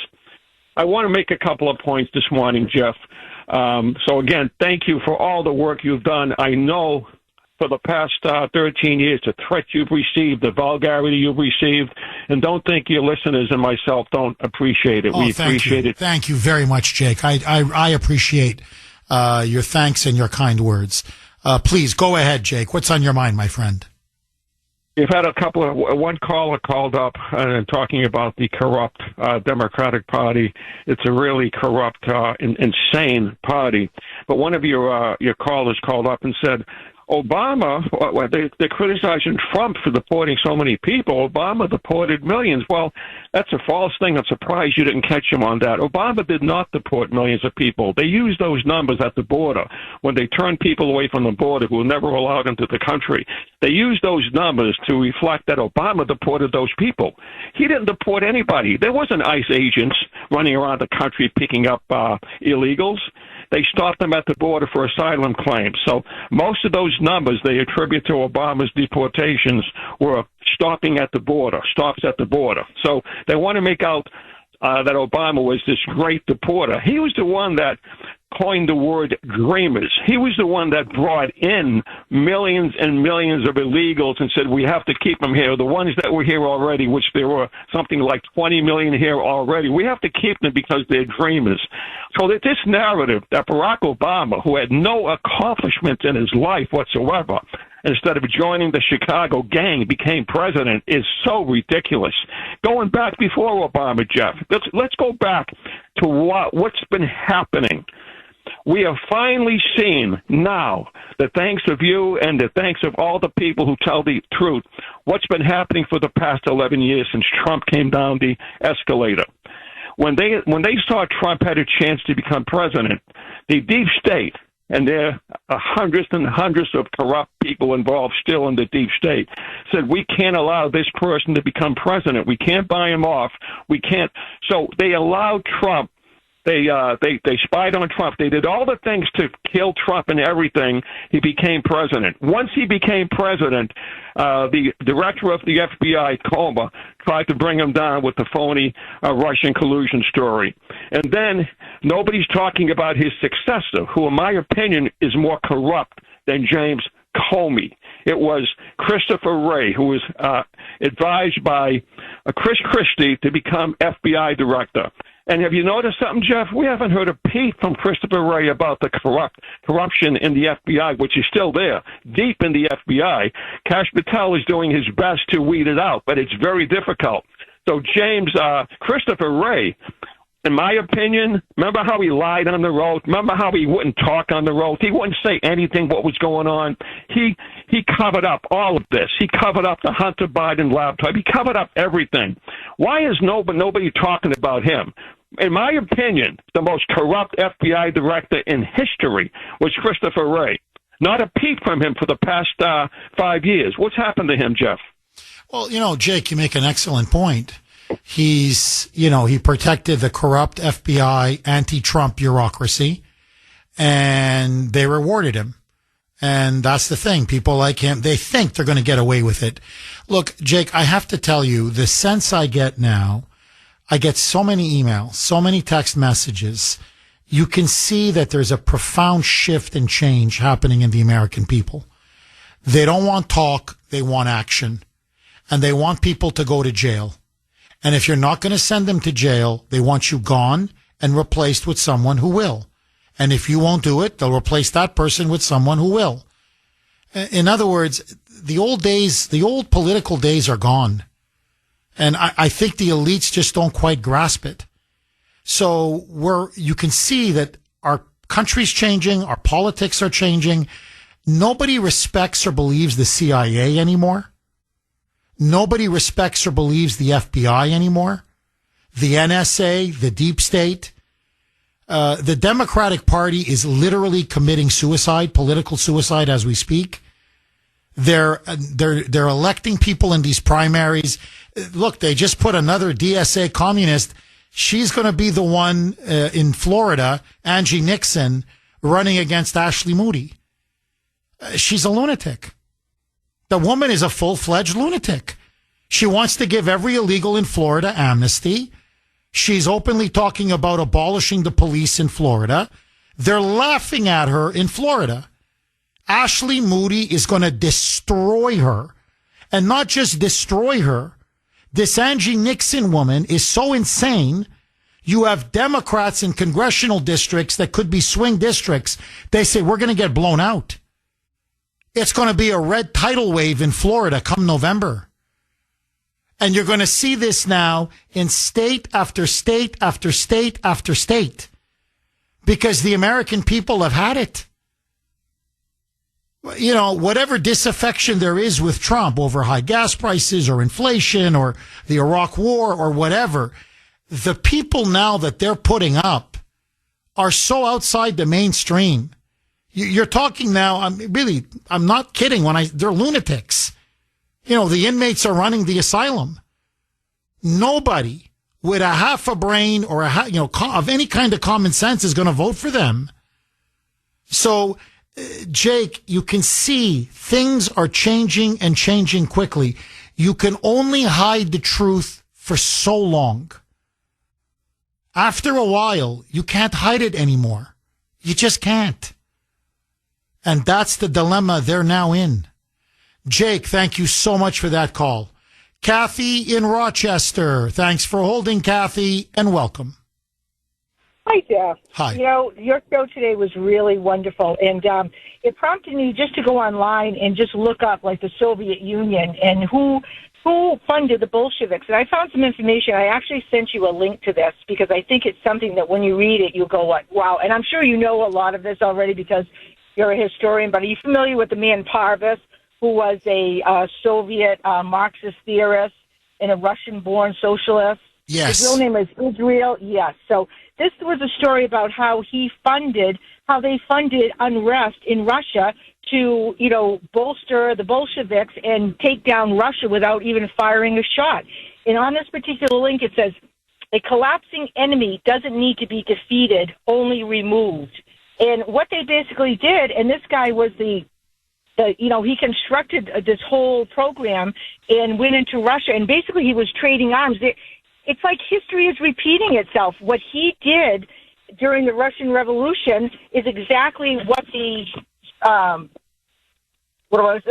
I want to make a couple of points this morning, Jeff. So again, thank you for all the work you've done. I know for the past 13 years, the threat you've received, the vulgarity you've received, and don't think your listeners and myself don't appreciate it. We appreciate it. Thank you very much, Jake. I appreciate your thanks and your kind words. Please, go ahead, Jake. What's on your mind, my friend? You've had one caller called up and talking about the corrupt Democratic Party. It's a really corrupt, insane party. But one of your callers called up and said, Obama, they're criticizing Trump for deporting so many people. Obama deported millions. Well, that's a false thing. I'm surprised you didn't catch him on that. Obama did not deport millions of people. They used those numbers at the border when they turned people away from the border who were never allowed into the country. They used those numbers to reflect that Obama deported those people. He didn't deport anybody. There wasn't ICE agents running around the country picking up illegals. they stopped them at the border for asylum claims. So most of those numbers they attribute to Obama's deportations were stopping at the border, stops at the border. So they want to make out that Obama was this great deporter. He was the one that coined the word dreamers. He was the one that brought in millions and millions of illegals and said, we have to keep them here. The ones that were here already, which there were something like 20 million here already, we have to keep them because they're dreamers. So that this narrative that Barack Obama, who had no accomplishments in his life whatsoever, instead of joining the Chicago gang, became president is so ridiculous. Going back before Obama, Jeff, let's go back to what's been happening. We have finally seen now, the thanks of you and the thanks of all the people who tell the truth, what's been happening for the past 11 years since Trump came down the escalator. When they saw Trump had a chance to become president, the deep state, and there are hundreds and hundreds of corrupt people involved still in the deep state, said, we can't allow this person to become president. We can't buy him off. We can't. So they allowed Trump. They spied on Trump. They did all the things to kill Trump and everything. He became president. Once he became president, the director of the FBI, Kuhner, tried to bring him down with the phony Russian collusion story. And then nobody's talking about his successor, who, in my opinion, is more corrupt than James Comey. It was Christopher Wray, who was advised by Chris Christie to become FBI director. And have you noticed something, Jeff? We haven't heard a peep from Christopher Wray about the corruption in the FBI, which is still there, deep in the FBI. Kash Patel is doing his best to weed it out, but it's very difficult. So Christopher Wray, in my opinion, remember how he lied on the road? Remember how he wouldn't talk on the road? He wouldn't say anything what was going on. He covered up all of this. He covered up the Hunter Biden laptop. He covered up everything. Why is nobody talking about him? In my opinion, the most corrupt FBI director in history was Christopher Wray. Not a peep from him for the past 5 years. What's happened to him, Jeff? Well, Jake, you make an excellent point. He protected the corrupt FBI, anti-Trump bureaucracy, and they rewarded him. And that's the thing. People like him, they think they're going to get away with it. Look, Jake, I have to tell you, the sense I get now, I get so many emails, so many text messages. You can see that there's a profound shift and change happening in the American people. They don't want talk. They want action. And they want people to go to jail. And if you're not going to send them to jail, they want you gone and replaced with someone who will. And if you won't do it, they'll replace that person with someone who will. In other words, the old political days are gone. And I think the elites just don't quite grasp it. So you can see that our country's changing, our politics are changing. Nobody respects or believes the CIA anymore. Nobody respects or believes the FBI anymore. The NSA, the deep state. The Democratic Party is literally committing suicide, political suicide as we speak. They're electing people in these primaries. Look, they just put another DSA communist. She's going to be the one in Florida, Angie Nixon, running against Ashley Moody. She's a lunatic. The woman is a full-fledged lunatic. She wants to give every illegal in Florida amnesty. She's openly talking about abolishing the police in Florida. They're laughing at her in Florida. Ashley Moody is going to destroy her. And not just destroy her. This Angie Nixon woman is so insane. You have Democrats in congressional districts that could be swing districts. They say, we're going to get blown out. It's going to be a red tidal wave in Florida come November. And you're going to see this now in state after state after state after state. Because the American people have had it. You know, whatever disaffection there is with Trump over high gas prices or inflation or the Iraq war or whatever, the people now that they're putting up are so outside the mainstream. You're talking now, I'm not kidding they're lunatics. You know, the inmates are running the asylum. Nobody with a half a brain or of any kind of common sense is going to vote for them. So, Jake, you can see things are changing and changing quickly. You can only hide the truth for so long. After a while, you can't hide it anymore. You just can't. And that's the dilemma they're now in. Jake, thank you so much for that call. Kathy in Rochester. Thanks for holding, Kathy, and welcome. Hi, Jeff. Hi. You know, your show today was really wonderful, and it prompted me just to go online and just look up, like, the Soviet Union and who funded the Bolsheviks. And I found some information. I actually sent you a link to this because I think it's something that when you read it, you'll go, what, wow. And I'm sure you know a lot of this already because you're a historian, but are you familiar with the man Parvis, who was a Soviet Marxist theorist and a Russian-born socialist? Yes. His real name is Israel. Yes. So this was a story about how they funded unrest in Russia to, you know, bolster the Bolsheviks and take down Russia without even firing a shot. And on this particular link, it says, a collapsing enemy doesn't need to be defeated, only removed. And what they basically did, and this guy was he constructed this whole program and went into Russia, and basically he was trading arms. It's like history is repeating itself. What he did during the Russian Revolution is exactly what the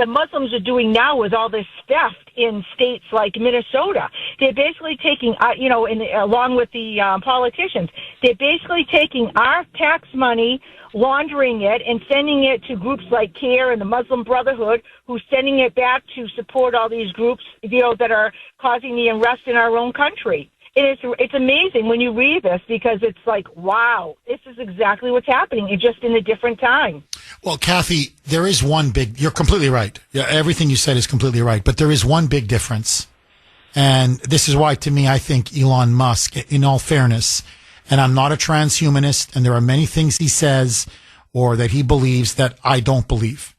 Muslims are doing now with all this theft in states like Minnesota. They're basically taking, along with the politicians, they're basically taking our tax money, laundering it, and sending it to groups like CARE and the Muslim Brotherhood, who's sending it back to support all these groups, that are causing the unrest in our own country. And it's amazing when you read this because it's like, wow, this is exactly what's happening. It's just in a different time. Well, Kathy, there is you're completely right. Yeah, everything you said is completely right. But there is one big difference. And this is why, to me, I think Elon Musk, in all fairness, and I'm not a transhumanist, and there are many things he says or that he believes that I don't believe.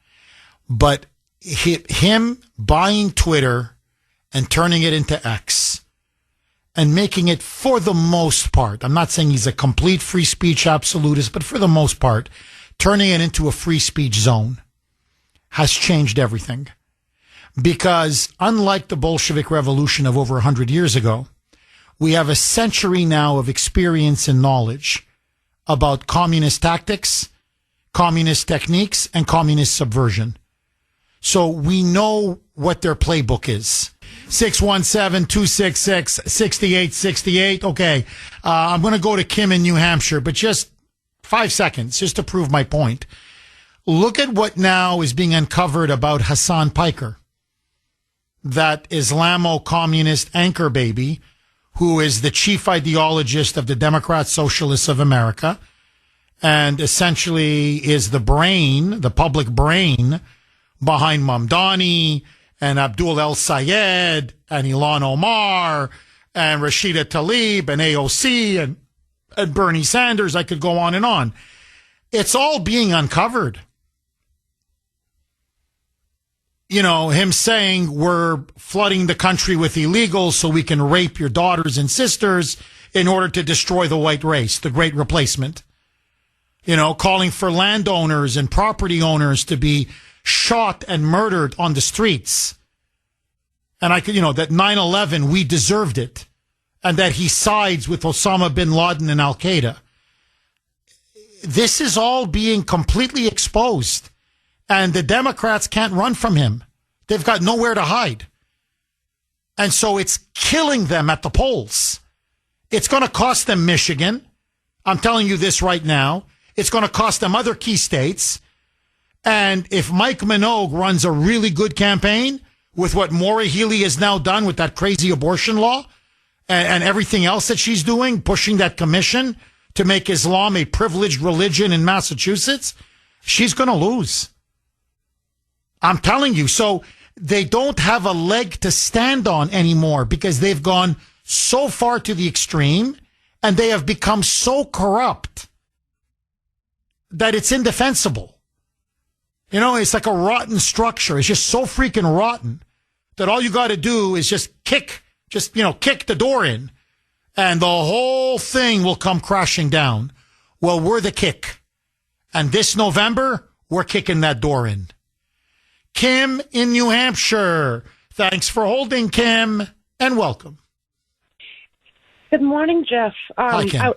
But him buying Twitter and turning it into X and making it, for the most part, I'm not saying he's a complete free speech absolutist, but for the most part, turning it into a free speech zone has changed everything. Because unlike the Bolshevik Revolution of over 100 years ago, we have a century now of experience and knowledge about communist tactics, communist techniques, and communist subversion. So we know what their playbook is. 617-266-6868. Okay, I'm going to go to Kim in New Hampshire, but just 5 seconds, just to prove my point. Look at what now is being uncovered about Hassan Piker, that Islamo-communist anchor baby, who is the chief ideologist of the Democrat Socialists of America, and essentially is the brain, the public brain, behind Mamdani and Abdul El Sayed and Ilhan Omar and Rashida Tlaib and AOC and Bernie Sanders. I could go on and on. It's all being uncovered. You know, him saying we're flooding the country with illegals so we can rape your daughters and sisters in order to destroy the white race, the great replacement. You know, calling for landowners and property owners to be shot and murdered on the streets. And that 9/11, we deserved it. And that he sides with Osama bin Laden and Al-Qaeda. This is all being completely exposed. And the Democrats can't run from him. They've got nowhere to hide. And so it's killing them at the polls. It's going to cost them Michigan. I'm telling you this right now. It's going to cost them other key states. And if Mike Minogue runs a really good campaign with what Maura Healey has now done with that crazy abortion law and everything else that she's doing, pushing that commission to make Islam a privileged religion in Massachusetts, she's going to lose. I'm telling you. So they don't have a leg to stand on anymore because they've gone so far to the extreme and they have become so corrupt that it's indefensible. You know, it's like a rotten structure. It's just so freaking rotten that all you got to do is just kick the door in and the whole thing will come crashing down. Well, we're the kick. And this November, we're kicking that door in. Kim in New Hampshire. Thanks for holding, Kim, and welcome. Good morning, Jeff. Hi, Kim.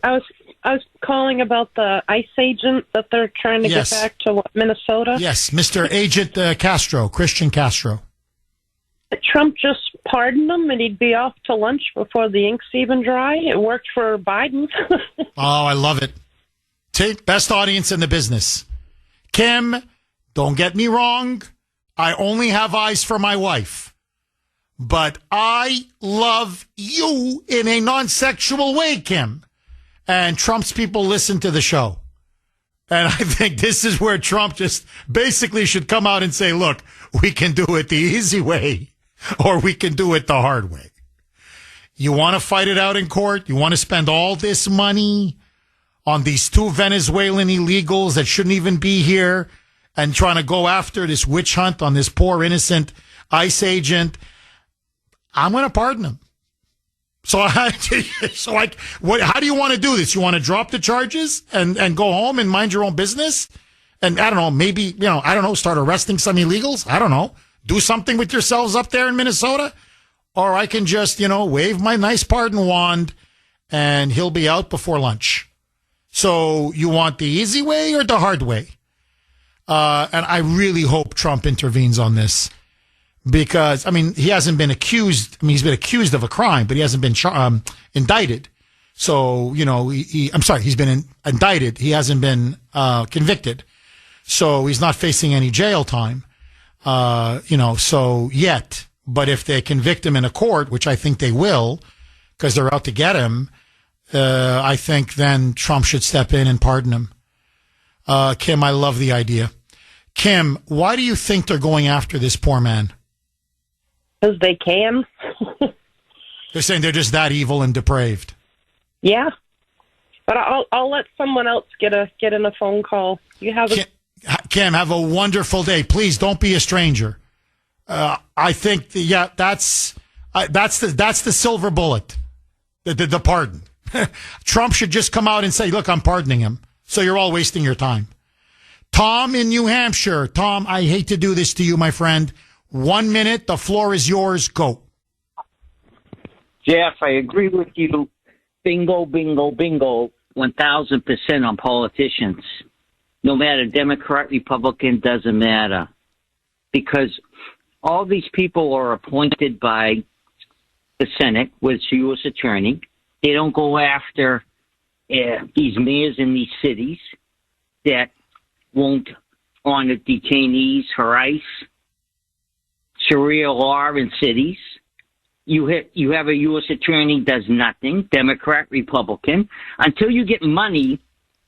I was calling about the ICE agent that they're trying to Yes. get back to Minnesota. Yes, Mr. Agent Castro, Christian Castro. Trump just pardoned him, and he'd be off to lunch before the ink's even dry. It worked for Biden. Oh, I love it. See, best audience in the business. Kim, don't get me wrong. I only have eyes for my wife. But I love you in a non-sexual way, Kim. And Trump's people listen to the show. And I think this is where Trump just basically should come out and say, look, we can do it the easy way or we can do it the hard way. You want to fight it out in court? You want to spend all this money on these two Venezuelan illegals that shouldn't even be here and trying to go after this witch hunt on this poor innocent ICE agent? I'm going to pardon him. How do you want to do this? You want to drop the charges and go home and mind your own business? And I don't know, maybe, start arresting some illegals? I don't know. Do something with yourselves up there in Minnesota? Or I can just, wave my nice pardon wand and he'll be out before lunch. So you want the easy way or the hard way? And I really hope Trump intervenes on this. Because, he hasn't been accused. He's been accused of a crime, but he hasn't been indicted. So, he's been indicted. He hasn't been convicted. So he's not facing any jail time, so yet. But if they convict him in a court, which I think they will, because they're out to get him, I think then Trump should step in and pardon him. Kim, I love the idea. Kim, why do you think they're going after this poor man? Because they can. They're saying they're just that evil and depraved. Yeah. But I'll let someone else get in a phone call. You have Kim, have a wonderful day. Please don't be a stranger. I think that's the silver bullet. The pardon. Trump should just come out and say, look, I'm pardoning him. So you're all wasting your time. Tom in New Hampshire. Tom, I hate to do this to you, my friend. 1 minute. The floor is yours. Go. Jeff, I agree with you. Bingo, bingo, bingo. 1,000% on politicians. No matter Democrat, Republican, doesn't matter. Because all these people are appointed by the Senate with the U.S. attorney. They don't go after these mayors in these cities that won't honor detainees for ICE. Sharia law in cities. You have a U.S. attorney does nothing, Democrat, Republican, until you get money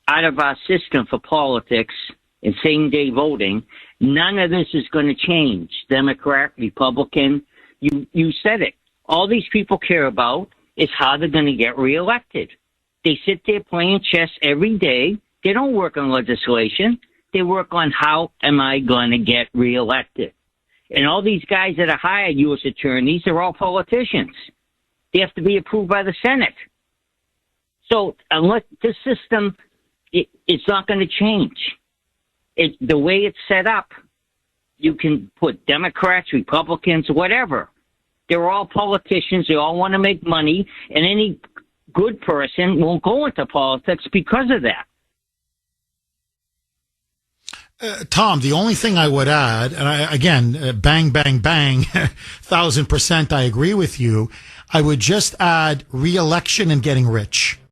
out of our system for politics and same-day voting. None of this is going to change. Democrat, Republican, you said it. All these people care about is how they're going to get reelected. They sit there playing chess every day. They don't work on legislation. They work on how am I going to get reelected. And all these guys that are hired U.S. attorneys, they're all politicians. They have to be approved by the Senate. So unless this system, it's not going to change. The way it's set up, you can put Democrats, Republicans, whatever. They're all politicians. They all want to make money. And any good person won't go into politics because of that. Tom, the only thing I would add, and bang, bang, bang, 1,000% I agree with you. I would just add re-election and getting rich.